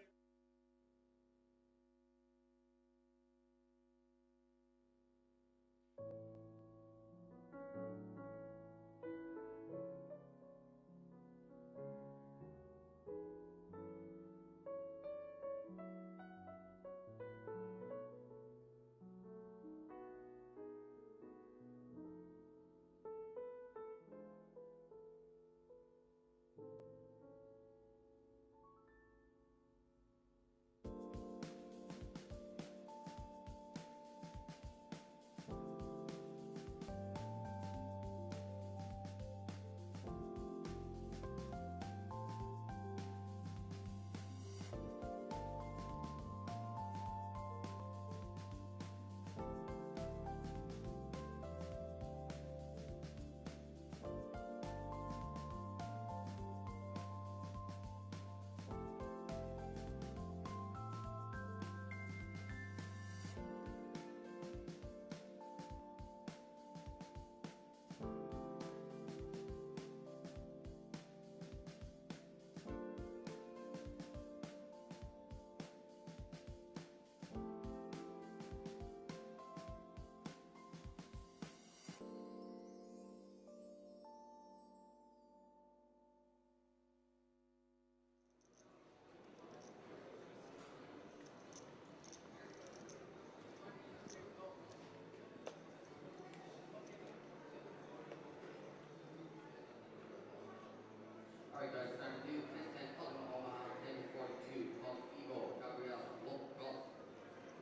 Alright guys, time to do 10-10 Tottenham Omaha, 10-42, Tom Eagle, Gabriel, Golf,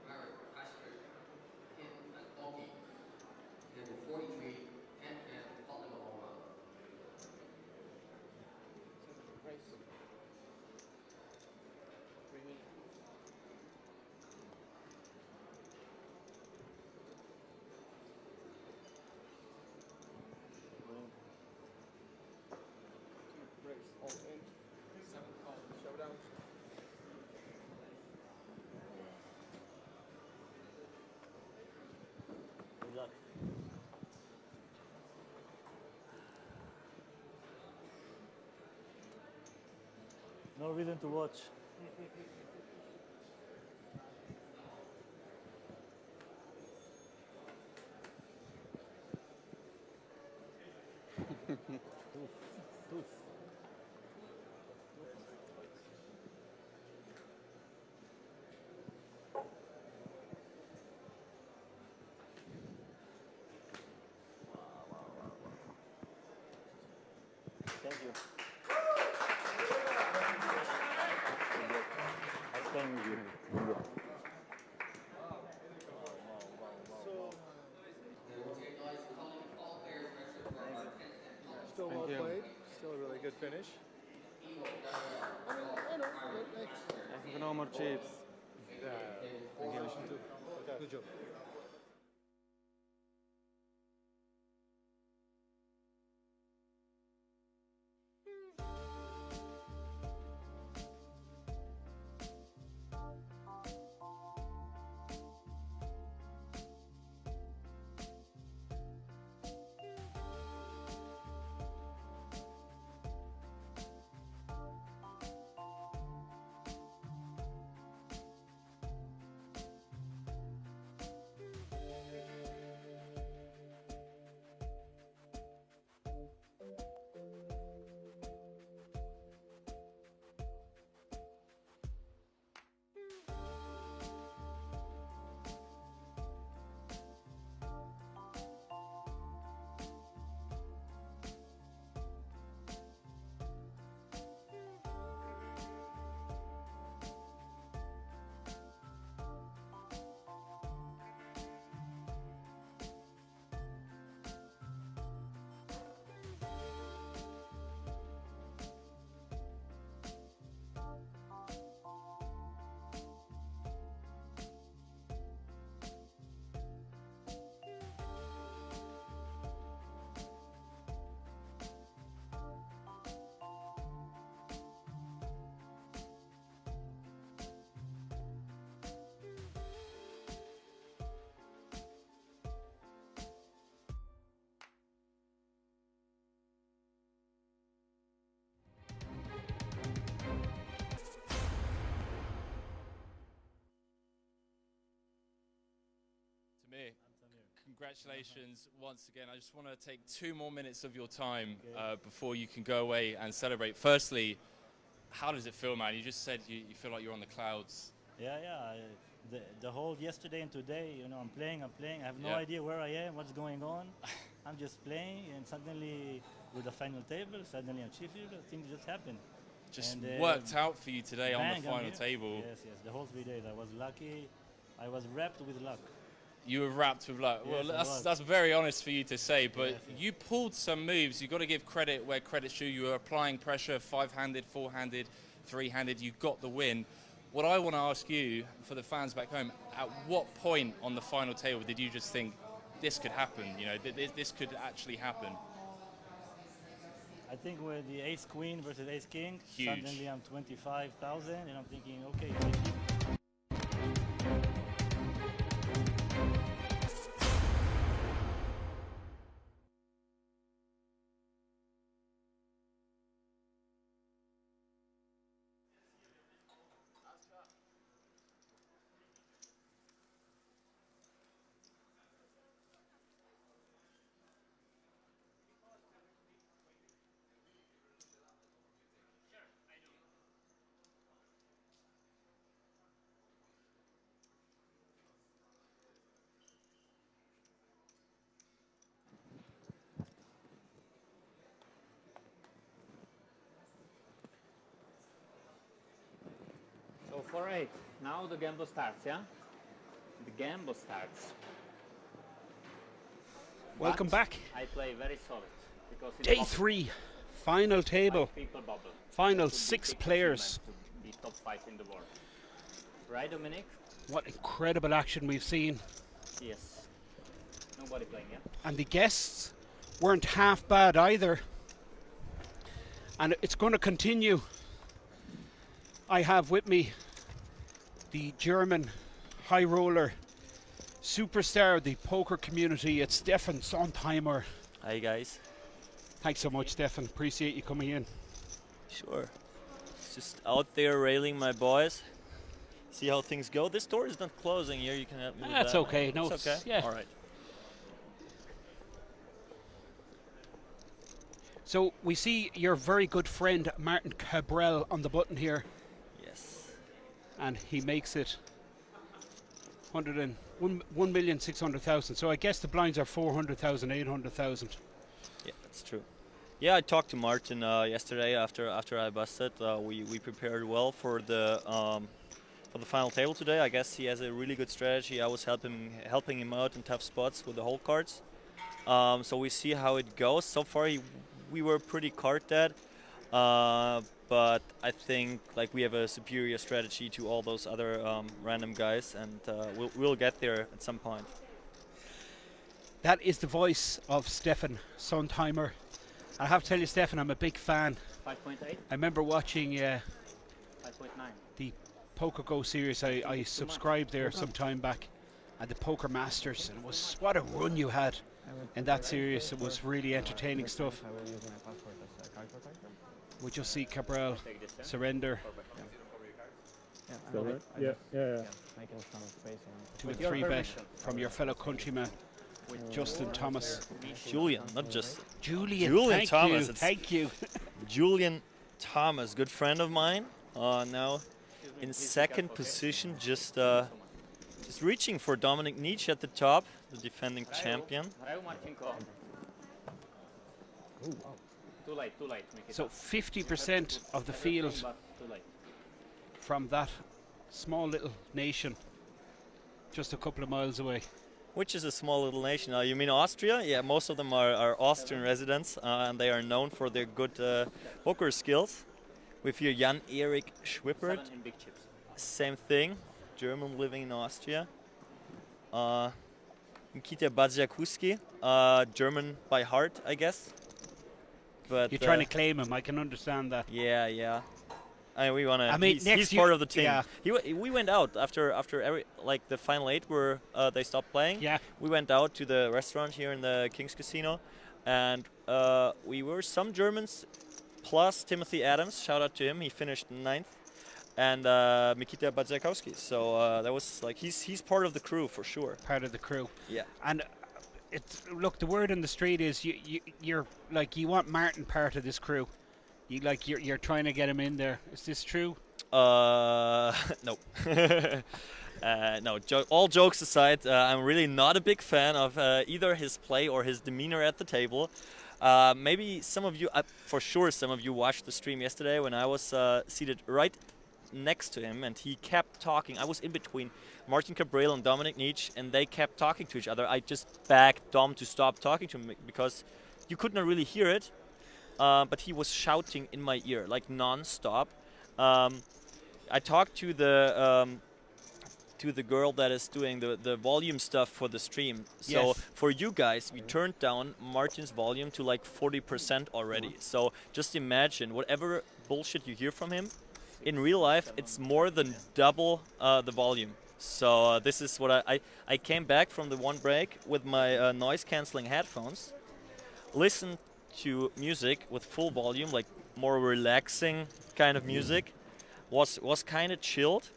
Marek, Ashford, Kim and Donkey. Number 43, 10-10 Tottenham Omaha. Good luck. No reason to watch. Thank you. Nice playing with you. Still well played. Still a really good finish. I think no more chips. Good job. Amir, congratulations once again. I just want to take 2 more minutes of your time before you can go away and celebrate. Firstly, how does it feel, man? You just said you feel like you're on the clouds. Yeah. The whole yesterday and today, you know, I'm playing. I have no idea where I am, what's going on. I'm just playing, and suddenly, with the final table, suddenly I'm chipping. Things just happen. Just and, worked out for you today on bang, the I'm final here. table. Yes. The whole 3 days, I was lucky. I was wrapped with luck. You were wrapped with luck. Yes, Well, that's very honest for you to say, but you pulled some moves. You've got to give credit where credit's due. You were applying pressure, 5-handed, 4-handed, 3-handed. You got the win. What I want to ask you, for the fans back home, at what point on the final table did you just think this could happen? You know, this could actually happen? I think with the ace queen versus ace king, Huge. suddenly I'm 25,000, and I'm thinking, okay. So 4-8. Now the gamble starts, yeah? The gamble starts. Welcome back. I play very solid because it's Day bubble. 3, final table. Like people bubble. Final That would be 6 big players. achievement to be top 5 in the world. Right, Dominic? What incredible action we've seen. Yes. Nobody playing, yeah? And the guests weren't half bad either. And it's going to continue. I have with me the German HighRoller superstar of the poker community. It's Stefan Sondheimer. Hi guys. Thanks so much, Stefan. Appreciate you coming in. Sure. Just out there railing my boys. See how things go. This door is not closing here. You can help me with That's that. okay. No, it's okay. Yeah. All right. So we see your very good friend Martin Cabral on the button here. Yes. And he makes it 1,600,000. So I guess the blinds are 400,000, 800,000. Yeah, that's true. Yeah, I talked to Martin yesterday after I busted. We prepared well for the final table today. I guess he has a really good strategy. I was helping him out in tough spots with the hole cards. So we see how it goes. So far, we were pretty card dead, but I think like we have a superior strategy to all those other random guys, and we'll get there at some point. That is the voice of Stefan Sondheimer. I have to tell you, Stefan, I'm a big fan. 5.8? I remember watching 5.9. the Poker Go series. I subscribed there some time back, and the Poker Masters, and it was what a run you had in that series. It was really entertaining stuff. We just see Cabral surrender Yeah. to a 3-bet from your fellow countryman, Justin Thomas. Julian, not just Julian thank Thomas. you, thank you. Julian Thomas, good friend of mine. Now in second position, just reaching for Dominic Nietzsche at the top, the defending champion. Too late. So 50% of the field from that small little nation, just a couple of miles away. Which is a small little nation. You mean Austria? Yeah, most of them are Austrian residents, and they are known for their good poker skills. With here Jan-Erik Schwippert, same thing, German living in Austria. Nikita Badziakuski, German by heart, I guess. But you're trying to claim him, I can understand that. Yeah. We want to. I mean, he's part of the team. Yeah. We went out after every the final 8 where they stopped playing. Yeah. We went out to the restaurant here in the King's Casino, and we were some Germans plus Timothy Adams. Shout out to him. He finished 9th. and Mikita Badzakowski. So that was like he's part of the crew for sure. Part of the crew. Yeah. And it's look, the word on the street is you're like you want Martin part of this crew. You're trying to get him in there. Is this true? No. No. All jokes aside, I'm really not a big fan of either his play or his demeanor at the table. Maybe some of you, for sure, some of you watched the stream yesterday when I was seated right next to him, and he kept talking. I was in between Martin Cabral and Dominic Nietzsche, and they kept talking to each other. I just begged Dom to stop talking to me because you could not really hear it, but he was shouting in my ear like non-stop. I talked to the girl that is doing the volume stuff for the stream. So Yes. for you guys, we turned down Martin's volume to like 40% already. So just imagine whatever bullshit you hear from him, in real life, it's more than double the volume. So this is what I came back from the one break with my noise cancelling headphones, listened to music with full volume, like more relaxing kind of music, was kind of chilled,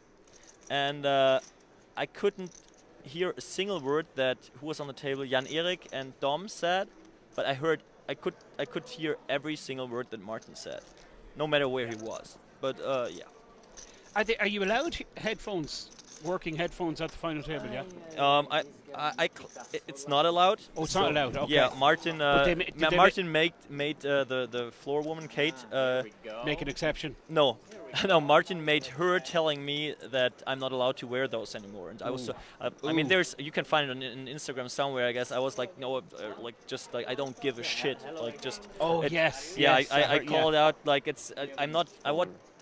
and I couldn't hear a single word that who was on the table, Jan Erik and Dom said, but I could hear every single word that Martin said, no matter where he was. But yeah. Are you allowed headphones, working headphones at the final table? Yeah. It's not allowed. Oh, it's not allowed. Okay. Yeah, Martin. Martin made the floor woman Kate make an exception. No, no. Martin made her telling me that I'm not allowed to wear those anymore, and I was. I mean, you can find it on Instagram somewhere. I guess I was like, no, just like I don't give a shit. Like just. Oh yes. Yeah, yes, I called out like it's. I'm not.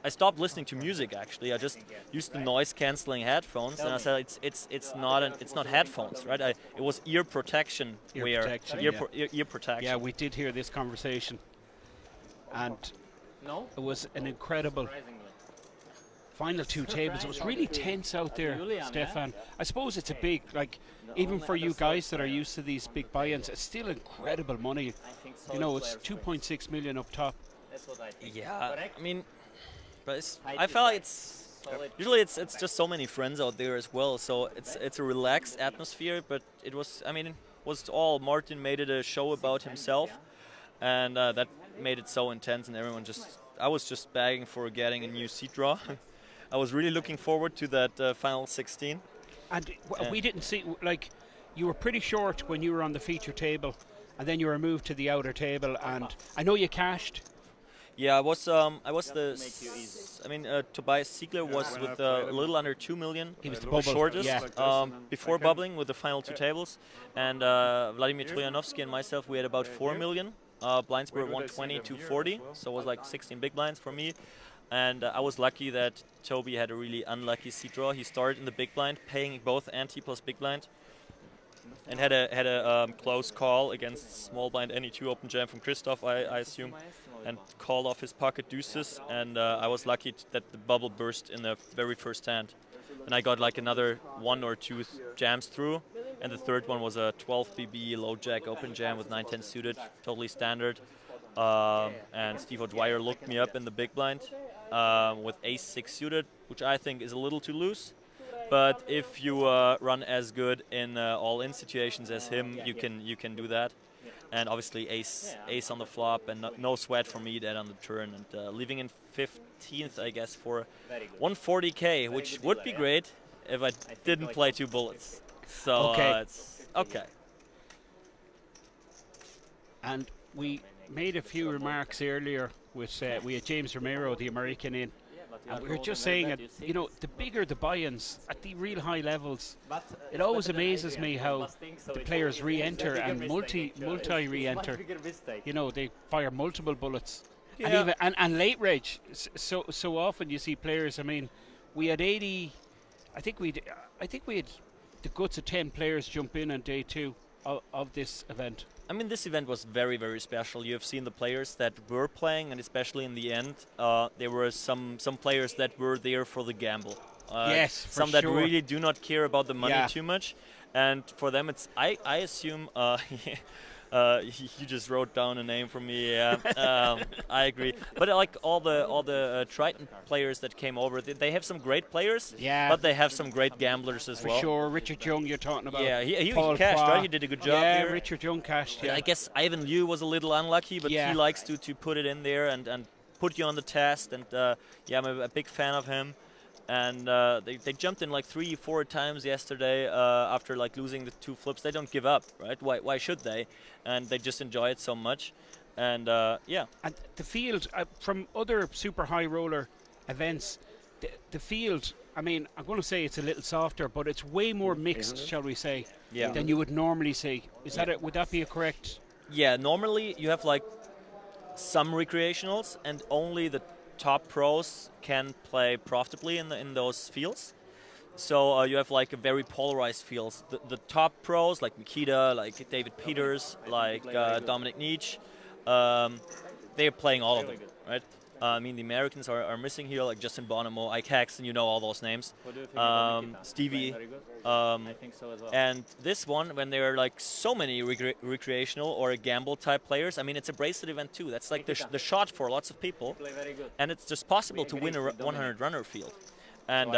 I stopped listening to music actually. I just used the noise cancelling headphones, and I said it's not headphones, right? It was ear protection. Ear protection. Ear protection. Yeah, we did hear this conversation, and it was an incredible final two tables. It was really tense out there, Stefan. I suppose it's a big, like, even for you guys that are used to these big buy-ins, it's still incredible money. You know, it's 2.6 million up top. Yeah, I mean. But I felt like usually it's just so many friends out there as well, so it's a relaxed atmosphere. But it was all Martin made it a show about himself, and that made it so intense, and everyone I was just begging for getting a new seat draw. I was really looking forward to that final 16. And we didn't see, like, you were pretty short when you were on the feature table, and then you were moved to the outer table, and I know you cashed. Yeah, I was Tobias Siegler was with a little under 2 million. He was the shortest before bubbling with the final two tables, and Vladimir Trojanovsky and myself, we had about 4 million. Blinds were 120 to 40, so it was like 16 big blinds for me. And I was lucky that Toby had a really unlucky seat draw. He started in the big blind, paying both ante plus big blind, and had a close call against small blind any2 open jam from Christoph, I assume, and called off his pocket deuces. And I was lucky that the bubble burst in the very first hand, and I got like another 1 or 2 jams through, and the third one was a 12 BB low jack open jam with 9-10 suited, totally standard. And Steve O'Dwyer looked me up in the big blind with ace-6 suited, which I think is a little too loose. But if you run as good in all-in situations as him, you can do that. And obviously ace on the flop, and no sweat for me that on the turn, and leaving in 15th, I guess, for 140k, which would be great if I didn't play 2 bullets. So it's okay. And we made a few remarks earlier with we had James Romero, the American, in. And we were just saying that, you know, the bigger the buy-ins at the real high levels, it always amazes me how the players re-enter and multi-re-enter. You know, they fire multiple bullets. Yeah. And even and late reg. So often you see players. I mean, we had 80. I think we had the guts of 10 players jump in on day 2 of this event. I mean, this event was very, very special. You have seen the players that were playing, and especially in the end, there were some players that were there for the gamble. Yes, for some that sure. really do not care about the money too much, and for them, it's I assume You just wrote down a name for me. Yeah, I agree. But like all the Triton players that came over, they have some great players. Yeah. But they have some great gamblers as For well. sure, Richard Young you're talking about. Yeah, he Paul cashed, Qua. right? He did a good job yeah, here. Richard Young cashed, yeah. I guess Ivan Liu was a little unlucky, but Yeah. he likes to put it in there and put you on the test. And yeah, I'm a big fan of him. And they jumped in like 3-4 times yesterday after like losing the 2 flips. They don't give up, right? Why should they? And they just enjoy it so much. And yeah. And the field, from other super high roller events, the field, I mean, I'm going to say it's a little softer, but it's way more mixed, shall we say, than you would normally see. Is that it? Would that be a correct? Yeah, normally you have like some recreationals, and only the top pros can play profitably in those fields. So you have like a very polarized fields. The top pros like Mikita, like David Peters, like Dominic Nietzsche, they're playing all of them, right? I mean, the Americans are missing here, like Justin Bonomo, Ike Hexton, you know all those names. Stevie. I think so as well. And this one, when there are like so many recreational or gamble type players, I mean, it's a bracelet event too. That's like the shot for lots of people. And it's just possible to win a 100 runner field. And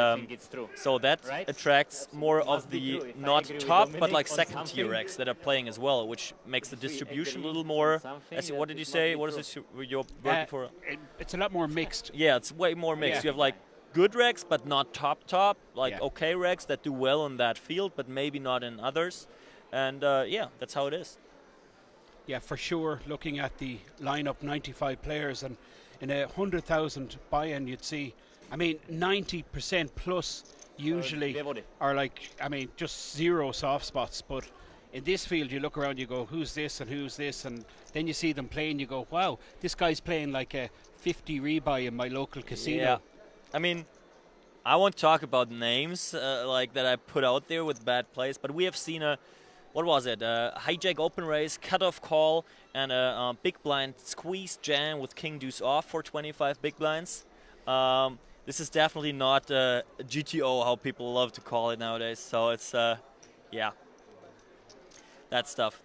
so that attracts more of the not top but like second tier X that are playing as well, which makes the distribution a little more. What did you say? What is this your word for? It's a lot more mixed. Yeah, it's way more mixed. You have like good regs but not top, like okay regs that do well in that field but maybe not in others. And yeah, that's how it is. Yeah, for sure. Looking at the lineup, 95 players, and in a 100,000 buy-in, you'd see. I mean, 90% plus usually are like, I mean, just zero soft spots. But in this field, you look around, you go, who's this and who's this? And then you see them playing, you go, wow, this guy's playing like a 50 rebuy in my local casino. Yeah. I mean, I won't talk about names like that I put out there with bad plays, but we have seen what was it? Hijack open race, cutoff call, and a big blind squeeze jam with king deuce off for 25 big blinds. This is definitely not GTO, how people love to call it nowadays. So it's, yeah, that stuff.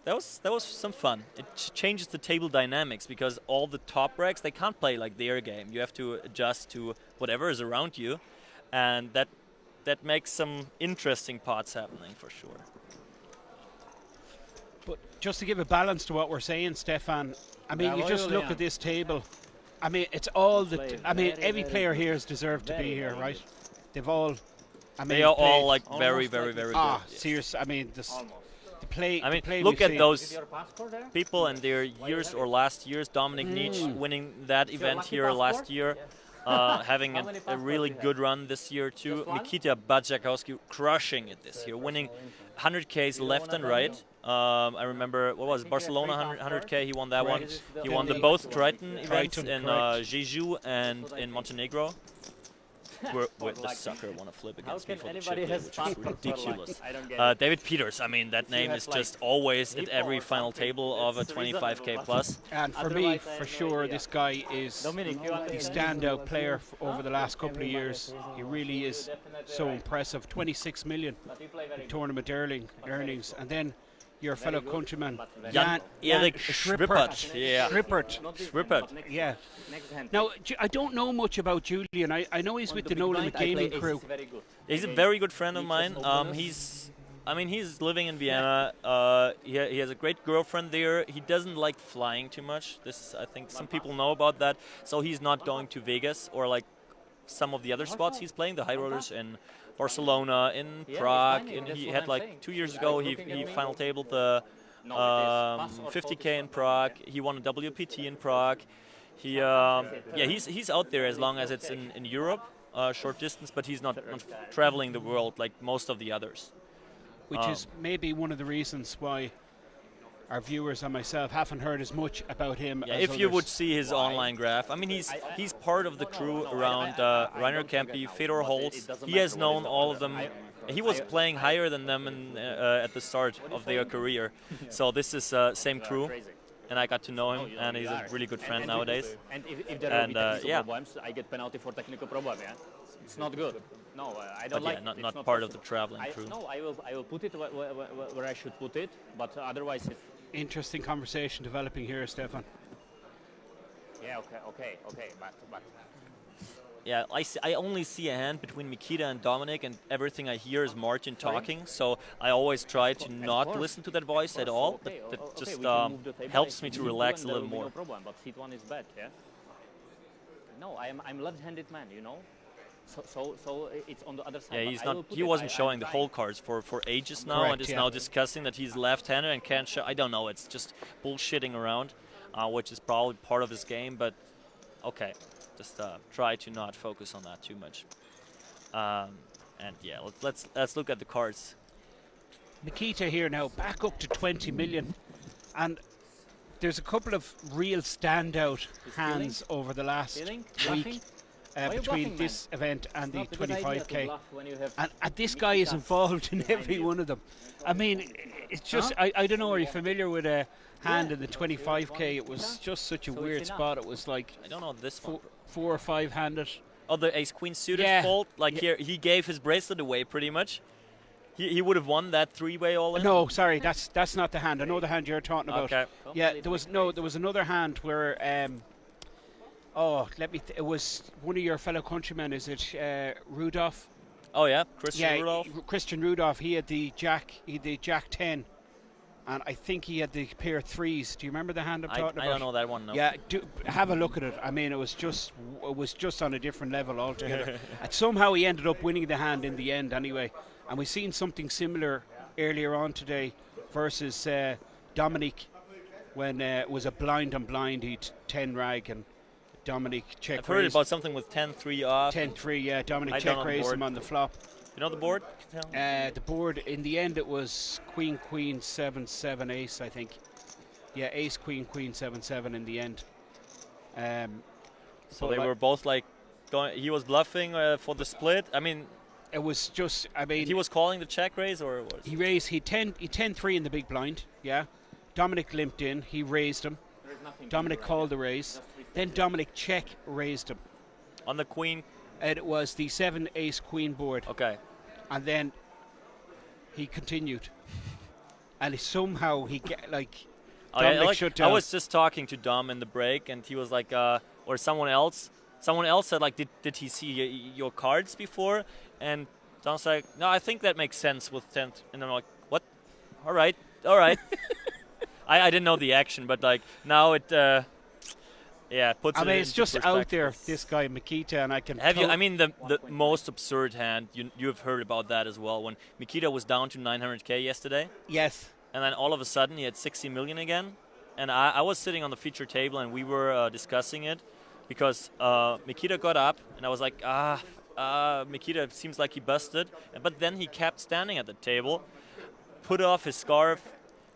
That was some fun. It changes the table dynamics because all the top regs, they can't play like their game. You have to adjust to whatever is around you, and that makes some interesting parts happening for sure. But just to give a balance to what we're saying, Stefan, I mean, you just look at this table. I mean, it's all I mean, every player here has deserved to be here, right? They've all. I mean, they are all like very, very, very good. Serious. I mean, the play. I mean, the play look at seen. those people and their years or last years. Dominic Nietzsche winning that event here last year, having a really good run this year too. Mikita Badjakowski crushing it this year, winning 100Ks left and right. I remember, what was it, Barcelona 100K, he won that one. He won the both Triton events in Jeju and in Montenegro. Where the sucker want to flip against me for the chip, which is ridiculous. David Peters, I mean, that name is just always at every final table of a 25K plus. And for me, for sure, this guy is the standout player over the last couple of years. He really is so impressive. 26 million in tournament earnings. And then your fellow countryman, Jan Erik Schrippert. Yeah. Schrippert. Yeah. Now, I don't know much about Julian. I know he's with the No Limit Gaming crew. He's a very good friend of mine. He's living in Vienna. He has a great girlfriend there. He doesn't like flying too much. I think some people know about that. So he's not going to Vegas or like some of the other spots he's playing, the HighRollers in Barcelona, in Prague, and he had like 2 years ago he final tabled the 50K in Prague. He won a WPT in Prague. He's out there as long as it's in Europe, short distance, but he's not traveling the world like most of the others. Which is maybe one of the reasons why our viewers and myself haven't heard as much about him. Yeah, as if you others. would see his online graph, I mean, he's part of the crew around Rainer Kempe, Fedor Holz. He has known all of them. He was playing higher than them at the start of their career. So this is same crew, and I got to know him, and he's a really good friend nowadays. And if there are technical problems, I get penalty for technical problem. Yeah, it's not good. No, I don't like. Yeah, not part of the traveling crew. No, I will put it where I should put it. But otherwise, Interesting conversation developing here, Stefan. Yeah, okay, but Yeah, I only see a hand between Mikita and Dominic, and everything I hear is Martin talking. So I always try to not listen to that voice at all. That just helps me to relax a little more. No problem, but seat 1 is bad, yeah. No, I'm left-handed man, you know. So it's on the other side. Yeah, he's not. He wasn't showing the whole cards for ages now, and is now discussing that he's left-handed and can't show. I don't know. It's just bullshitting around, which is probably part of his game. But okay, just try to not focus on that too much. And yeah, let's look at the cards. Nikita here now back up to 20 million, and there's a couple of real standout hands over the last week. Between this event and the 25k, and this guy is involved in every one of them. I mean, it's just I don't know. Are you familiar with a hand in the 25k? It was just such a weird spot. It was like I don't know this one. 4 or 5 handed. Oh, the ace queen suited fold. Like here, he gave his bracelet away pretty much. He would have won that 3-way all in. No, sorry, that's not the hand. I know the hand you're talking about. Okay. Yeah, there was another hand where. It was one of your fellow countrymen. Is it Rudolph? Oh yeah, Rudolph. Christian Rudolph. He had the Jack 10, and I think he had the pair of 3s. Do you remember the hand I'm talking about? I don't know that one. No. Yeah, have a look at it. I mean, it was just on a different level altogether. And somehow he ended up winning the hand in the end, anyway. And we've seen something similar earlier on today versus Dominic when it was a blind on blind. He'd 10 rag and. Dominic check I've heard about something with 10-3 off. 10-3, yeah. Dominic check raised him on the flop. You know the board? The board, in the end, it was Queen, 7-7, ace, I think. Yeah, ace, Queen, 7-7 in the end. So they were both like going. He was bluffing for the split. I mean, it was just. I mean, he was calling the check raise, or was he raised? He 10-3 in the big blind. Yeah, Dominic limped in. He raised him. Dominic called the raise. Then Dominic check raised him. On the queen? It was the 7 ace queen board. Okay. And then he continued. And somehow he get Dominic shut down. I was just talking to Dom in the break, and he was like, or someone else said like, did he see your cards before? And Dom's like, no, I think that makes sense with 10th. And I'm like, what? All right. I didn't know the action, but like now it. Yeah, puts it it's just out there, this guy, Mikita, and I can... I mean, the most absurd hand, you have heard about that as well, when Mikita was down to 900k yesterday. Yes. And then all of a sudden, he had 60 million again. And I was sitting on the feature table, and we were discussing it, because Mikita got up, and I was like, Mikita seems like he busted. But then he kept standing at the table, put off his scarf,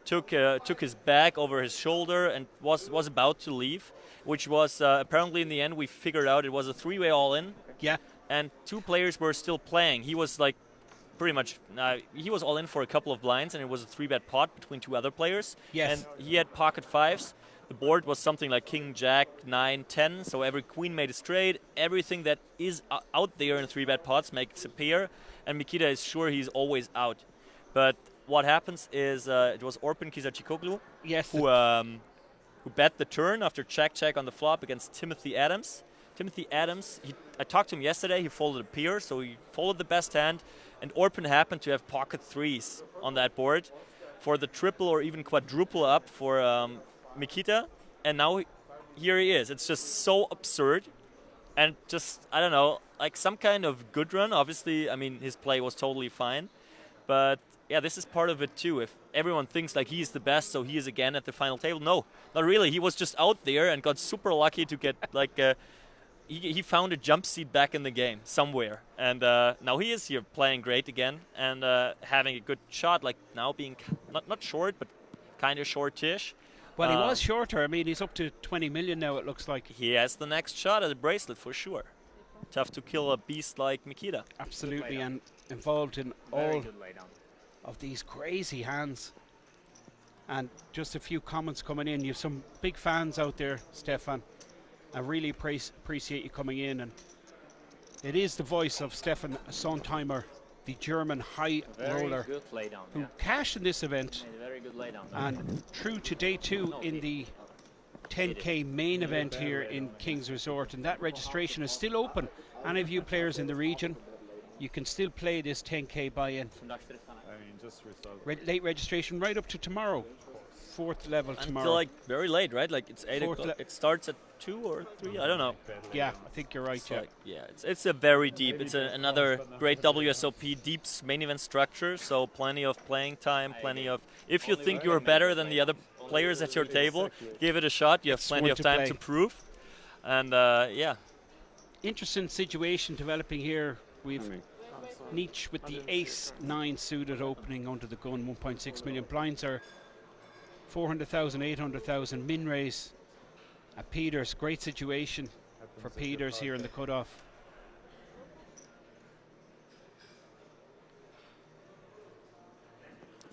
took his bag over his shoulder, and was about to leave. Which was apparently in the end we figured out it was a 3-way all-in. Yeah. And 2 players were still playing. He was like pretty much he was all in for a couple of blinds, and it was a 3-bet pot between 2 other players. Yes. And he had pocket 5s. The board was something like King, Jack, 9, 10. So every queen made a straight. Everything that is out there in 3-bet pots makes a pair, and Mikita is sure he's always out. But what happens is it was Orpin Kisachikoglu. Yes. Who bet the turn after check on the flop against Timothy Adams. Timothy Adams, I talked to him yesterday, he folded a pair, so he folded the best hand, and Orpin happened to have pocket 3s on that board for the triple or even quadruple up for Mikita, and now here he is. It's just so absurd, and just, I don't know, like some kind of good run. Obviously, I mean, his play was totally fine, but yeah, this is part of it too. If everyone thinks like he's the best, so he is again at the final table. No, not really. He was just out there and got super lucky to get like he found a jump seat back in the game somewhere, and now he is here playing great again and having a good shot. Like now being not short, but kind of shortish. Well, he was shorter. I mean, he's up to 20 million now. It looks like he has the next shot at the bracelet for sure. Tough to kill a beast like Mikita. Absolutely, and involved in all of these crazy hands. And just a few comments coming in. You have some big fans out there, Stefan. I really appreciate you coming in. And it is the voice of Stefan Sondheimer, the German HighRoller, Very good laydown. who Yeah. cashed in this event Made a very good laydown. and through to day 2 in the 10k main event here in King's Resort, and that registration is still open. Any of you players in the region, you can still play this 10k buy-in. Just result. Late registration right up to tomorrow, 4th level tomorrow. Until like very late, right? Like it's 8 Fourth o'clock. It starts at 2 or 3. I don't know. Yeah, I think you're right. So Yeah. like, yeah, it's a very deep. It's another great WSOP deep main event structure. So plenty of playing time, plenty of. If you think you're better than the other players at your table, give it a shot. You have plenty of time to prove. And yeah. Interesting situation developing here. We've Nietzsche with the ace-9 suited opening under the gun. 1.6 million blinds are 400,000, 800,000 min raise at Peters. Great situation for Peters here in the cutoff.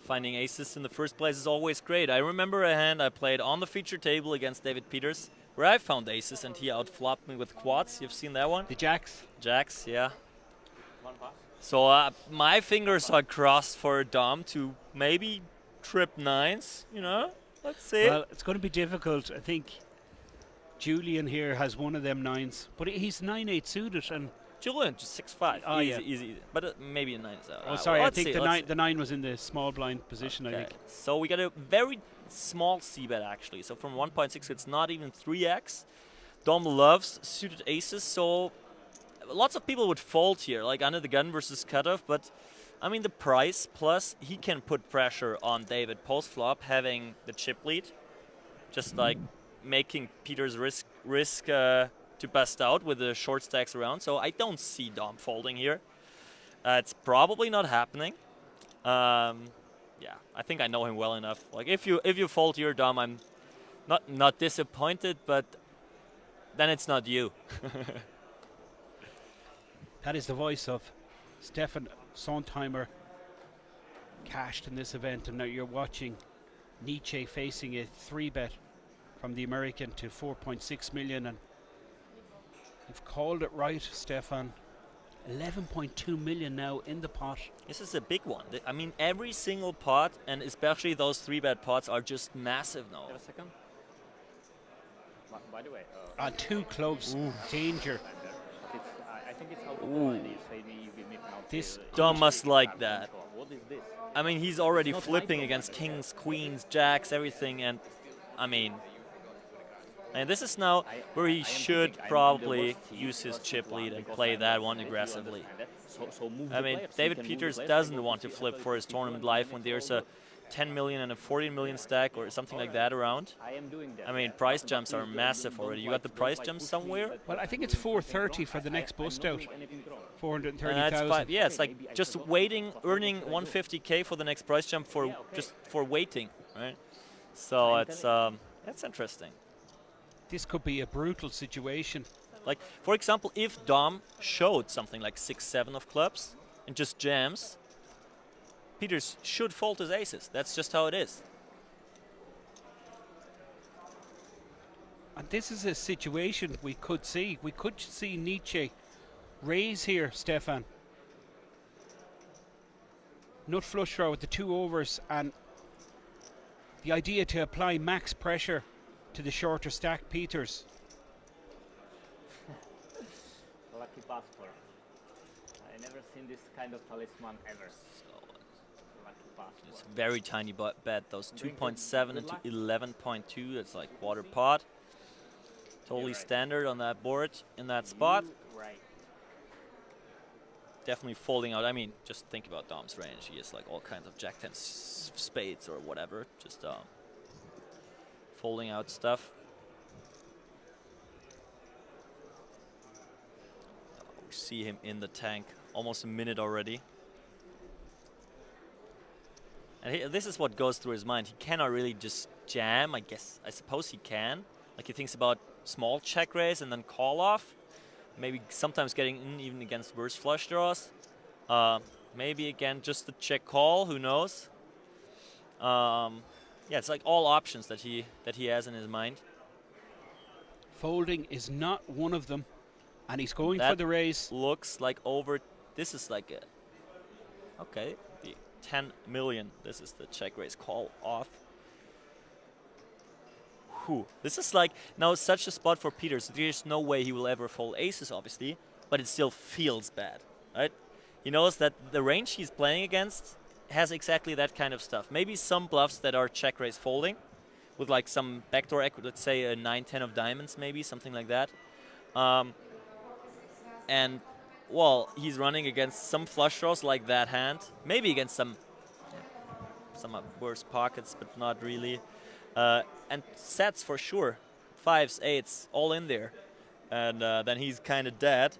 Finding aces in the first place is always great. I remember a hand I played on the feature table against David Peters, where I found aces and he outflopped me with quads. You've seen that one? The jacks? Jacks, yeah. So my fingers are crossed for Dom to maybe trip 9s, you know? Let's see. Well, it's going to be difficult. I think Julian here has one of them 9s, but he's 9-8 suited. And Julian, just 6-5. Oh, easy, yeah. easy. But maybe a 9 is out. Oh, sorry, well, I think the 9 was in the small blind position, Okay. I think. So we got a very small c-bet, actually. So from 1.6, it's not even 3x. Dom loves suited aces, so lots of people would fold here, like under the gun versus cutoff, but I mean the price, plus he can put pressure on David post-flop, having the chip lead, just like making Peters risk to bust out with the short stacks around, so I don't see Dom folding here. It's probably not happening. Yeah, I think I know him well enough. Like if you fold here, Dom, I'm not disappointed, but then it's not you. That is the voice of Stefan Sontheimer, cashed in this event, and now you're watching Nietzsche facing a 3-bet from the American to 4.6 million, and you've called it right, Stefan. 11.2 million now in the pot. This is a big one. I mean, every single pot, and especially those 3-bet pots, are just massive now. Have a second. By the way, Two clubs, danger. I think it's how to play This Dom must like that. What is this? I mean, he's already flipping against kings, queens, jacks, everything, and I mean, and this is now where he should probably use his chip lead and play that one aggressively. I mean, David Peters doesn't want to flip for his tournament life when there's a 10 million and a 14 million stack or something like that around. I mean, price jumps are massive already. You got the price jumps somewhere? Well, I think it's 430 for the next bust out. 430,000. That's yeah, it's like just waiting, earning 150k for the next price jump for just for waiting, right? So it's that's interesting. This could be a brutal situation. Like, for example, if Dom showed something like 6-7 of clubs and just jams, Peters should fold his aces. That's just how it is. And this is a situation we could see. We could see Nietzsche raise here, Stefan. Nut flush draw with the 2 overs, and the idea to apply max pressure to the shorter stack Peters. Lucky passport. I never seen this kind of talisman ever. Lucky passport. It's a very tiny bet. Those 2.7 into 11.2. That's like quarter pot. Totally standard on that board in that spot. Right. Definitely folding out. I mean, just think about Dom's range. He has like all kinds of Jack 10 spades or whatever. Just folding out stuff. We see him in the tank. Almost a minute already. And this is what goes through his mind. He cannot really just jam. I suppose he can. Like he thinks about small check raise and then call off. Maybe sometimes getting in even against worse flush draws. Maybe again just the check call. Who knows? Yeah, it's like all options that he has in his mind. Folding is not one of them, and he's going that for the raise. Looks like over. This is like a Okay, the 10 million. This is the check raise call off. Whew. This is like now such a spot for Peters. There's no way he will ever fold aces, obviously, but it still feels bad, right? He knows that the range he's playing against has exactly that kind of stuff. Maybe some bluffs that are check raise folding, with like some backdoor equity, let's say a 9-10 of diamonds, maybe something like that. And well, he's running against some flush draws like that hand, maybe against some worse pockets, but not really. And sets for sure, 5s, 8s, all in there. And then he's kind of dead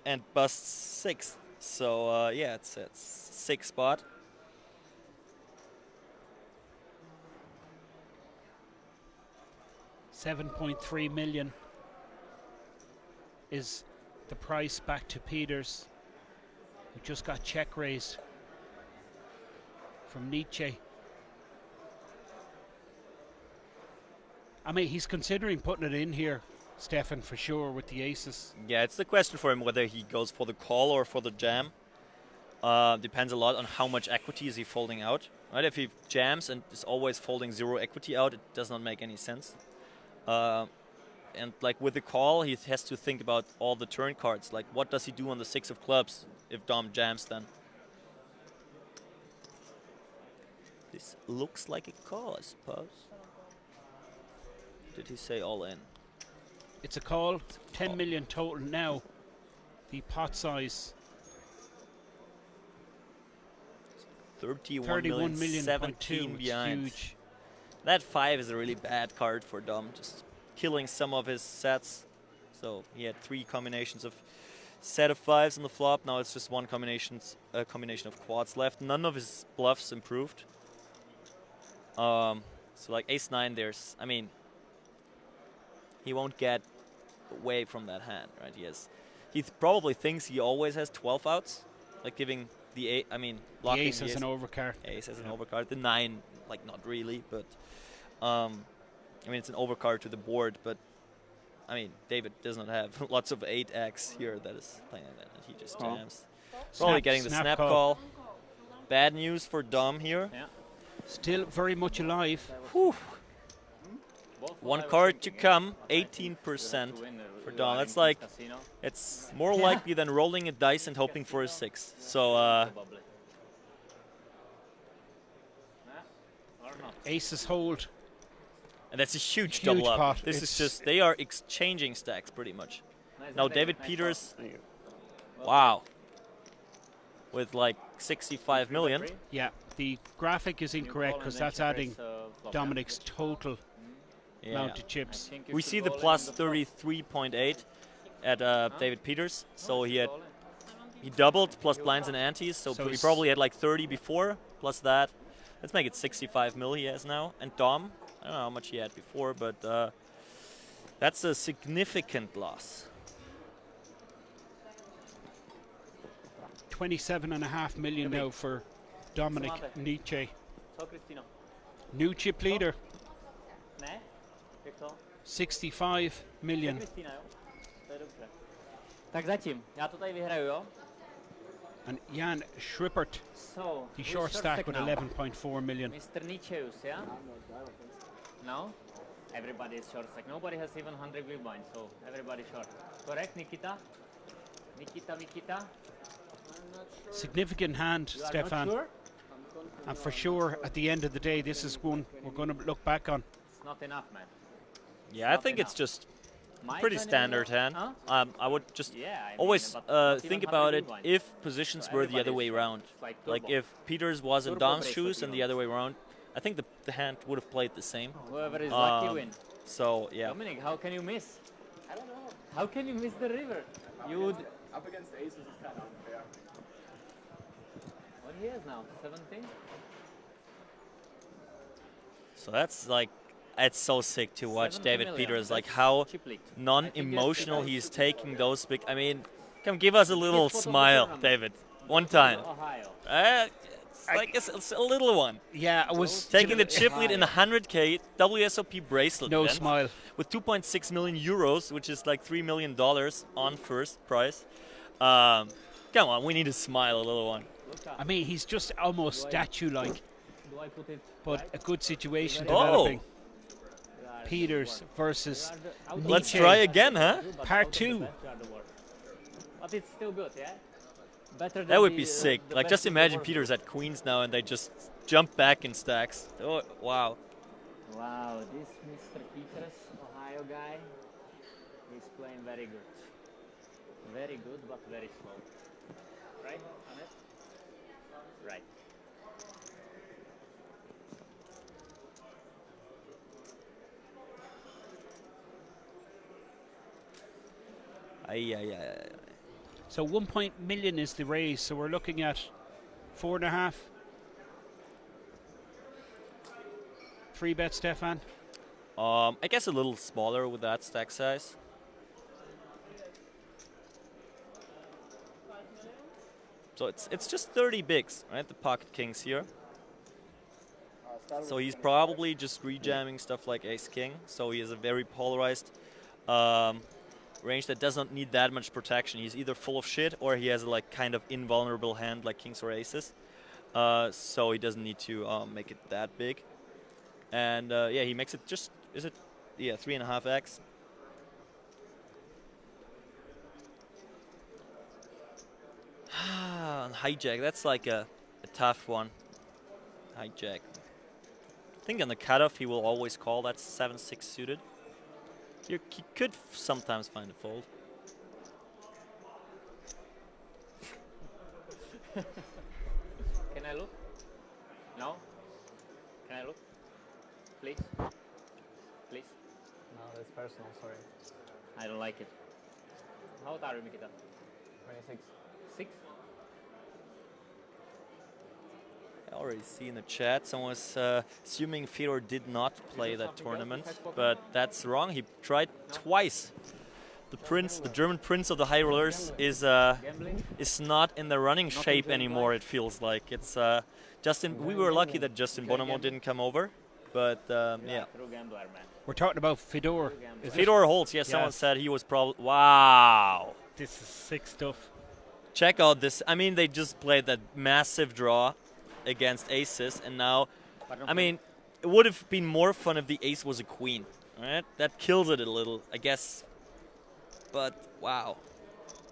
and busts 6th. So yeah, it's 6th spot. $7.3 million is the price back to Peters, who just got check raised from Nietzsche. I mean, he's considering putting it in here, Stefan, for sure, with the aces. Yeah, it's the question for him whether he goes for the call or for the jam. Depends a lot on how much equity is he folding out. Right? If he jams and is always folding 0 equity out, it does not make any sense. And like with the call, he has to think about all the turn cards. Like, what does he do on the 6 of clubs if Dom jams then? This looks like a call, I suppose. Did he say all in? It's a call. 10 million total now. The pot size. 31 million, 17 behind. Huge. That 5 is a really bad card for Dom, just killing some of his sets. So he had 3 combinations of set of 5s on the flop. Now it's just one combination of quads left. None of his bluffs improved. So like ace 9, there's, I mean, he won't get away from that hand, right? He probably thinks he always has 12 outs, like giving the 8, I mean, blocking the ace as an overcard. Ace as an overcard. The 9, like, not really, but I mean, it's an overcard to the board, but I mean, David does not have lots of 8x here that is playing like that, and he just jams. Probably getting the snap call. Bad news for Dom here. Yeah. Still very much alive. Whew. One card to come, 18% for Dom. That's like, it's more likely than rolling a dice and hoping for a 6. So, aces hold. and that's a huge double up. Pot. This is just, they are exchanging stacks pretty much. Now David Peters, wow, with like 65 million. Yeah, the graphic is incorrect because that's adding Dominic's total amount of chips. We see the plus 33.8 at David Peters, so he doubled plus blinds and antes, so he probably had like 30 before, plus that. Let's make it 65 mil he has now. And Dom, I don't know how much he had before, but that's a significant loss. 27.5 million now for Dominic Nietzsche. New chip leader. 65 million. Tak zatím, já to tady vyhraju, jo? And Jan Schrippert, the short stack with 11.4 million. Mr. Nietzscheus, yeah? No? Everybody is short stack. Nobody has even 100 big blinds, so everybody short. Correct, Nikita? Nikita? Significant hand, Stefan. Sure? And for sure, at the end of the day, this is one we're going to look back on. It's not enough, man. Yeah, I think it's just pretty standard hand. I would just always think about it if positions were the other way around. Like if Peters was in Dom's shoes and the other way around, I think the hand would have played the same. Whoever is lucky win. So, yeah. Dominic, how can you miss? I don't know. How can you miss the river? You would... Up against aces is kind of unfair. What he has now? 17? So that's like, it's so sick to watch David Peters, like how non-emotional he's taking those big. I mean, come give us a little smile, David. One time. It's a little one. Yeah, I was taking the chip lead in the 100k WSOP bracelet. No event smile. With 2.6 million euros, which is like $3 million on first prize. Come on, we need to smile, a little one. I mean, he's just almost statue-like, Do I put it but right? a good situation Oh. developing. Peters versus Let's Nietzsche. try again, huh? Part 2. But it's still good, yeah? Better than That would the, be sick. the Like, best just of the imagine worst. Peters at Queens now and they just jump back in stacks. Oh, wow. Wow, this Mr. Peters, Ohio guy, he's playing very good. Very good, but very slow. Right, Annette? Right. Ay, ay, ay. So 1 million is the raise, so we're looking at 4.5. 3 bet, Stefan. I guess a little smaller with that stack size. So it's just 30 bigs, right? The pocket kings here. So he's probably just rejamming stuff like ace king. So he has a very polarized range that doesn't need that much protection. He's either full of shit or he has a like kind of invulnerable hand like kings or aces. So he doesn't need to make it that big. And yeah, he makes it just, is it, yeah, 3.5x. Hijack, that's like a tough one. Hijack. I think on the cutoff he will always call. That's 7-6 suited. He could sometimes find a fold. Can I look? No? Can I look? Please? Please? No, that's personal, sorry. I don't like it. How old are you, Mikita? 26. 6? I already see in the chat someone was assuming Fedor did not play that tournament, but that's wrong. He tried twice. The prince, the German prince of the high rollers, is not in the running shape anymore. It feels like it's Justin. We were lucky that Justin Bonomo didn't come over, but yeah. We're talking about Fedor. Fedor holds. Yes, someone said he was probably. Wow. This is sick stuff. Check out this. I mean, they just played that massive draw against aces, and now, I mean, it would have been more fun if the ace was a queen, right? That kills it a little, I guess. But wow,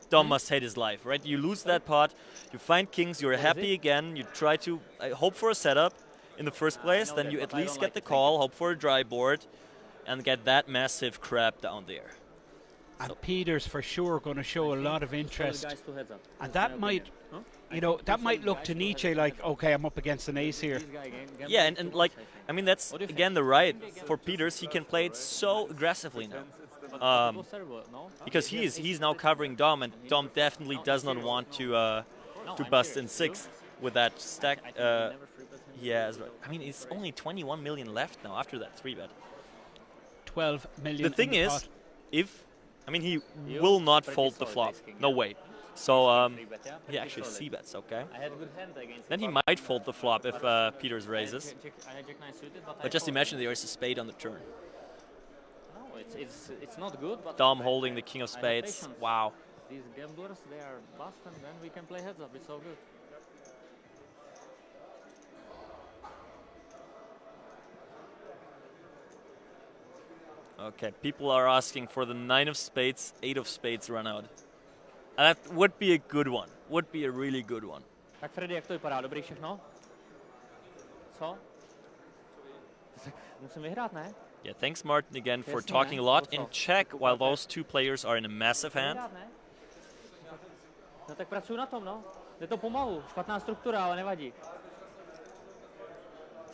Dom must hate his life, right? You lose that pot, you find kings, you're happy again, you try to hope for a setup in the first place, then you at least get the call, hope for a dry board, and get that massive crap down there. And Peters for sure going to show a lot of interest, and that might, you know, that might look to Nietzsche like, okay, I'm up against an ace here. Yeah, and like, I mean, that's again the right for Peters. He can play it so aggressively now, because he's now covering Dom, and Dom definitely does not want to bust in sixth with that stack. He has. I mean, it's only 21 million left now after that 3-bet. 12 million. The thing is, I mean, he will not fold the flop. No way. So he actually c-bets, okay. Then he might fold the flop if Peters raises. But just imagine there is a spade on the turn. No, it's not good. But Dom holding the king of spades. Wow. These gamblers, they are bust, and then we can play heads up. It's so good. Okay, people are asking for the 9 of spades, 8 of spades run out. That would be a good one. Would be a really good one. Tak Freddy, jak to vypadá? Dobrý všechno? Co? Tak musím vyhrát, ne? Yeah, thanks Martin again for talking a lot in Czech while those two players are in a massive hand. No tak pracuju na tom, no. Jde to pomalu, špatná struktura, ale nevadí.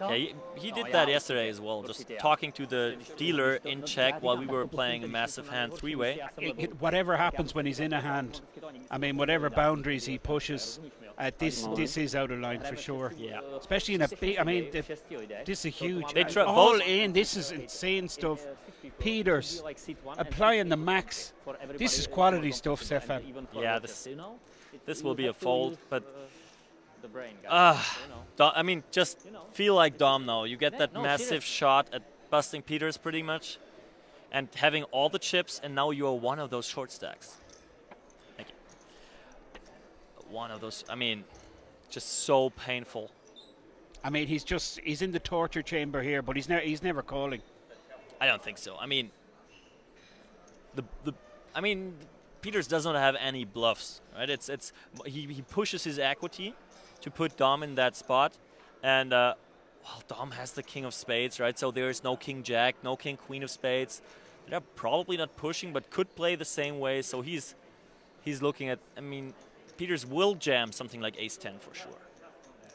Yeah, he did that yesterday as well, just talking to the dealer in Czech while we were playing a massive hand three-way. Whatever happens when he's in a hand, I mean, whatever boundaries he pushes, this is out of line for sure. Yeah. Especially in a big, I mean, this is huge. They try all both. in, this is insane stuff. Peters applying the max. This is quality stuff, Stefan. Yeah, this will be a fold, but The brain, I mean, just feel like Dom now. You get that massive shot at busting Peters pretty much, and having all the chips, and now you are one of those short stacks. Thank you. One of those, I mean, just so painful. I mean, he's in the torture chamber here, but he's never calling. I don't think so. I mean, Peters does not have any bluffs, right? He pushes his equity to put Dom in that spot, and well, Dom has the king of spades, right? So there is no king jack, no king queen of spades. They're probably not pushing, but could play the same way. So he's looking at. I mean, Peters will jam something like ace 10 for sure.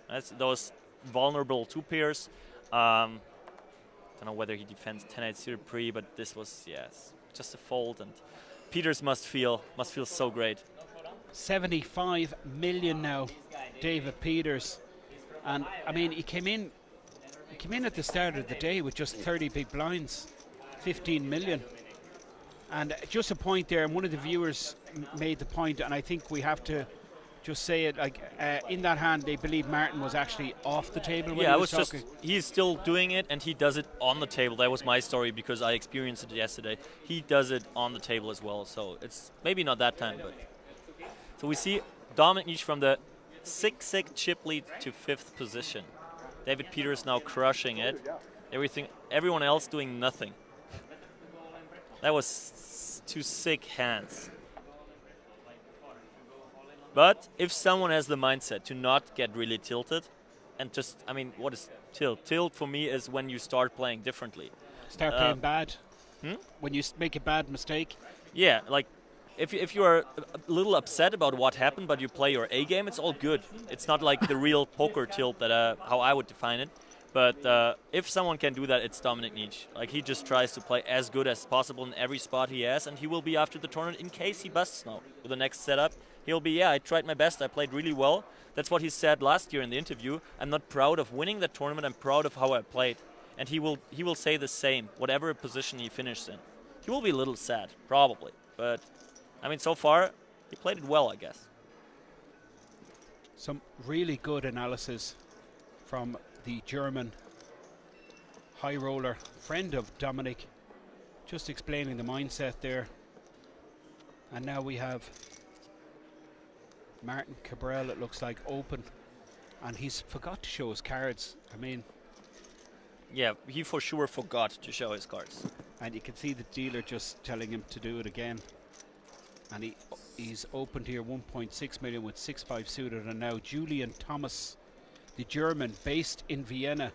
That's those vulnerable two pairs. Don't know whether he defends 10-8 suited pre, but this was just a fold, and Peters must feel so great. 75 million now, David Peters, and I mean he came in at the start of the day with just 30 big blinds, 15 million, and just a point there. And one of the viewers made the point, and I think we have to just say it, like in that hand they believe Martin was actually off the table when he was talking. He's still doing it, and he does it on the table. That was my story because I experienced it yesterday. He does it on the table as well, so it's maybe not that time, but so we see Dominic Niche from the 6-6 chip lead to 5th position. David Peters now crushing it. Everyone else doing nothing. That was 2 sick hands. But if someone has the mindset to not get really tilted, and just, I mean, what is tilt? Tilt for me is when you start playing differently. Start playing bad. When you make a bad mistake. Yeah, like if you are a little upset about what happened, but you play your A game, it's all good. It's not like the real poker tilt that how I would define it. But if someone can do that, it's Dominic Niche. Like, he just tries to play as good as possible in every spot he has, and he will be after the tournament in case he busts now. With the next setup, he'll be, I tried my best, I played really well. That's what he said last year in the interview. I'm not proud of winning the tournament, I'm proud of how I played. And he will say the same, whatever position he finishes in. He will be a little sad, probably. But, I mean, so far, he played it well, I guess. Some really good analysis from the German HighRoller, friend of Dominic, just explaining the mindset there. And now we have Martin Cabral, it looks like, open, and he's forgot to show his cards. I mean, yeah, he for sure forgot to show his cards. And you can see the dealer just telling him to do it again. And he's opened here 1.6 million with 6-5 suited, and now Julian Thomas, the German, based in Vienna.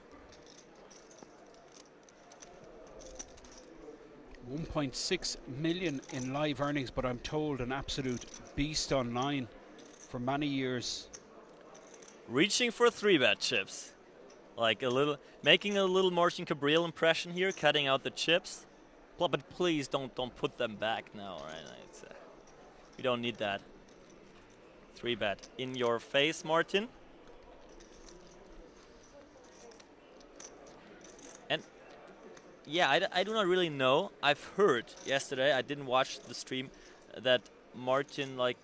1.6 million in live earnings, but I'm told an absolute beast online for many years. Reaching for 3-bet chips. Like making a little Martin Cabral impression here, cutting out the chips. But please don't put them back now, right? We don't need that. 3-bet in your face, Martin. And yeah, I do not really know. I've heard yesterday, I didn't watch the stream, that Martin, like,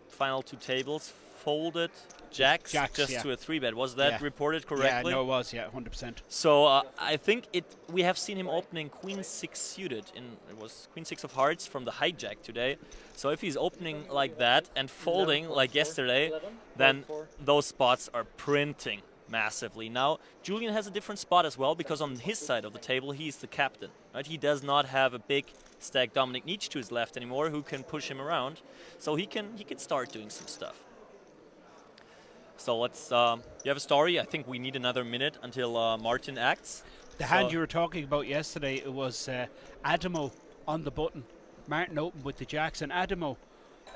final 2 tables folded jacks just to a 3-bet. Was that reported correctly? Yeah, no, it was, 100%. So I think we have seen him opening Queen 6 suited. It was Queen 6 of hearts from the hijack today. So if he's opening like that and folding like yesterday, then those spots are printing massively. Now, Julian has a different spot as well, because on his side of the table, he's the captain. Right? He does not have a big stack Dominic Niche to his left anymore who can push him around. So he can start doing some stuff. So let's, you have a story? I think we need another minute until Martin acts. The hand you were talking about yesterday, it was Adamo on the button. Martin opened with the jacks, and Adamo,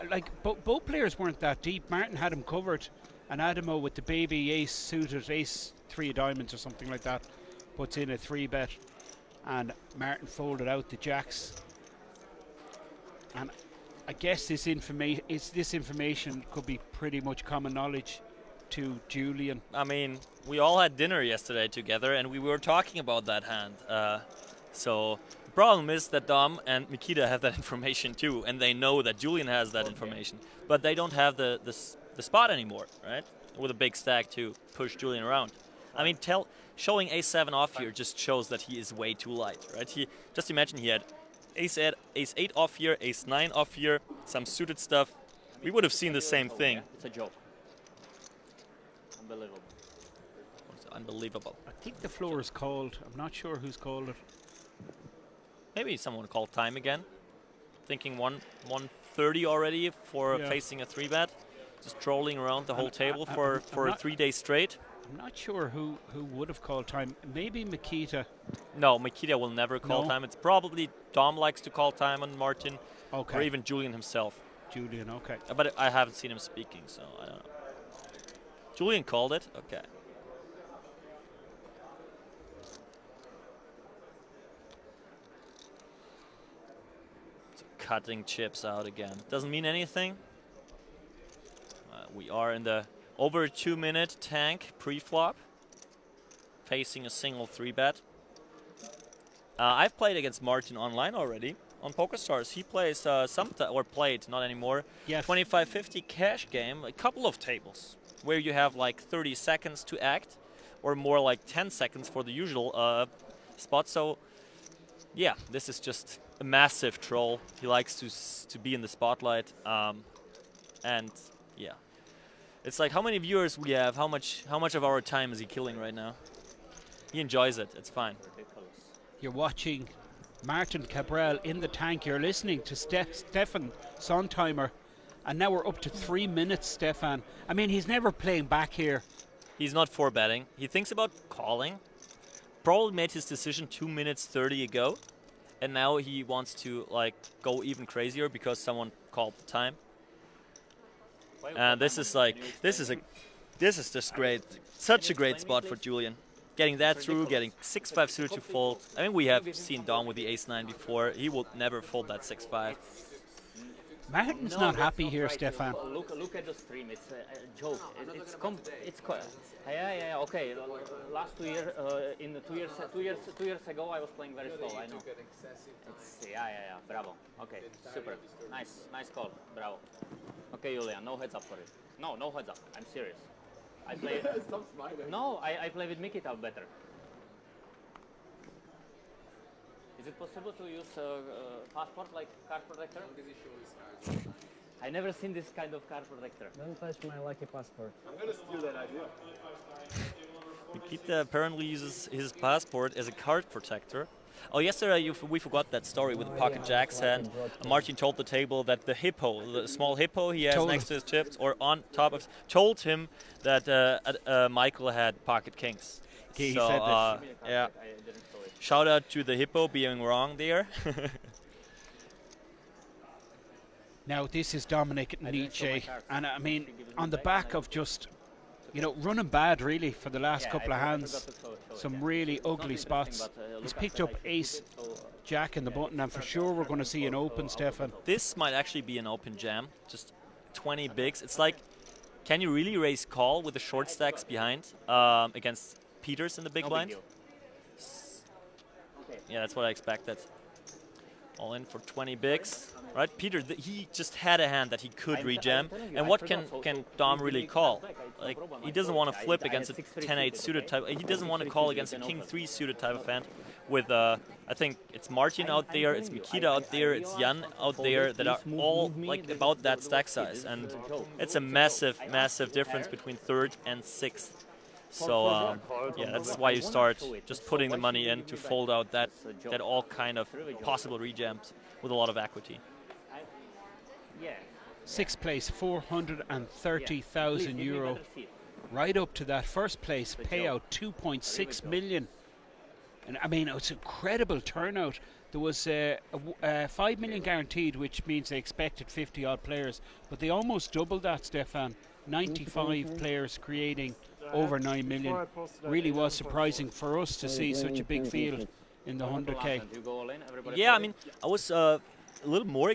like, both players weren't that deep. Martin had him covered, and Adamo with the baby ace suited, ace 3 of diamonds or something like that, puts in a 3-bet, and Martin folded out the jacks. And I guess this information could be pretty much common knowledge to Julian. I mean, we all had dinner yesterday together, and we were talking about that hand. So the problem is that Dom and Mikita have that information too, and they know that Julian has that information, but they don't have the spot anymore, right? With a big stack to push Julian around. I mean, showing ace-7 off here just shows that he is way too light, right? Just imagine he had ace-8 off here, ace-9 off here, some suited stuff. We would have seen the same thing. It's a joke. Unbelievable. It's unbelievable. I think the floor is called. I'm not sure who's called it. Maybe someone called time again. Thinking 1:30 already for Yeah. facing a 3-bet. Just trolling around the whole table I'm for not- 3 days straight. I'm not sure who would have called time. Maybe Makita. No, Makita will never call No? time. It's probably Dom likes to call time on Martin. Okay. Or even Julian himself. Julian, okay. But I haven't seen him speaking, so I don't know. Julian called it? Okay. So cutting chips out again. Doesn't mean anything. We are in the over 2-minute tank pre-flop. Facing a single 3-bet. I've played against Martin online already. On PokerStars, he plays or played, not anymore, Yes. 25-50 cash game, a couple of tables, where you have like 30 seconds to act, or more like 10 seconds for the usual spot. So, yeah, this is just a massive troll. He likes to be in the spotlight, and yeah, it's like how many viewers we have, how much of our time is he killing right now? He enjoys it. It's fine. You're watching Martin Cabral in the tank. You're listening to Stefan Sontheimer. And now we're up to 3 minutes, Stefan. I mean, he's never playing back here. He's not 4-betting. He thinks about calling. Probably made his decision 2 minutes 30 ago. And now he wants to like go even crazier because someone called the time. And this is just great. Such a great spot for Julian. Getting that through, getting 6-5 suited to fold. I mean, we have seen Dom with the ace-9 before. He will never fold that 6-5. Martin's not happy here, Stefan. Look at the stream. It's a joke. Yeah. Okay. Last 2 years, in the 2 years ago, I was playing very slow. I know. Yeah. Bravo. Okay. Super. Nice call. Bravo. Okay, Julian. No heads up for it. No heads up. I'm serious. I play. No, I play with Mikita better. Is it possible to use passport like card protector? I never seen this kind of card protector. Don't touch my lucky passport. I'm gonna steal that idea. Nikita apparently uses his passport as a card protector. Oh, yesterday we forgot that story with the pocket jacks, and Martin told the table that the hippo, the small hippo he has next to his chips, or on top of, told him that Michael had pocket kings. He so, said that. yeah. Shout out to the hippo being wrong there. Now this is Dominic Nietzsche, and I mean, on the back of just, running bad really for the last couple of hands. Some really ugly spots. He's picked up ace, jack in the button, and for sure we're going to see an open, Stefan. This might actually be an open jam, just 20 bigs. It's like, can you really raise call with the short stacks behind against Peters in the big blind? Yeah, that's what I expected. All in for 20 bigs. Right, Peter, he just had a hand that he could rejam, and what can Dom really call? Like, he doesn't want to flip against a 10-8 suited type. He doesn't want to call against a King-3 suited type of hand. With I think it's Martin out there, it's Mikita out there, it's Jan out there that are all like about that stack size, and it's a massive difference between third and sixth. So yeah, that's why you start just putting the money in to fold out that all kind of possible rejams with a lot of equity. Sixth place, 430,000 euro. Right up to that first place payout, 2.6 million. And I mean, it's incredible turnout. There was 5 million guaranteed, which means they expected 50 odd players, but they almost doubled that, Stefan. 95 players creating over 9 million. Really was surprising for us to see such a big field in the 100k. Yeah, I mean, I was a little more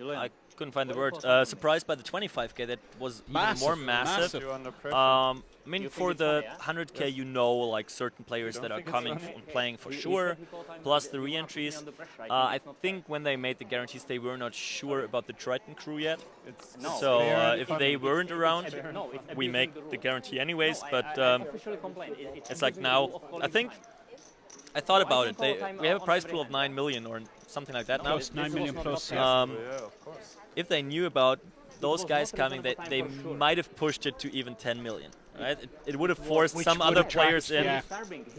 I couldn't find the word. Surprised by the 25k. That was even more massive. I mean, for the 100k, like certain players that are coming and playing for sure, plus the re-entries. I think when they made the guarantees, they were not sure about the Triton crew yet. So if they weren't around, we make the guarantee anyways. But it's like now, I thought about it. We have a prize pool of 9 million or something like that now. Plus 9 million plus, If they knew about those guys coming, they might have pushed it to even 10 million. Right? It would have forced some other players in. Yeah,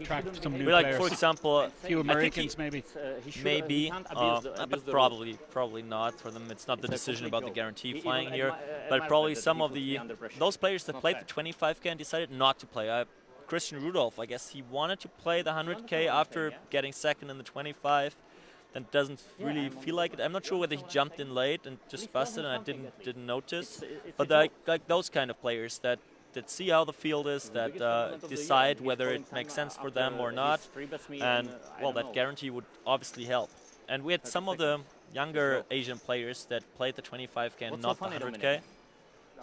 attract some new like, players. for example, a few Americans maybe. Maybe, but probably not for them. It's not the decision about the guarantee flying here, but probably some of those players that played the 25k and decided not to play. Christian Rudolph, I guess he wanted to play the 100k after getting second in the 25. Then doesn't really feel like it. I'm not sure whether he jumped in late and just busted and I didn't notice. But like those kind of players that see how the field is, that decide whether it makes sense for them or not, and well, that guarantee would obviously help. And we had some of the younger Asian players that played the 25k and not the 100k.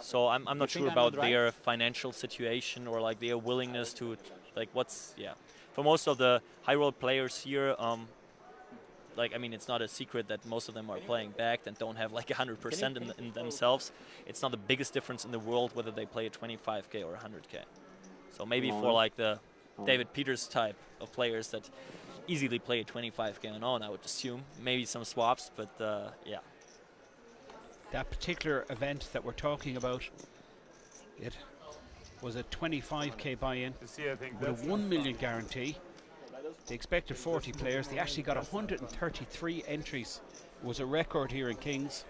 So I'm not sure about their financial situation or like their willingness to, like, for most of the HighRoller players here, like, I mean, it's not a secret that most of them are playing backed and don't have like 100% in themselves. It's not the biggest difference in the world whether they play a 25k or a 100k. So maybe for like the David Peters type of players that easily play a 25k and on, I would assume. Maybe some swaps, but yeah. That particular event that we're talking about, it was a 25k buy-in with a 1 million guarantee. They expected 40 players. They actually got 133 entries. It was a record here in Kings.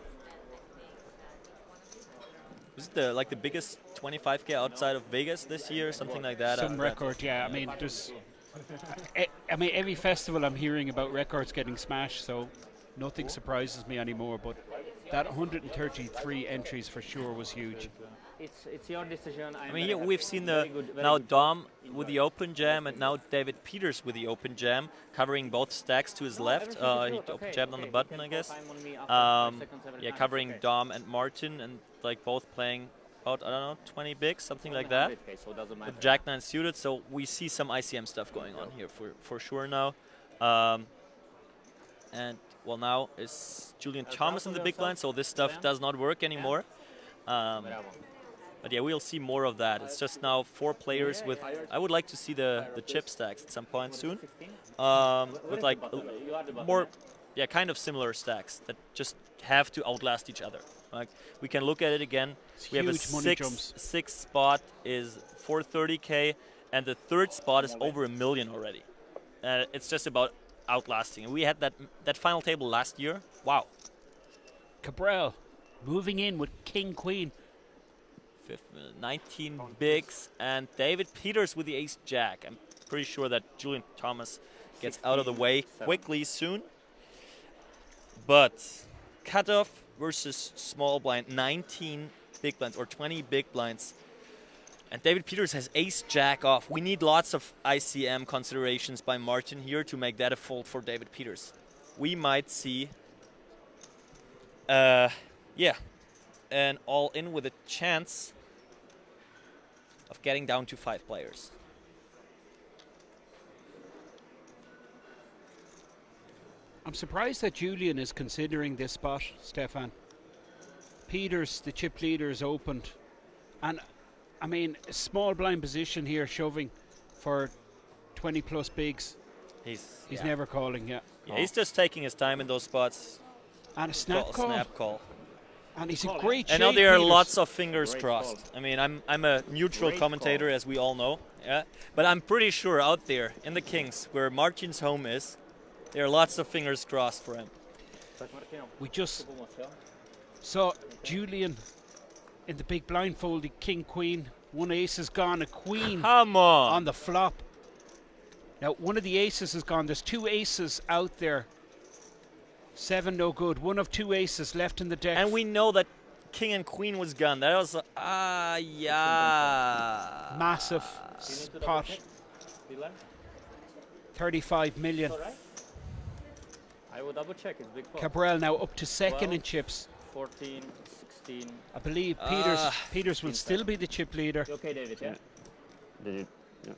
Was it like the biggest 25k outside of Vegas this year, something like that? Some record, yeah. I mean, there's. I mean, every festival I'm hearing about records getting smashed, so nothing surprises me anymore. But that 133 entries for sure was huge. It's your decision. I mean, we've seen now Dom with the open jam and now David Peters with the open jam, covering both stacks to his left. He open jammed on the button, I guess. Yeah, covering Dom and Martin, and like both playing about, I don't know, 20 bigs, something like that. With Jack 9 suited, so we see some ICM stuff going on here for sure now. And well, now is Julian Thomas in the big blind, so this stuff does not work anymore. But yeah, we'll see more of that. It's just now 4 players with. I would like to see the chip stacks at some point soon, with like more, kind of similar stacks that just have to outlast each other. Like, we can look at it again. We have a sixth spot is 430k, and the third spot is over 1 million already. It's just about outlasting. And we had that final table last year. Wow. Cabral moving in with King Queen. 19 bigs, and David Peters with the ace jack. I'm pretty sure that Julian Thomas gets out of the way quickly soon. But cutoff versus small blind, 19 big blinds or 20 big blinds. And David Peters has ace jack off. We need lots of ICM considerations by Martin here to make that a fold for David Peters. We might see an all-in with a chance of getting down to 5 players. I'm surprised that Julian is considering this spot, Stefan. Peters, the chip leader, is opened. And, I mean, a small blind position here, shoving for 20 plus bigs. He's never calling, yeah. He's just taking his time in those spots. And a snap call. Snap call. And he's a great And now there are lots of fingers crossed. I mean, I'm a neutral commentator, as we all know. Yeah, but I'm pretty sure out there in the Kings, where Martin's home is, there are lots of fingers crossed for him. We just saw Julian in the big blindfolded King Queen. 1 ace is gone, a queen. Come on the flop. Now, one of the aces is gone. There's 2 aces out there. 7 no good. 1 of 2 aces left in the deck. And we know that King and Queen was gone. That was massive pot. 35 million. I will double check. It's big pot. Cabral now up to second in chips. 14, 16. I believe Peters will still be the chip leader. You okay, David? Yeah. Did yeah.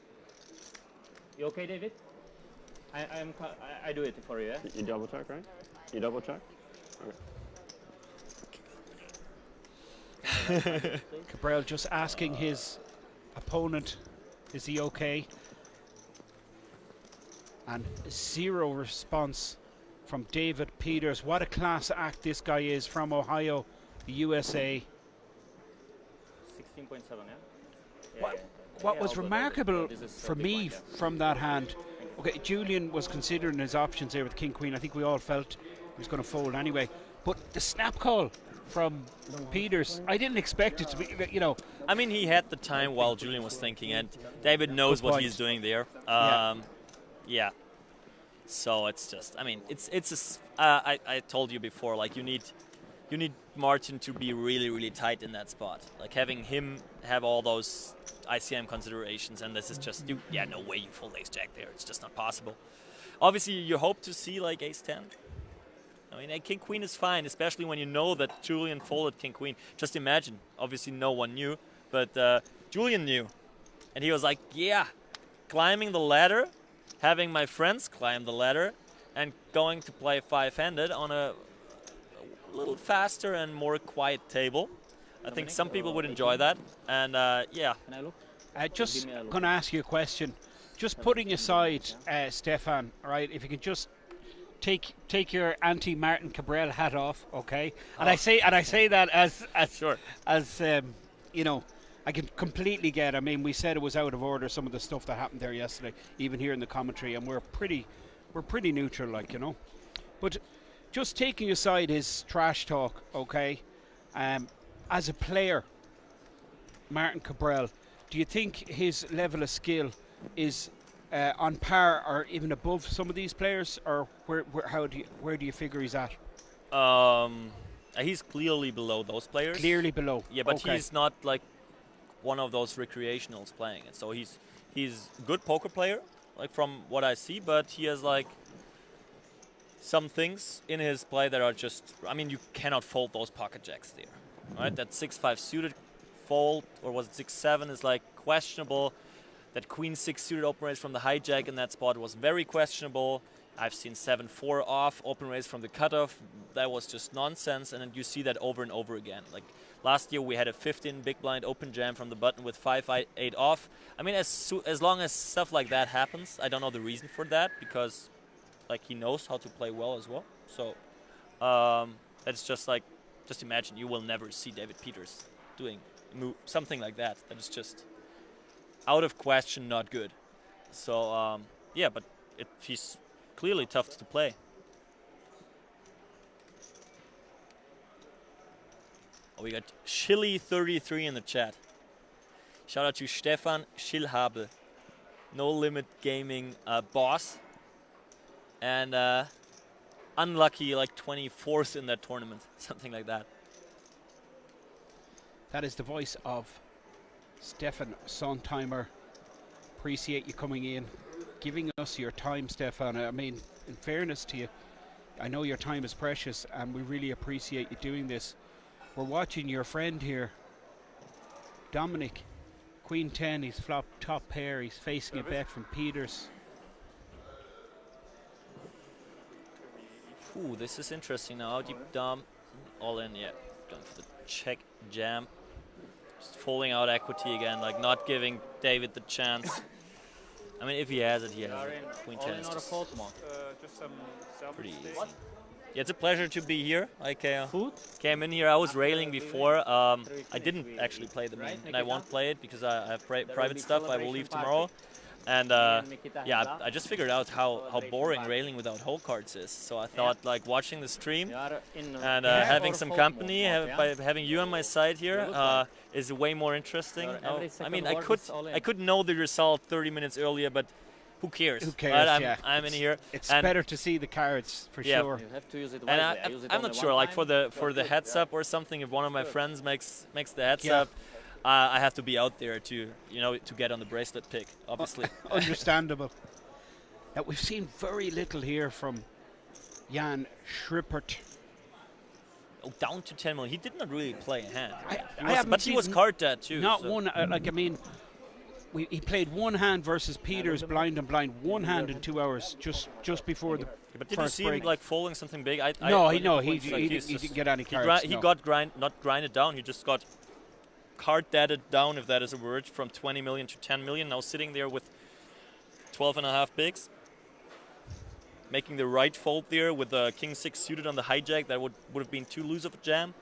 You okay, David? I do it for you. Yeah. You double check, right? You double check? Okay. Cabral just asking his opponent, is he okay? And 0 response from David Peters. What a class act this guy is, from Ohio, the USA. 16.7, yeah? What was remarkable for me from that hand, okay, Julian was considering his options there with King Queen. I think we all felt he was going to fold anyway. But the snap call from Peters, I didn't expect it to be, you know. I mean, he had the time while Julian was thinking, and David knows what he's doing there. Yeah. So it's just, I mean, I told you before, like you need Martin to be really, really tight in that spot. Like having him have all those ICM considerations, and this is just, no way you fold ace jack there. It's just not possible. Obviously, you hope to see like ace 10. I mean, king queen is fine, especially when you know that Julian folded king queen. Just imagine, obviously no one knew, but Julian knew. And he was like, yeah, climbing the ladder, having my friends climb the ladder, and going to play five-handed on a little faster and more quiet table. I think some people would enjoy that, and yeah. Just going to ask you a question. Just putting aside Stefan, all right, if you could just take your anti-Martin Cabrel hat off, okay? And I say that as sure. As you know, I can completely get. I mean, we said it was out of order, some of the stuff that happened there yesterday, even here in the commentary, and we're pretty neutral, like, you know. But just taking aside his trash talk, okay? As a player, Martin Cabrel, do you think his level of skill is on par or even above some of these players, or where do you figure he's at? He's clearly below those players. Clearly below. Yeah, but okay. He's not like one of those recreationals playing it. So he's a good poker player, like from what I see, but he has like some things in his play that are just, I mean, you cannot fold those pocket jacks there, right? That 6-5 suited fold, or was it 6-7, is like questionable. That queen 6 suited open raise from the hijack in that spot was very questionable. I've seen 7-4 off open raise from the cutoff. That was just nonsense, and then you see that over and over again. Like last year, we had a 15 big blind open jam from the button with 5-8 off. I mean, as long as stuff like that happens, I don't know the reason for that, because like he knows how to play well as well. So that's just like, just imagine you will never see David Peters doing something like that. That is just out of question, not good. So yeah, but he's clearly tough to play. Oh, we got Chili33 in the chat. Shout out to Stefan Schillhabel, No Limit Gaming boss, and unlucky like 24th in that tournament, something like that. That is the voice of Stefan Sontheimer. Appreciate you coming in, giving us your time, Stefan. I mean, in fairness to you, I know your time is precious, and we really appreciate you doing this. We're watching your friend here, Dominic, Queen 10. He's flopped top pair. He's facing a bet from Peters. Ooh, this is interesting now. Deep Dom, all in, yeah. Going for the check jam. Just folding out equity again, like not giving David the chance. I mean, if he has it, he has it. Queen 10 is just pretty easy. Yeah, it's a pleasure to be here. I came in here. I was railing before. I didn't actually play the main, and I won't play it because I have private stuff. I will leave tomorrow. And yeah, I just figured out how boring railing without hole cards is. So I thought, like, watching the stream and having some company, by having you on my side here, is way more interesting. I mean, I could know the result 30 minutes earlier, but who cares? Who cares? Right? I'm in here. It's better to see the cards for sure. You have to use it And I'm not sure, like for the heads up or something. If one of my friends makes the heads up, I have to be out there to get on the bracelet pick, obviously. Understandable. Now, we've seen very little here from Jan Schrippert. Oh, down to 10 million. He did not really play a hand. But he was card dead too. Not one. Like, I mean, he played one hand versus Peters, blind and blind. One hand in 2 hours, just before the But did first you see break. him like folding something big? He didn't get any cards. He got not grinded down. He just got card deaded down, if that is a word, from 20 million to 10 million. Now sitting there with 12.5 bigs, making the right fold there with the king 6 suited on the hijack. That would have been too loose of a jam.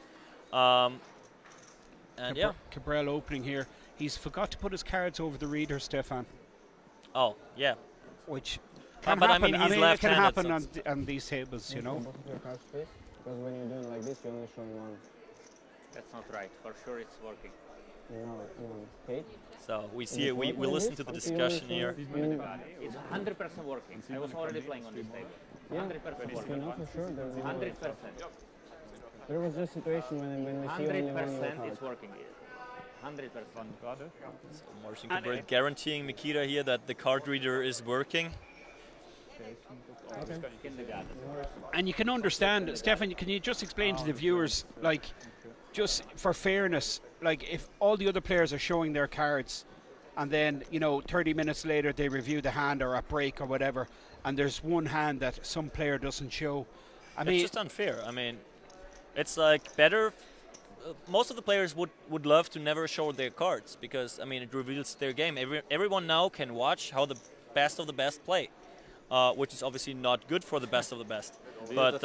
And yeah. Cabral opening here. He's forgot to put his cards over the reader, Stefan. Oh, yeah. Which can but happen. I mean, he's it can left-handed, happen so on these tables, you know. Both of your cards, please. Because when you're doing like this, you're only showing one. That's not right. For sure it's working. No, Kate? So we see it. We listen to the discussion here. It's 100% working. I was already playing on this table. 100% working. You know for sure? 100%. There was just a situation when we see only one of your 100% cards. it's working. 100%. So Marcin Cabral guaranteeing Mikita here that the card reader is working. And you can understand, Stefan, can you just explain to the viewers, like, just for fairness, like if all the other players are showing their cards and then, you know, 30 minutes later they review the hand or a break or whatever, and there's one hand that some player doesn't show. I mean, it's just unfair. I mean, it's like better. Most of the players would love to never show their cards because, I mean, it reveals their game. Everyone now can watch how the best of the best play, which is obviously not good for the best of the best. But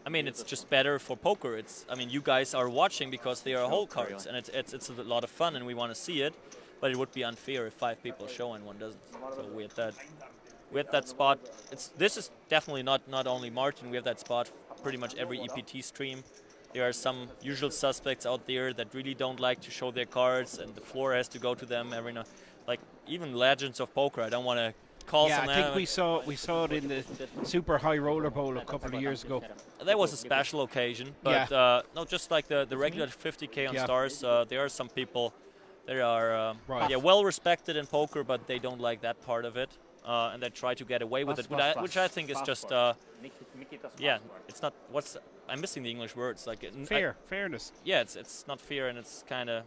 I mean, it's just better for poker. I mean, you guys are watching because they are whole cards, and it's a lot of fun, and we want to see it. But it would be unfair if 5 people show and one doesn't. So we had that spot. This is definitely not only Martin. We have that spot pretty much every EPT stream. There are some usual suspects out there that really don't like to show their cards, and the floor has to go to them every now. Like even legends of poker. I don't want to call some. I think we saw it in the Super HighRoller Bowl a couple of years ago. That was a special occasion, but no, just like the regular 50k on stars. There are some people that are well respected in poker, but they don't like that part of it, and they try to get away with it, which I think is just it's not. I'm missing the English words, like fairness. Yeah, it's not fair, and it's kind of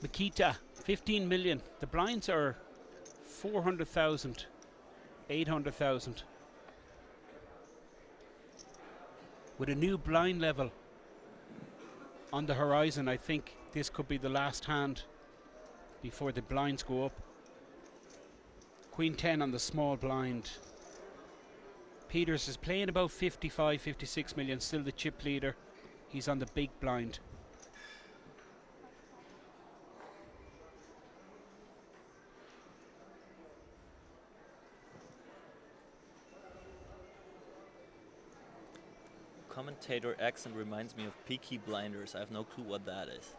Mikita, 15 million. The blinds are 400,000, 800,000. With a new blind level on the horizon, I think this could be the last hand before the blinds go up. Queen 10 on the small blind. Peters is playing about 55, 56 million, still the chip leader. He's on the big blind. Commentator accent reminds me of Peaky Blinders. I have no clue what that is.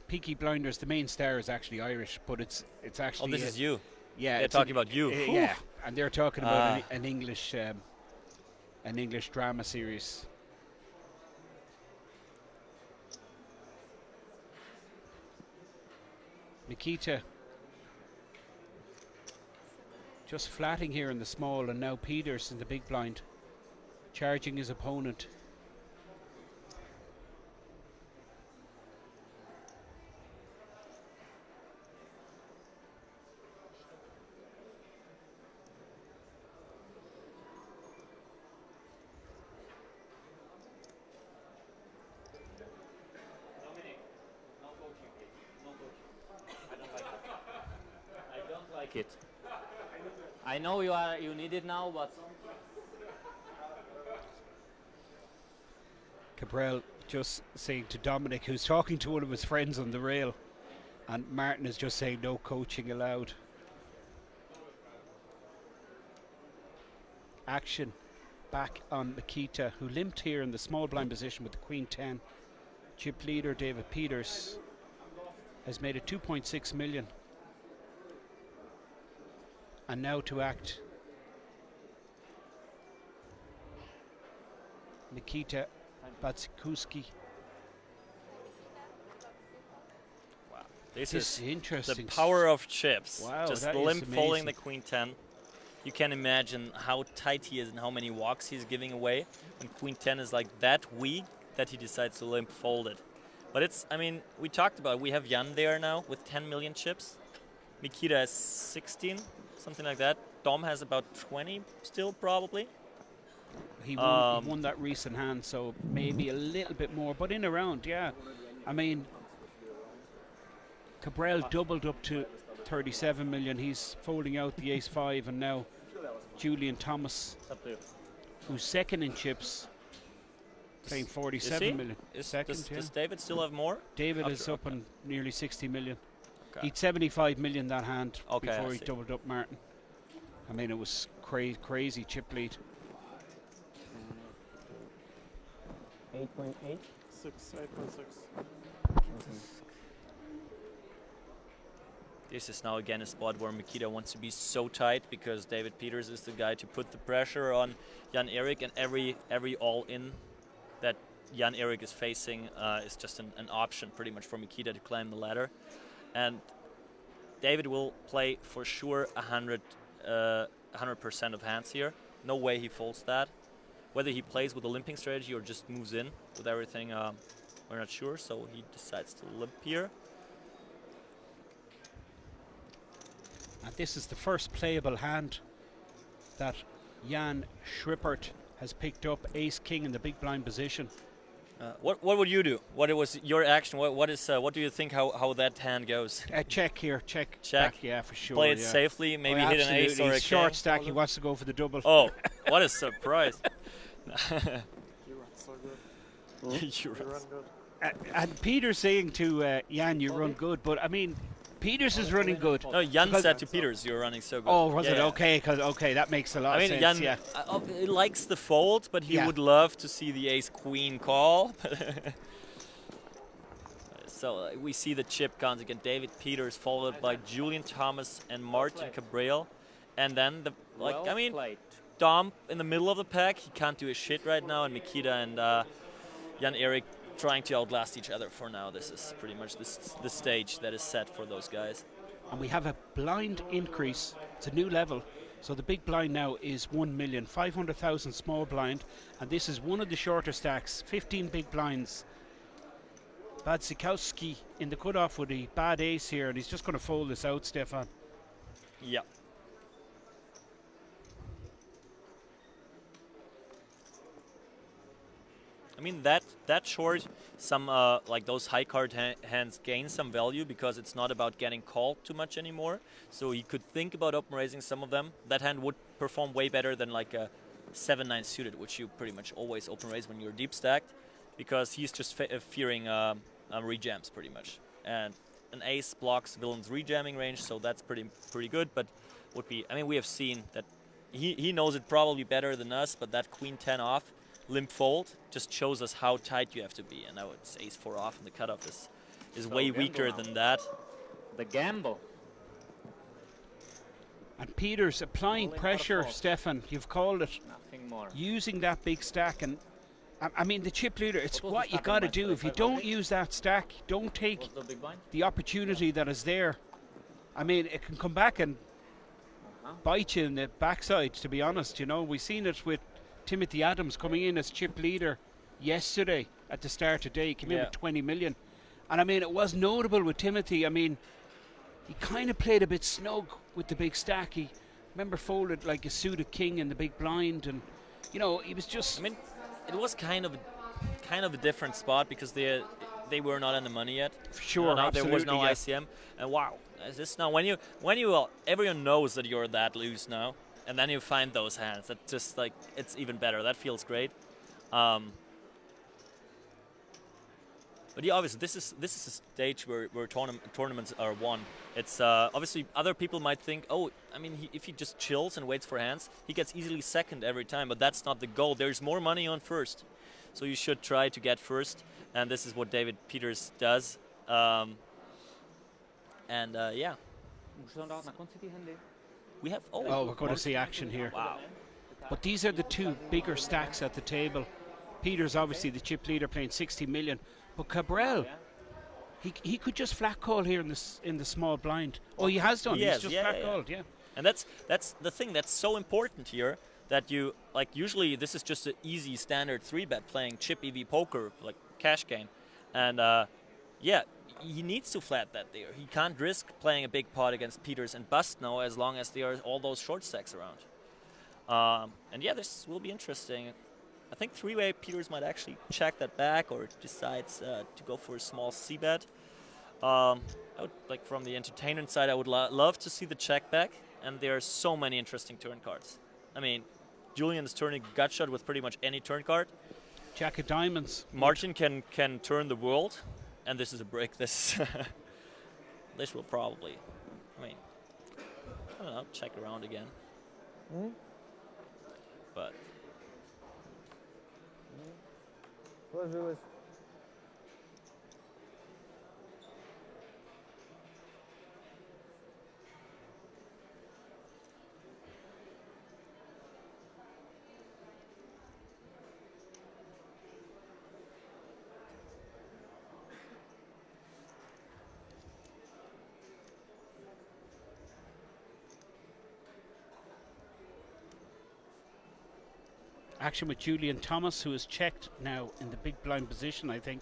Peaky Blinders, the main star is actually Irish, but it's actually. Oh, this is you. Yeah, they're talking about you. Yeah, and they're talking about an English drama series. Nikita just flatting here in the small, and now Peters in the big blind, charging his opponent. It. I know you need it now, but Cabral just saying to Dominic, who's talking to one of his friends on the rail, and Martin is just saying no coaching allowed. Action back on Mikita, who limped here in the small blind position with the Queen 10. Chip leader David Peters has made it 2.6 million. And now to act, Nikita Batsikuski. Wow, this is interesting. The power of chips. Wow, just that limp is folding amazing. the Queen 10. You can imagine how tight he is and how many walks he's giving away. And Queen 10 is like that weak that he decides to limp fold it. But it's, I mean, we talked about it. We have Jan there now with 10 million chips. Mikita has 16. Something like that. Dom has about 20 still, probably. He won that recent hand, so maybe a little bit more, but in a round, yeah. I mean, Cabral doubled up to 37 million. He's folding out the ace-5, and now Julian Thomas who's second in chips, playing 47 million. Second, does David still have more? David is up on nearly 60 million. Okay. He'd 75 million that hand before I he see. doubled up Martin. I mean, it was crazy chip lead. 8.8? 8.6. This is now again a spot where Mikita wants to be so tight because David Peters is the guy to put the pressure on Jan-Erik, and every all-in that Jan-Erik is facing is just an option pretty much for Mikita to climb the ladder. And David will play for sure 100% of hands here. No way he folds that. Whether he plays with a limping strategy or just moves in with everything, we're not sure, so he decides to limp here. And this is the first playable hand that Jan Schrippert has picked up, ace-king in the big blind position. What would you do? What was your action? What do you think how that hand goes? Check here, check. Check. Back, yeah, for sure. Play it yeah. safely, maybe hit an ace or a short king. stack. He wants to go for the double. Oh, what a surprise! You run so good. You run good. And Peter's saying to Jan, you run good, but I mean, Peters is running good. No, Jan said to Peters, you're running so good. Oh, was it? Yeah. Okay, okay, that makes a lot of sense. Jan yeah. He likes the fold, but he would love to see the ace-queen call. So we see the chip counts again. David Peters followed by Julian Thomas and Martin Cabral. And then, Dom in the middle of the pack. He can't do a shit right now. And Mikita and Jan-Erik trying to outlast each other for now. This is pretty much the stage that is set for those guys. And we have a blind increase. It's a new level. So the big blind now is 1,500,000 small blind. And this is one of the shorter stacks, 15 big blinds. Badzikowski in the cutoff with a bad ace here, and he's just going to fold this out, Stefan. Yeah. I mean, that short, some like those high card hands gain some value because it's not about getting called too much anymore. So you could think about open raising some of them. That hand would perform way better than like a 7-9 suited, which you pretty much always open raise when you're deep stacked, because he's just fearing rejams pretty much. And an ace blocks villain's rejamming range, so that's pretty good. But would be, I mean, we have seen that he knows it probably better than us, but that queen 10 off limp fold just shows us how tight you have to be. And now it's ace 4 off, and the cutoff is way weaker than that. The gamble. And Peters applying pressure, Stefan, you've called it. Nothing more. Using that big stack, and I mean the chip leader, it's what you got to do. If you don't use that stack, don't take the opportunity that is there. I mean, it can come back and bite you in the backside, to be honest. You know, we've seen it with Timothy Adams coming in as chip leader yesterday at the start of the day. He came in with 20 million. And I mean, it was notable with Timothy. I mean, he kind of played a bit snug with the big stack. He, remember, folded like a suited king in the big blind, and you know, he was just. I mean, it was kind of a different spot because they were not in the money yet. Sure, there was no ICM, and wow, is this now when you everyone knows that you're that loose now, and then you find those hands, that just like it's even better. That feels great. But yeah, obviously this is a stage where tournaments are won. It's obviously other people might think, oh, I mean, if he just chills and waits for hands, he gets easily second every time. But that's not the goal. There's more money on first, so you should try to get first. And this is what David Peters does. Yeah. We have. Oh, we're going to see action here. Wow. But these are the two bigger stacks at the table. Peters, obviously the chip leader, playing 60 million. But Cabral, he could just flat call here in the small blind. Oh, he has done. He's just flat called, yeah. And that's the thing that's so important here, that you, like, usually this is just an easy standard 3-bet playing chip EV poker, like cash game. And yeah, he needs to flat that there. He can't risk playing a big pot against Peters and bust now as long as there are all those short stacks around. And yeah, this will be interesting. I think 3-way Peters might actually check that back, or decides to go for a small c-bet. I would, like, from the entertainment side, I would love to see the check back, and there are so many interesting turn cards. I mean, Julian's turning gut shot with pretty much any turn card. Jack of diamonds. Martin can turn the world, and this is a brick. This this will probably, I mean, I don't know, check around again. But action with Julian Thomas, who is checked now in the big blind position, I think.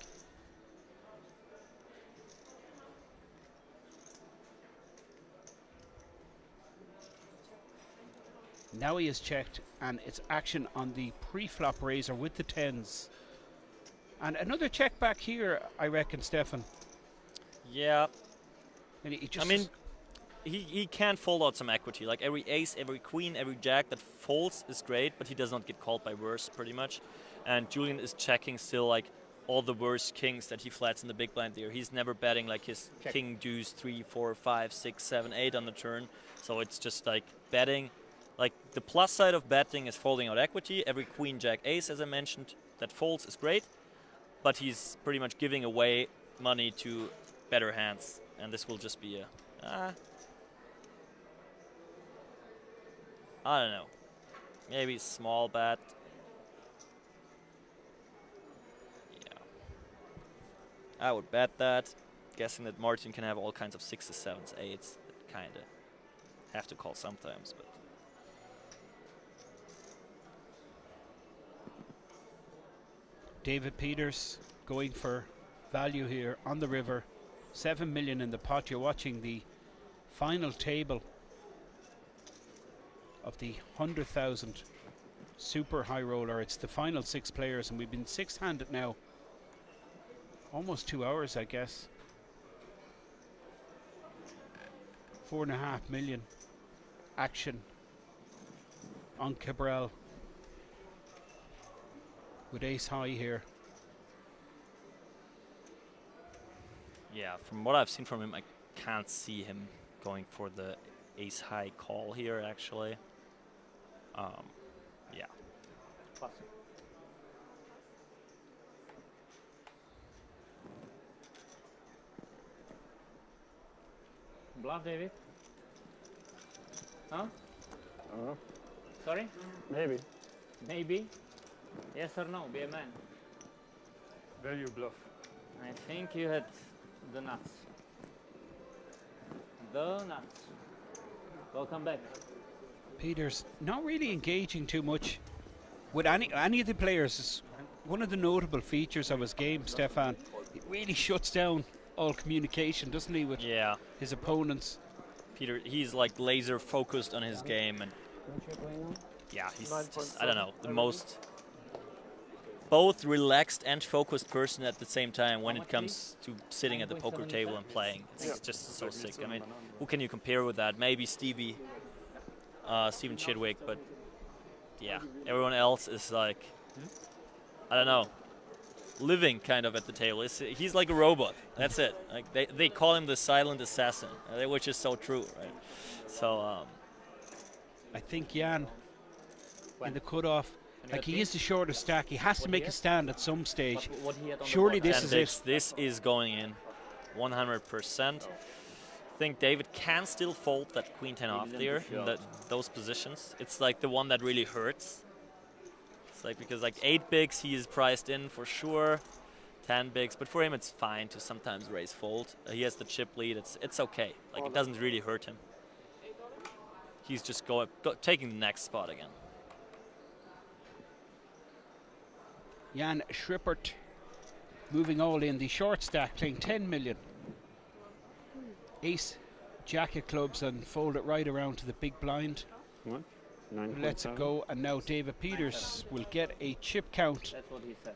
Now he is checked, and it's action on the pre-flop raiser with the tens. And another check back here, I reckon, Stefan. yeah, And he I just mean, he can fold out some equity. Like every ace, every queen, every jack that folds is great, but he does not get called by worse, pretty much. And Julian is checking still like all the worst kings that he flats in the big blind there. He's never betting like his king deuce 3, 4, 5, 6, 7, 8 on the turn. So it's just like betting. Like the plus side of betting is folding out equity. Every queen, jack, ace, as I mentioned, that folds is great, but he's pretty much giving away money to better hands, and this will just be a I don't know, maybe small bet. Yeah, I would bet that, guessing that Martin can have all kinds of 6s, 7s, 8s that kind of have to call sometimes, but David Peters going for value here on the river. 7 million in the pot. You're watching the final table of the 100,000 super high roller. It's the final 6 players, and we've been 6-handed now. Almost 2 hours, I guess. 4.5 million action on Cabral with ace high here. yeah, from what I've seen from him, I can't see him going for the ace high call here, actually. Yeah. Bluff, David? Huh? I don't know. Sorry? Maybe. Maybe? Yes or no? Be a man. Value bluff. I think you had the nuts. The nuts. Welcome back. Peters not really engaging too much with any of the players. Is one of the notable features of his game, Stefan. It really shuts down all communication, doesn't he, with his opponents. Peter, he's like laser focused on his game, and yeah, he's just, I don't know, the most both relaxed and focused person at the same time when it comes to sitting at the poker table and playing. It's just so sick. I mean, who can you compare with that? Maybe Steven Chidwick, but yeah, everyone else is like, I don't know, living kind of at the table. He's like a robot. That's it. Like they call him the silent assassin, which is so true, right? So I think Jan in the cutoff, like he is the shortest stack. He has to make a stand at some stage. Surely this is it. This is going in 100%. I think David can still fold that queen 10 off there in those positions. It's like the one that really hurts. It's like because like 8 bigs he is priced in for sure, 10 bigs, but for him it's fine to sometimes raise fold. He has the chip lead. It's okay. Like it doesn't really hurt him. He's just taking the next spot again. Jan Schrippert moving all in. The short stack playing 10 million. Ace, jack of clubs, and fold it right around to the big blind. What? Lets it go, and now David Peters will get a chip count. That's what he said.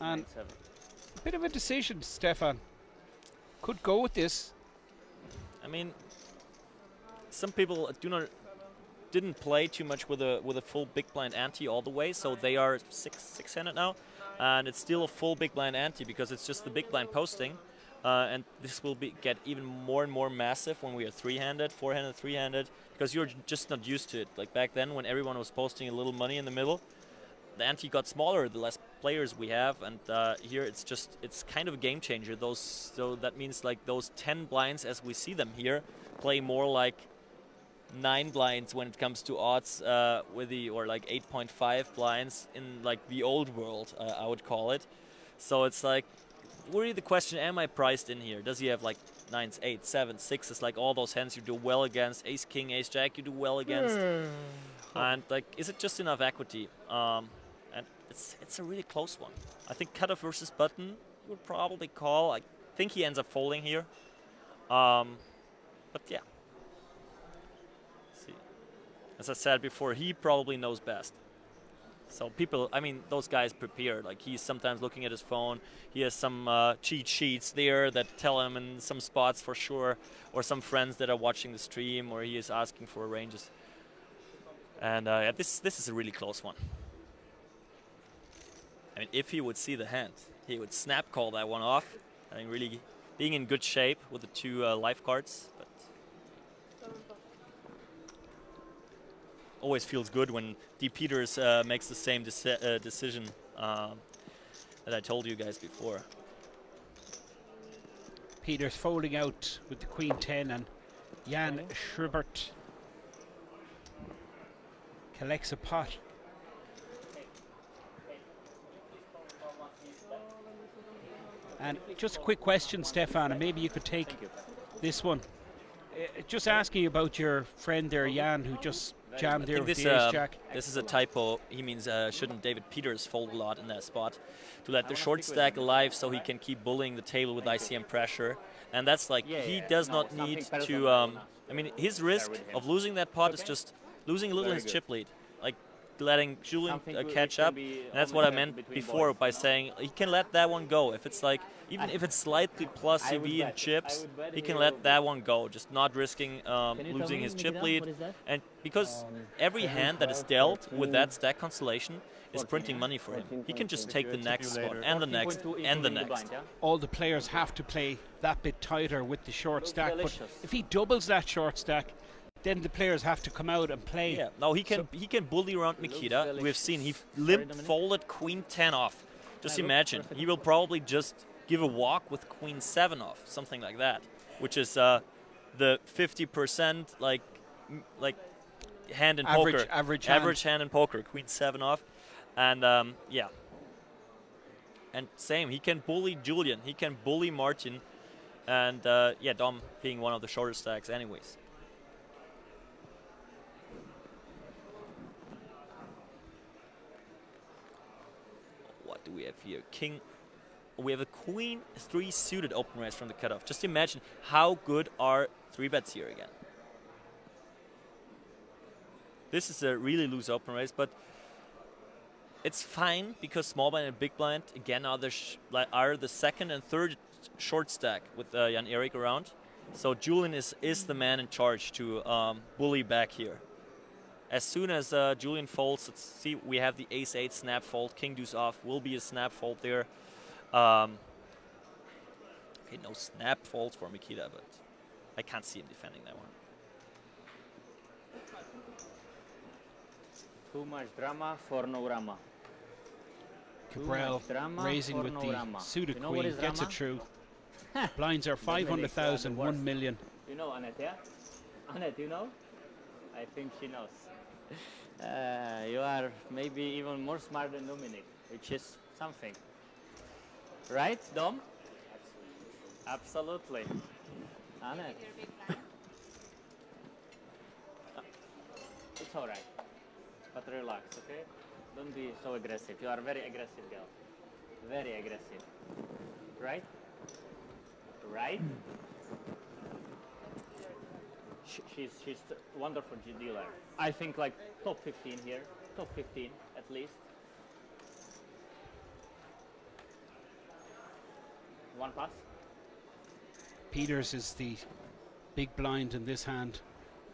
And a bit of a decision, Stefan. Could go with this. I mean, some people didn't play too much with a full big blind ante all the way, so they are six-handed now, and it's still a full big blind ante because it's just the big blind posting, and this will get even more and more massive when we are three-handed, four-handed, three-handed, because you're just not used to it. Like back then, when everyone was posting a little money in the middle, the ante got smaller the less players we have, and here it's kind of a game changer. So that means like those 10 blinds as we see them here play more like 9 blinds when it comes to odds or like 8.5 blinds in like the old world, I would call it. So it's like really the question: am I priced in here? Does he have like 9s, 8s, 7s, 6s, like all those hands you do well against? Ace King, Ace Jack you do well against. And like, is it just enough equity? And it's a really close one. I think cutoff versus button you would probably call. I think he ends up folding here. But yeah. See, as I said before, he probably knows best. So people, I mean, those guys prepare. Like he's sometimes looking at his phone. He has some cheat sheets there that tell him in some spots for sure, or some friends that are watching the stream, or he is asking for ranges. And yeah, this is a really close one. I mean, if he would see the hand, he would snap call that one off. I mean, really being in good shape with the 2 life cards. But always feels good when D. Peters makes the same decision that I told you guys before. Peters folding out with the Queen 10, and Jan Schubert collects a pot. And just a quick question, Stefan, and maybe you could take this one. Just asking about your friend there, Jan, who just jammed there with the ace-jack. This is a typo. He means shouldn't David Peters fold a lot in that spot to let the short stack alive so he can keep bullying the table with ICM pressure. And that's like, he does not need to, I mean, his risk of losing that pot is just losing a little his chip lead. Like letting Julian catch up. And that's what I meant before by saying he can let that one go. If it's like, even if it's slightly plus CV in chips, he can let that one go, just not risking losing his chip lead. And because every hand that is dealt with that stack constellation is printing money for him, he can just take the next spot and the next and the next. All the players have to play that bit tighter with the short stack, but if he doubles that short stack, then the players have to come out and play. Yeah, no, he can bully around Mikita. We've seen he limp folded Queen 10 off. Just imagine, he will probably just give a walk with Queen 7 off, something like that, which is the 50% like hand in poker, average hand in poker, Queen 7 off, and yeah. And same, he can bully Julian, he can bully Martin, and yeah, Dom being one of the shorter stacks, anyways. What do we have here? King. We have a Queen 3 suited open raise from the cutoff. Just imagine how good are 3-bets here again. This is a really loose open raise, but it's fine because small blind and big blind again are the second and third short stack with Jan Erik around. So Julian is the man in charge to bully back here. As soon as Julian folds, let's see, we have the ace-8 snap fold. King deuce off will be a snap fold there. Okay, no snap folds for Mikita, but I can't see him defending that one. Too much drama for no drama. Cabral raising with the suited queen, gets it through. Blinds are 500,000, 1 million. You know Annette, yeah? Annette, you know? I think she knows. You are maybe even more smart than Dominic, which is something. Right, Dom? Absolutely. Annette. It's all right. But relax, okay? Don't be so aggressive. You are a very aggressive girl. Very aggressive. Right? Right? She's a wonderful dealer. I think like top 15 here. Top 15 at least. One pass. Peters is the big blind in this hand.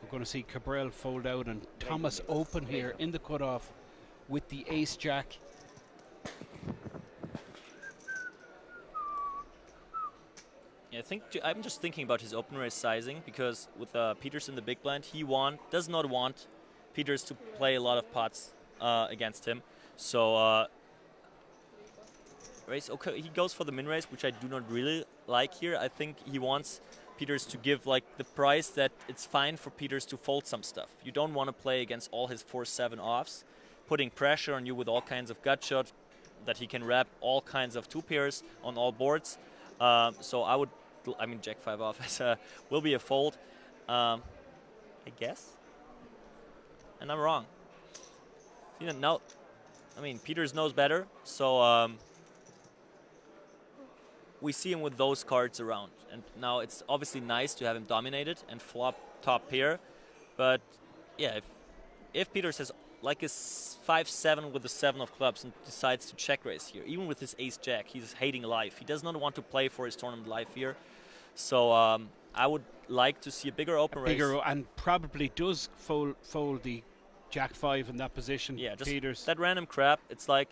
We're going to see Cabral fold out and Thomas open here in the cutoff with the ace-jack. Yeah, I think I'm just thinking about his open raise sizing, because with Peters in the big blind, he does not want Peters to play a lot of pots against him. So raise, okay, he goes for the min raise, which I do not really like here. I think he wants Peters to give like the price that it's fine for Peters to fold some stuff. You don't want to play against all his 4-7 offs, putting pressure on you with all kinds of gut shot that he can wrap all kinds of 2 pairs on all boards. So I mean, Jack 5 off will be a fold, I guess. And I'm wrong. You know, now, I mean, Peters knows better, so we see him with those cards around. And now it's obviously nice to have him dominated and flop top pair, but yeah, if Peters has like a 5-7 with the 7 of clubs and decides to check raise here, even with his ace-jack, he's hating life. He does not want to play for his tournament life here. So I would like to see a bigger open raise. And probably does fold the Jack 5 in that position. Yeah, just Peters. that random crap. It's like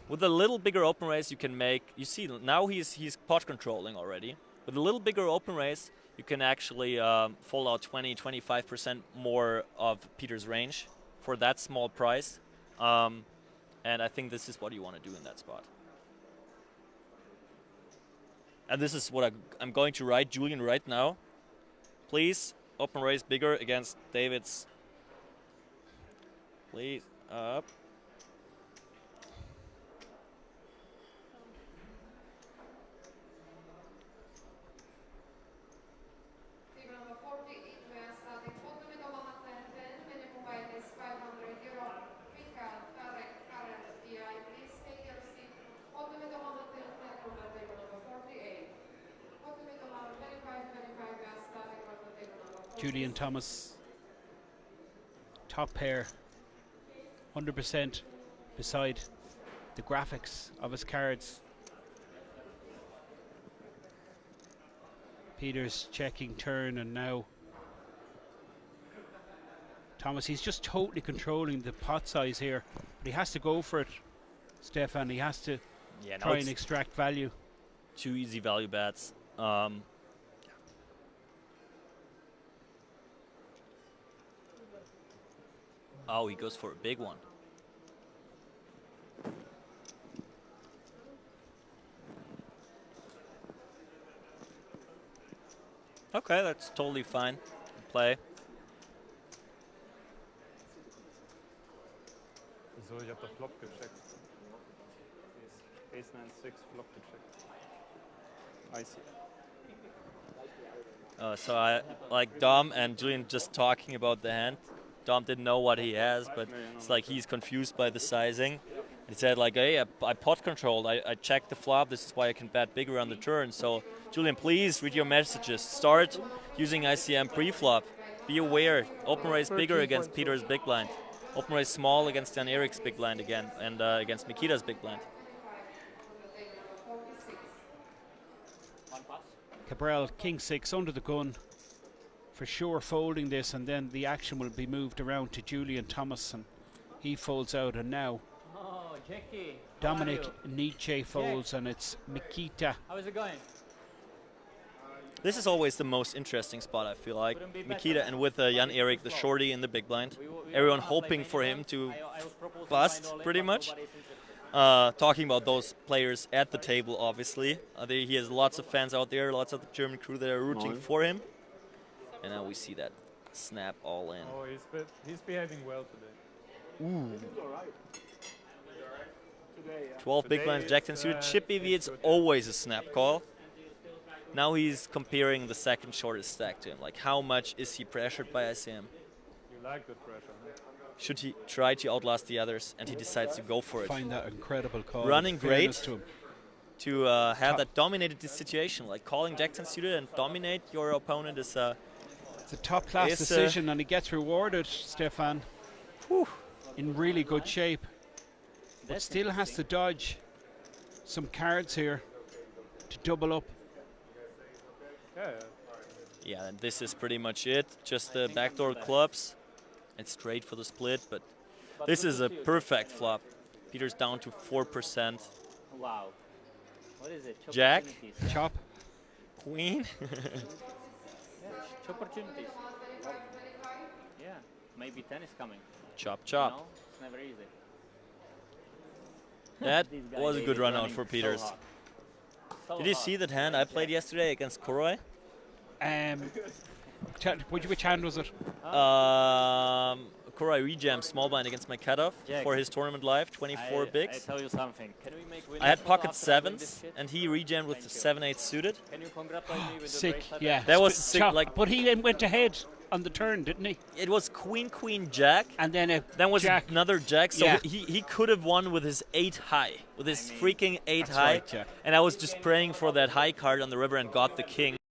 with a little bigger open raise you can make. You see now he's pot controlling already. With a little bigger open raise you can actually fold out 20-25% more of Peters' range for that small price. And I think this is what you want to do in that spot. And this is what I'm going to write Julian right now. Please open raise bigger against David's. Please up. Julian Thomas, top pair, 100% beside the graphics of his cards. Peters checking turn, and now Thomas, he's just totally controlling the pot size here, but he has to go for it, Stefan. He has to try and extract value. 2 easy value bets. Oh, he goes for a big one. Okay, that's totally fine. Play. So, ich habe das Flop gecheckt. Ace 9-6 Flop gecheckt. I see. So I like Dom and Julian just talking about the hand. Dom didn't know what he has, but it's like he's confused by the sizing. He said like, hey, I pot controlled, I checked the flop, this is why I can bet bigger on the turn. So Julian, please read your messages. Start using ICM pre-flop. Be aware, open raise bigger against Peter's big blind. Open raise small against Jan Erik's big blind again, and against Mikita's big blind. Cabral, king 6 under the gun, for sure folding this, and then the action will be moved around to Julian Thomas, and he folds out, and now Jackie, Dominic Nietzsche folds, and it's Mikita. How is it going? This is always the most interesting spot, I feel like. Mikita and with Jan Erik, the shorty in the big blind. Everyone hoping for him to bust, pretty much. Talking about those players at the table, obviously. He has lots of fans out there, lots of the German crew that are rooting for him. And now we see that snap all in. Oh, he's behaving well today. Ooh. He's alright. 12 big blinds, Jack 10 suited. Chip EV, it's always a snap call. Now he's comparing the second shortest stack to him. Like, how much is he pressured by ICM? You like the pressure, huh? Should he try to outlast the others? And he decides to go for it. Find that incredible call. Running great to have that dominated this situation. Like, calling Jack 10 suited and dominate your opponent is it's a top class decision, and he gets rewarded, Stefan. Whew. In really good shape. But still has to dodge some cards here to double up. Yeah. Yeah, and this is pretty much it. Just the backdoor clubs. It's straight for the split, but this is a perfect flop. Peter's down to 4%. Wow. What is it? Jack. Chop. Queen. Opportunities. Yeah. Maybe 10 is coming. Chop, You chop. know, it's never easy. That This guy was a good is run out running for so Peters. hard. So Did you hard. see that hand I played yesterday against Koroi? Which hand was it? Koroi rejammed small blind against my cutoff Jack, for his tournament live, 24 I bigs. tell you something. Can we make I had winners pocket after I win this sevens, shit? and he rejammed with 7-8 suited. Can you congratulate me with the Sick, bracelet? yeah. That was sick. Chop. Like, but he then went ahead on the turn, didn't he? it was queen, queen, jack. And then was jack. another jack. So Yeah. he could have won with his 8 high, with his freaking 8 That's high. right, yeah. And I was just praying for that high card on the river and got the king.